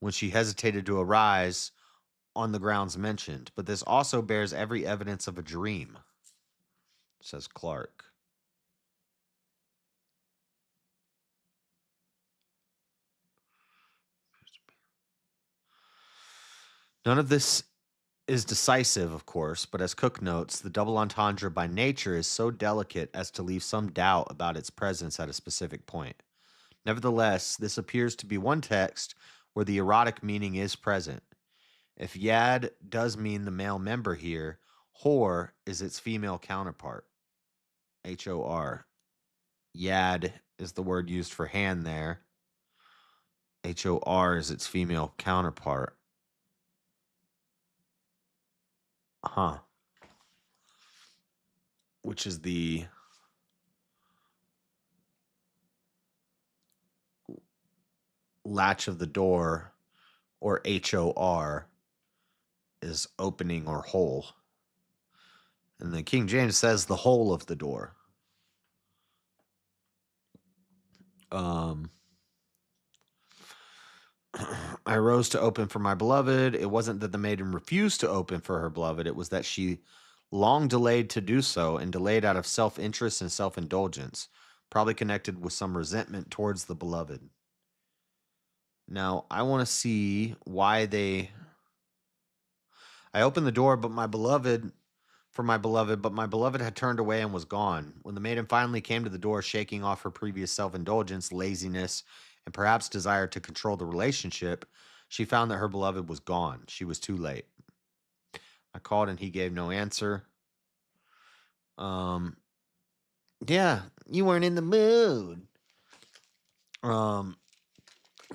when she hesitated to arise on the grounds mentioned. But this also bears every evidence of a dream, says Clark. None of this is decisive, of course, but as Cook notes, the double entendre by nature is so delicate as to leave some doubt about its presence at a specific point. Nevertheless, this appears to be one text where the erotic meaning is present. If yad does mean the male member here, whore is its female counterpart. Hor. Yad is the word used for hand there. Hor is its female counterpart. Huh. Which is the latch of the door, or HOR is opening or hole. And the King James says the hole of the door. Um, I rose to open for my beloved. It wasn't that the maiden refused to open for her beloved, it was that she long delayed to do so and delayed out of self interest and self indulgence, probably connected with some resentment towards the beloved. Now, I want to see why they. I opened the door, but my beloved. For my beloved, but my beloved had turned away and was gone. When the maiden finally came to the door, shaking off her previous self indulgence, laziness, and perhaps desire to control the relationship, she found that her beloved was gone. She was too late. I called and he gave no answer. Um, yeah, you weren't in the mood. Um,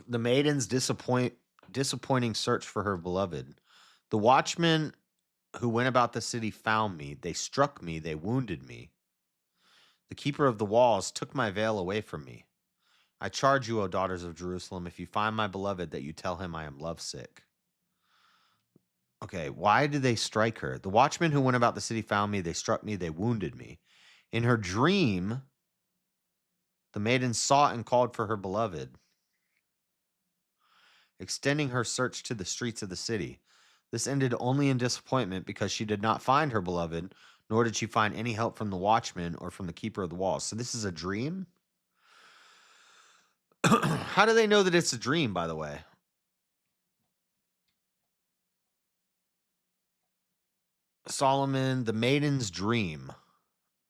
the maiden's disappointing search for her beloved. The watchmen who went about the city found me. They struck me. They wounded me. The keeper of the walls took my veil away from me. I charge you, O daughters of Jerusalem, if you find my beloved, that you tell him I am lovesick. Okay, why did they strike her? The watchmen who went about the city found me. They struck me. They wounded me. In her dream, the maiden sought and called for her beloved, extending her search to the streets of the city. This ended only in disappointment because she did not find her beloved, nor did she find any help from the watchman or from the keeper of the walls. So this is a dream? How do they know that it's a dream, by the way? Solomon, the maiden's dream.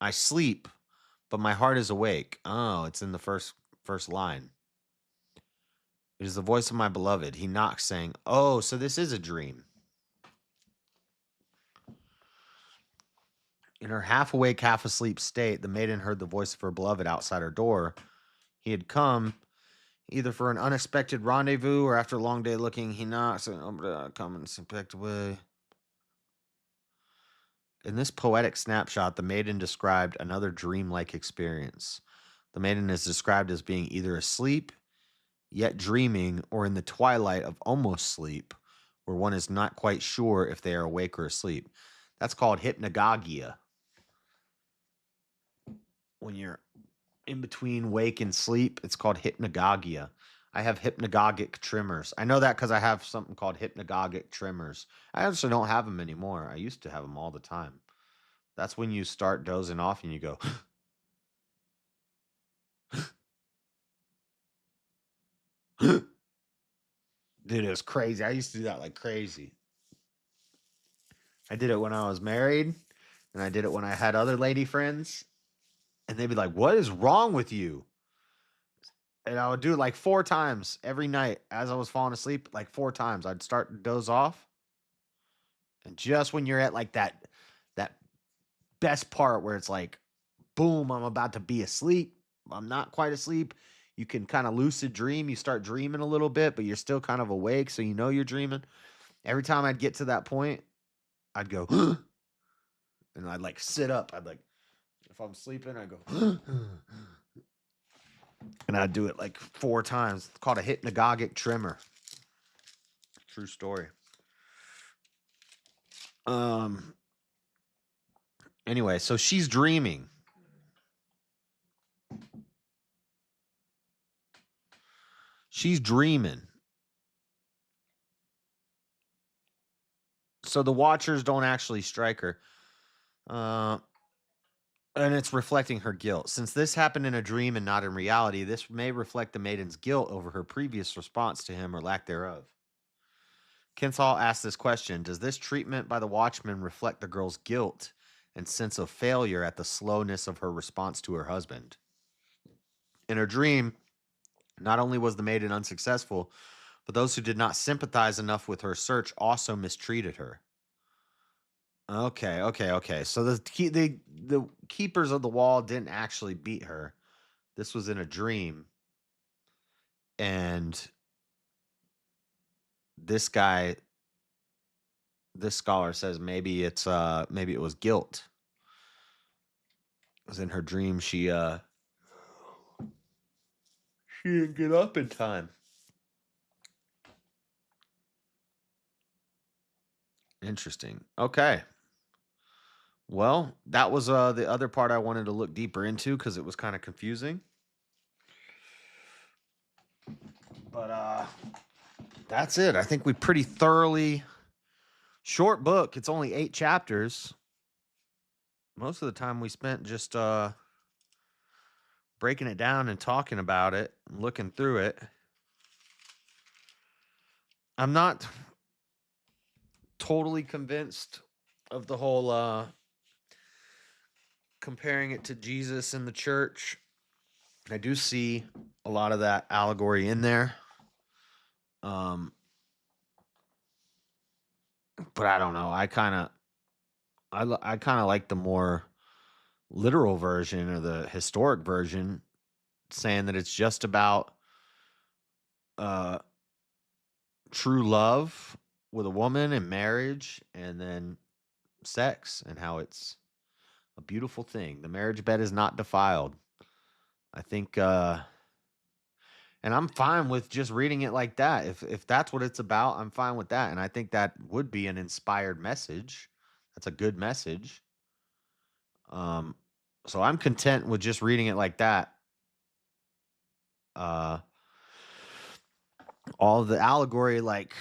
I sleep, but my heart is awake. Oh, it's in the first line. It is the voice of my beloved. He knocks, saying, "Oh, so this is a dream." In her half awake, half asleep state, the maiden heard the voice of her beloved outside her door. He had come either for an unexpected rendezvous or after a long day looking. He knocks and come and inspect away. In this poetic snapshot, the maiden described another dreamlike experience. The maiden is described as being either asleep, yet dreaming, or in the twilight of almost sleep, where one is not quite sure if they are awake or asleep. That's called hypnagogia. When you're in between wake and sleep, it's called hypnagogia. I have hypnagogic tremors. I know that because I have something called hypnagogic tremors. I actually don't have them anymore. I used to have them all the time. That's when you start dozing off and you go, dude, it was crazy. I used to do that like crazy. I did it when I was married, and I did it when I had other lady friends, and they'd be like, "What is wrong with you?" And I would do it like 4 times every night as I was falling asleep. Like 4 times, I'd start to doze off, and just when you're at like that best part where it's like, boom, I'm about to be asleep. I'm not quite asleep. You can kind of lucid dream. You start dreaming a little bit, but you're still kind of awake, so you know you're dreaming. Every time I'd get to that point, I'd go, and I'd like sit up. I'd like, if I'm sleeping, I go, and I'd do it like 4 times. It's called a hypnagogic tremor. True story. Um. Anyway, so she's dreaming. She's dreaming. So the watchers don't actually strike her. Uh, and it's reflecting her guilt. Since this happened in a dream and not in reality, this may reflect the maiden's guilt over her previous response to him or lack thereof. Kinsall asked this question: does this treatment by the watchman reflect the girl's guilt and sense of failure at the slowness of her response to her husband? In her dream, not only was the maiden unsuccessful, but those who did not sympathize enough with her search also mistreated her. Okay. So the keepers of the wall didn't actually beat her. This was in a dream, and this guy, this scholar says maybe it was guilt. It was in her dream. She didn't get up in time. Interesting. Okay. Well, that was the other part I wanted to look deeper into because it was kind of confusing. But that's it. I think we pretty thoroughly short book. It's only 8 chapters. Most of the time we spent just breaking it down and talking about it, and looking through it. I'm not totally convinced of the whole comparing it to Jesus and the church. I do see a lot of that allegory in there. Um, but I don't know. I kind of like the more literal version or the historic version, saying that it's just about uh true love with a woman and marriage, and then sex, and how it's a beautiful thing. The marriage bed is not defiled. I think and I'm fine with just reading it like that. If that's what it's about, I'm fine with that. And I think that would be an inspired message. That's a good message. Um So I'm content with just reading it like that. Uh, all the allegory, like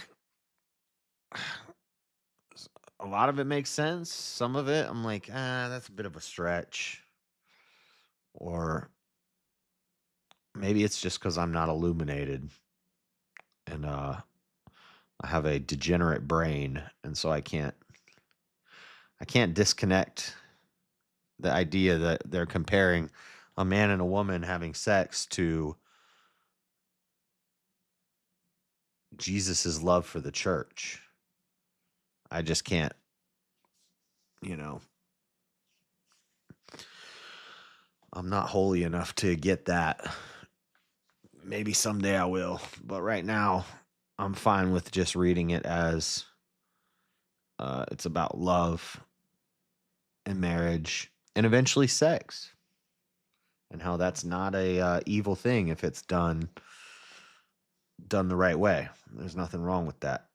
a lot of it makes sense. Some of it, I'm like, that's a bit of a stretch. Or maybe it's just because I'm not illuminated and I have a degenerate brain, and so I can't disconnect the idea that they're comparing a man and a woman having sex to Jesus's love for the church. I just can't, you know, I'm not holy enough to get that. Maybe someday I will, but right now I'm fine with just reading it as it's about love and marriage and eventually sex, and how that's not a evil thing if it's done the right way. There's nothing wrong with that.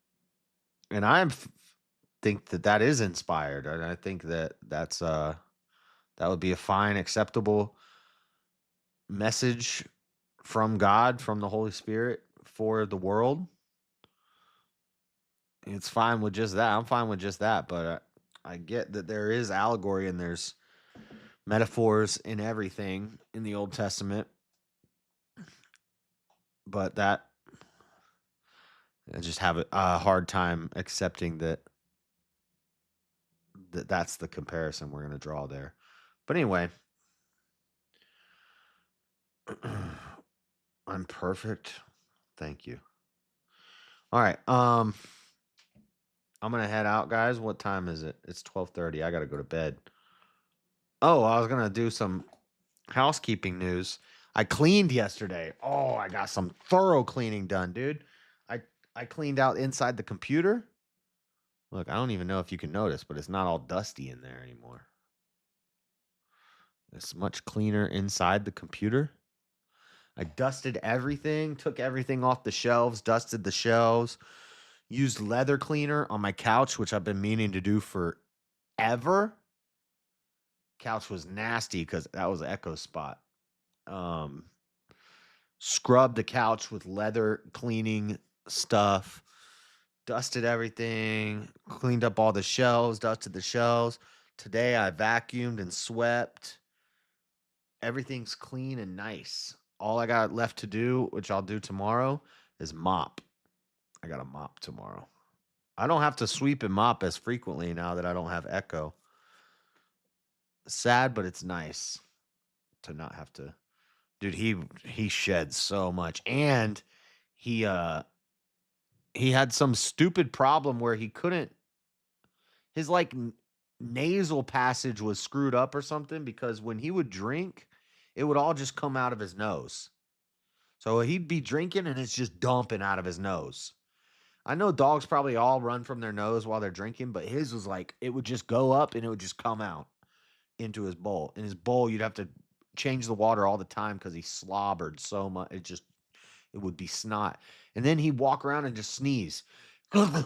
And think that that is inspired, and I think that that would be a fine, acceptable message from God, from the Holy Spirit for the world. It's fine with just that. I'm fine with just that, but I get that there is allegory and there's metaphors in everything in the Old Testament, but that I just have a hard time accepting that that's the comparison we're going to draw there. But anyway, I'm perfect. Thank you. All right. I'm gonna head out, guys. What time is it? It's 12:30. I gotta go to bed. Oh, I was gonna do some housekeeping news. I cleaned yesterday. Oh, I got some thorough cleaning done, dude. I I cleaned out inside the computer. Look, I don't even know if you can notice, but it's not all dusty in there anymore. It's much cleaner inside the computer. I dusted everything, took everything off the shelves, dusted the shelves, used leather cleaner on my couch, which I've been meaning to do forever. Couch was nasty because that was an echo spot. Um, Scrubbed the couch with leather cleaning stuff, dusted everything, cleaned up all the shelves, dusted the shelves. Today I vacuumed and swept. Everything's clean and nice. All I got left to do, which I'll do tomorrow, is mop. I got to mop tomorrow. I don't have to sweep and mop as frequently now that I don't have echo. Sad, but it's nice to not have to. Dude, he shed so much, and he he had some stupid problem where he couldn't his like nasal passage was screwed up or something, because when he would drink, it would all just come out of his nose. So he'd be drinking and it's just dumping out of his nose. I know dogs probably all run from their nose while they're drinking, but his was like it would just go up and it would just come out into his bowl. In his bowl, you'd have to change the water all the time because he slobbered so much. It would be snot. And then he'd walk around and just sneeze. And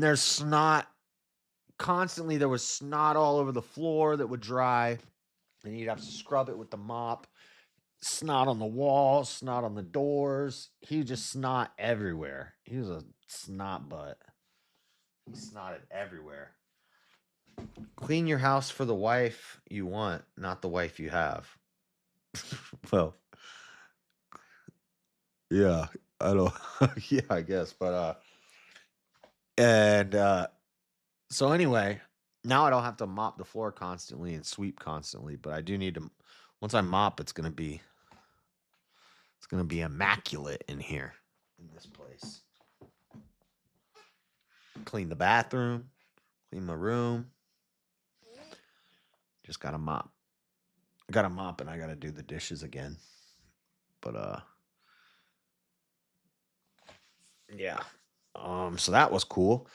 there's snot. Constantly there was snot all over the floor that would dry. And you'd have to scrub it with the mop. Snot on the walls, snot on the doors. He just snot everywhere. He was a snot butt. He snotted everywhere. Clean your house for the wife you want, not the wife you have. Well, yeah, I don't. Yeah, I guess, but and so anyway, now I don't have to mop the floor constantly and sweep constantly, but I do need to. Once I mop, it's gonna be immaculate in here, in this place. Clean the bathroom, clean my room. Just gotta mop. I gotta mop, and I gotta do the dishes again. But yeah. So that was cool.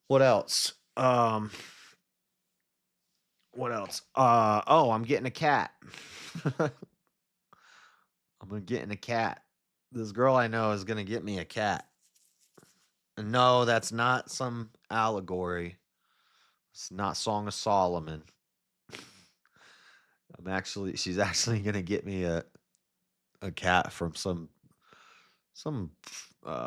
What else? What else? Oh, I'm getting a cat. I'm gonna getting a cat. This girl I know is gonna get me a cat. And no, that's not some allegory. It's not Song of Solomon. She's actually gonna get me a cat from some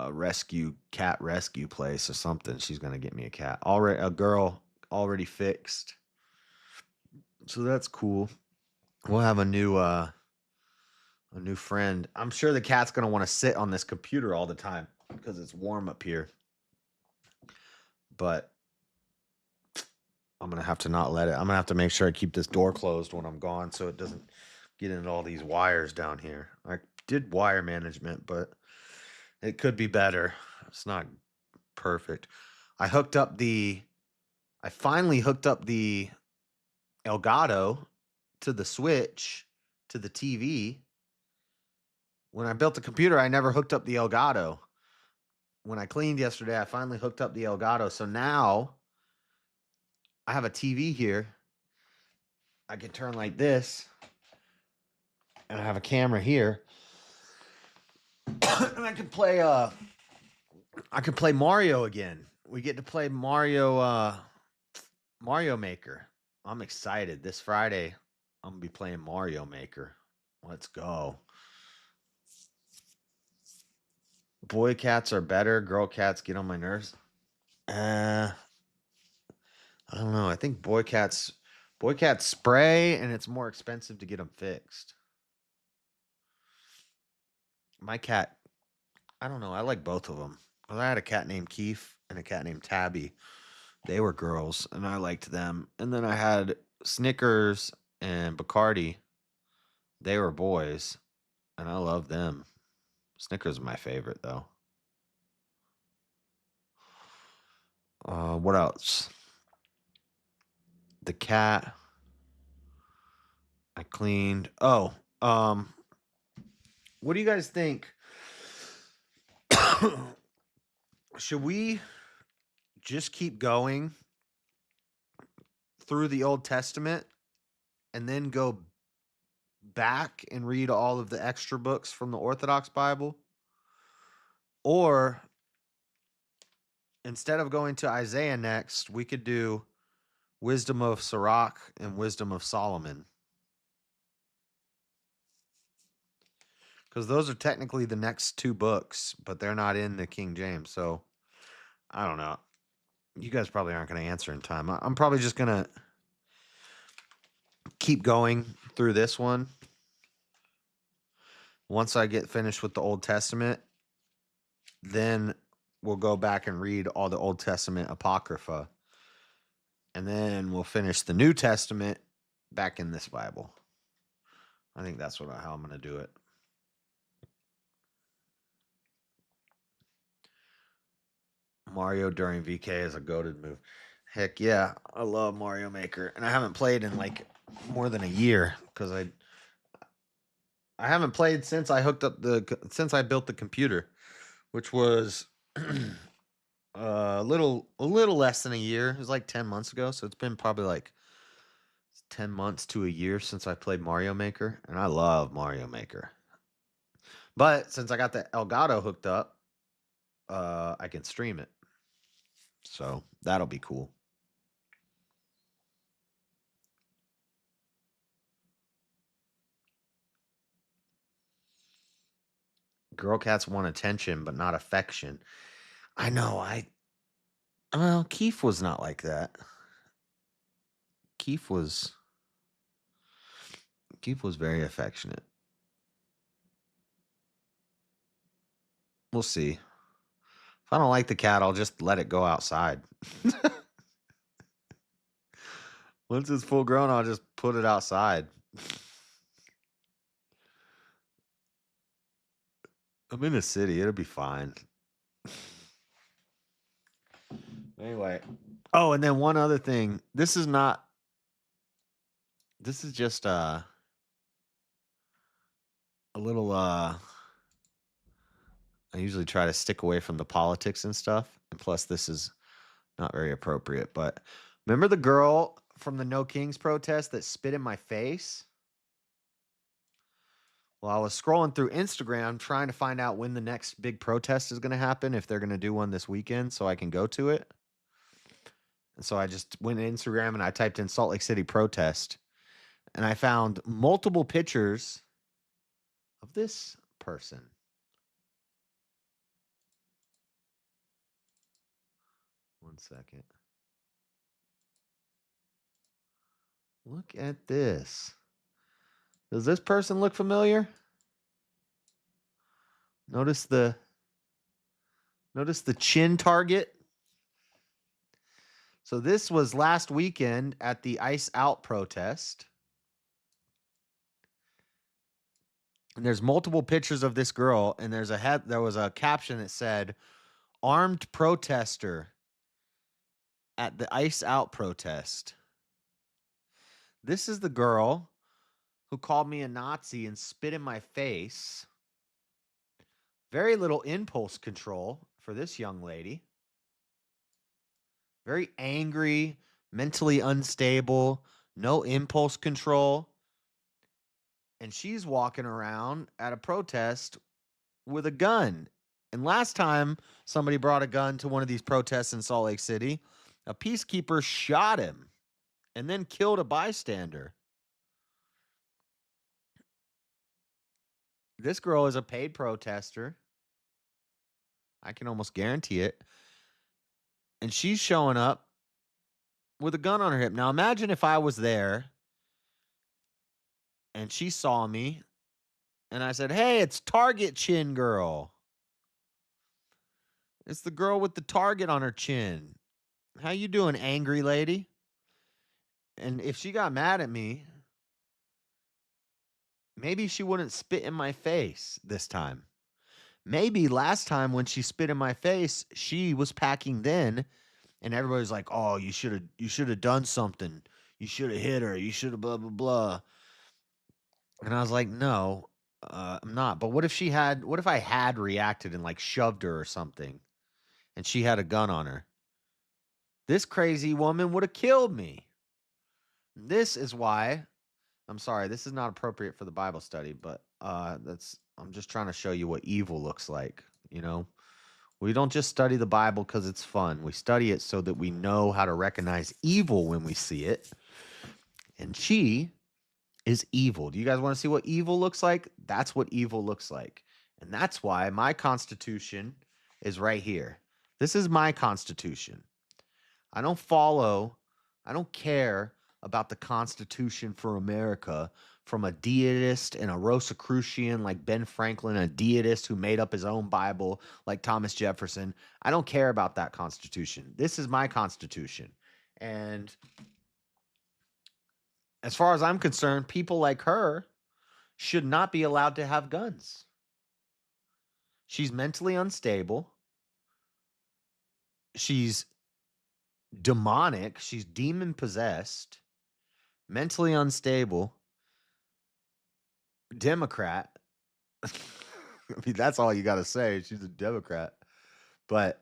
rescue cat rescue place or something. She's gonna get me a cat. Already a girl already fixed. So that's cool. We'll have a new friend. I'm sure the cat's gonna want to sit on this computer all the time because it's warm up here. But I'm gonna have to not let it. I'm gonna have to make sure I keep this door closed when I'm gone so it doesn't get into all these wires down here. I did wire management, but it could be better. It's not perfect. I hooked up the I finally hooked up the Elgato to the switch to the TV. When I built the computer, I never hooked up the Elgato. When I cleaned yesterday, I finally hooked up the Elgato. So now I have a TV here. I can turn like this, and I have a camera here, and I can play Mario again. We get to play Mario Maker. I'm excited. This Friday, I'm gonna be playing Mario Maker. Let's go. Boy cats are better. Girl cats get on my nerves. I don't know. I think boy cats spray, and it's more expensive to get them fixed. My cat, I don't know. I like both of them. I had a cat named Keith and a cat named Tabby. They were girls, and I liked them. And then I had Snickers and Bacardi. They were boys, and I love them. Snickers are my favorite, though. What else? The cat I cleaned. Oh, what do you guys think? Should we just keep going through the Old Testament and then go back and read all of the extra books from the Orthodox Bible? Or instead of going to Isaiah next, we could do Wisdom of Sirach and Wisdom of Solomon. Because those are technically the next two books, but they're not in the King James. So I don't know. You guys probably aren't going to answer in time. I'm probably just going to keep going through this one. Once I get finished with the Old Testament, then we'll go back and read all the Old Testament Apocrypha. And then we'll finish the New Testament back in this Bible. I think that's how I'm going to do it. Mario during VK is a goated move. Heck yeah, I love Mario Maker, and I haven't played in like more than a year because I haven't played since I built the computer, which was a little less than a year. It was like 10 months ago, so it's been probably like 10 months to a year since I played Mario Maker, and I love Mario Maker. But since I got the Elgato hooked up, I can stream it. So that'll be cool. Girl cats want attention, but not affection. I know. Well, Keith was not like that. Keith was very affectionate. We'll see. If I don't like the cat, I'll just let it go outside. Once it's full grown, I'll just put it outside. I'm in a city. It'll be fine. Anyway. Oh, and then one other thing. This is just a little I usually try to stick away from the politics and stuff. And plus this is not very appropriate, but remember the girl from the No Kings protest that spit in my face? Well, I was scrolling through Instagram trying to find out when the next big protest is going to happen, if they're going to do one this weekend so I can go to it. And so I just went to Instagram and I typed in Salt Lake City protest, and I found multiple pictures of this person. One second. Look at this. Does this person look familiar? Notice the chin target. So this was last weekend at the Ice Out protest. And there's multiple pictures of this girl, and there was a caption that said armed protester at the Ice Out protest. This is the girl who called me a Nazi and spit in my face. Very little impulse control for this young lady. Very angry, mentally unstable, no impulse control. And she's walking around at a protest with a gun. And last time somebody brought a gun to one of these protests in Salt Lake City, a peacekeeper shot him and then killed a bystander. This girl is a paid protester. I can almost guarantee it. And she's showing up with a gun on her hip. Now imagine if I was there and she saw me and I said, "Hey, it's Target Chin Girl. It's the girl with the target on her chin. How you doing, angry lady?" And if she got mad at me, maybe she wouldn't spit in my face this time. Maybe last time when she spit in my face, she was packing then, and everybody's like, "Oh, you should have done something. You should have hit her. You should have blah blah blah." And I was like, "No, I'm not." But what if I had reacted and like shoved her or something, and she had a gun on her? This crazy woman would have killed me. This is why I'm sorry, this is not appropriate for the Bible study, but that's I'm just trying to show you what evil looks like, you know? We don't just study the Bible cuz it's fun. We study it so that we know how to recognize evil when we see it. And she is evil. Do you guys want to see what evil looks like? That's what evil looks like. And that's why my constitution is right here. This is my constitution. I don't follow, I don't care about the Constitution for America from a deist and a Rosicrucian like Ben Franklin, a deist who made up his own Bible like Thomas Jefferson. I don't care about that Constitution. This is my Constitution. And as far as I'm concerned, people like her should not be allowed to have guns. She's mentally unstable. She's demonic. She's demon possessed, mentally unstable, Democrat. I mean, that's all you got to say. She's a Democrat. But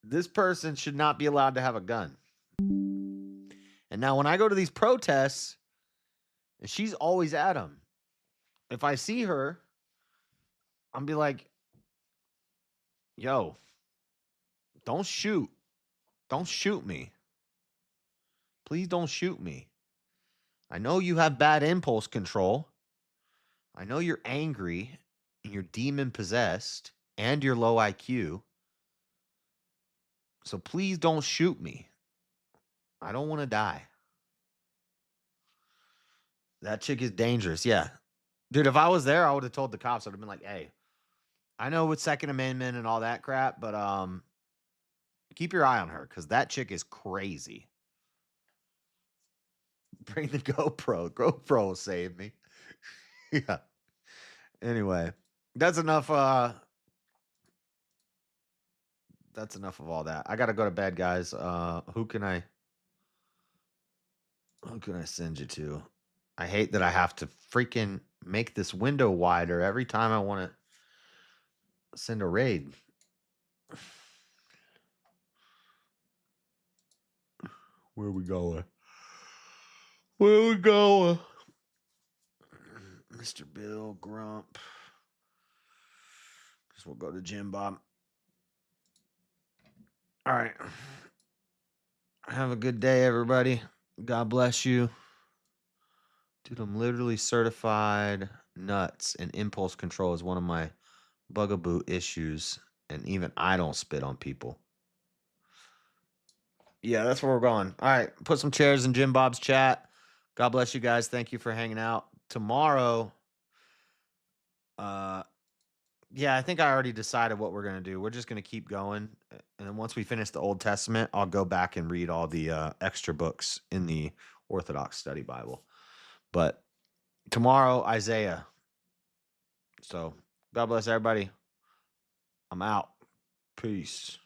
this person should not be allowed to have a gun. And now, when I go to these protests, and she's always at them, if I see her, I'm be like, "Yo, don't shoot. Don't shoot me. Please don't shoot me. I know you have bad impulse control. I know you're angry and you're demon possessed and you're low IQ. So please don't shoot me. I don't want to die." That chick is dangerous. Yeah. Dude, if I was there, I would have told the cops. I'd have been like, "Hey, I know with Second Amendment and all that crap, but keep your eye on her because that chick is crazy." Bring the GoPro. GoPro will save me. Yeah. Anyway, that's enough. That's enough of all that. I gotta go to bed, guys. Who can I send you to? I hate that I have to freaking make this window wider every time I want to send a raid. Where we going? Where we going? Mr. Bill Grump. Guess we'll go to Jim Bob. All right. Have a good day, everybody. God bless you. Dude, I'm literally certified nuts, and impulse control is one of my bugaboo issues. And even I don't spit on people. Yeah, that's where we're going. All right, put some chairs in Jim Bob's chat. God bless you guys. Thank you for hanging out. Tomorrow, yeah, I think I already decided what we're gonna do. We're just gonna keep going, and then once we finish the Old Testament, I'll go back and read all the extra books in the Orthodox Study Bible. But tomorrow, Isaiah. So God bless everybody. I'm out. Peace.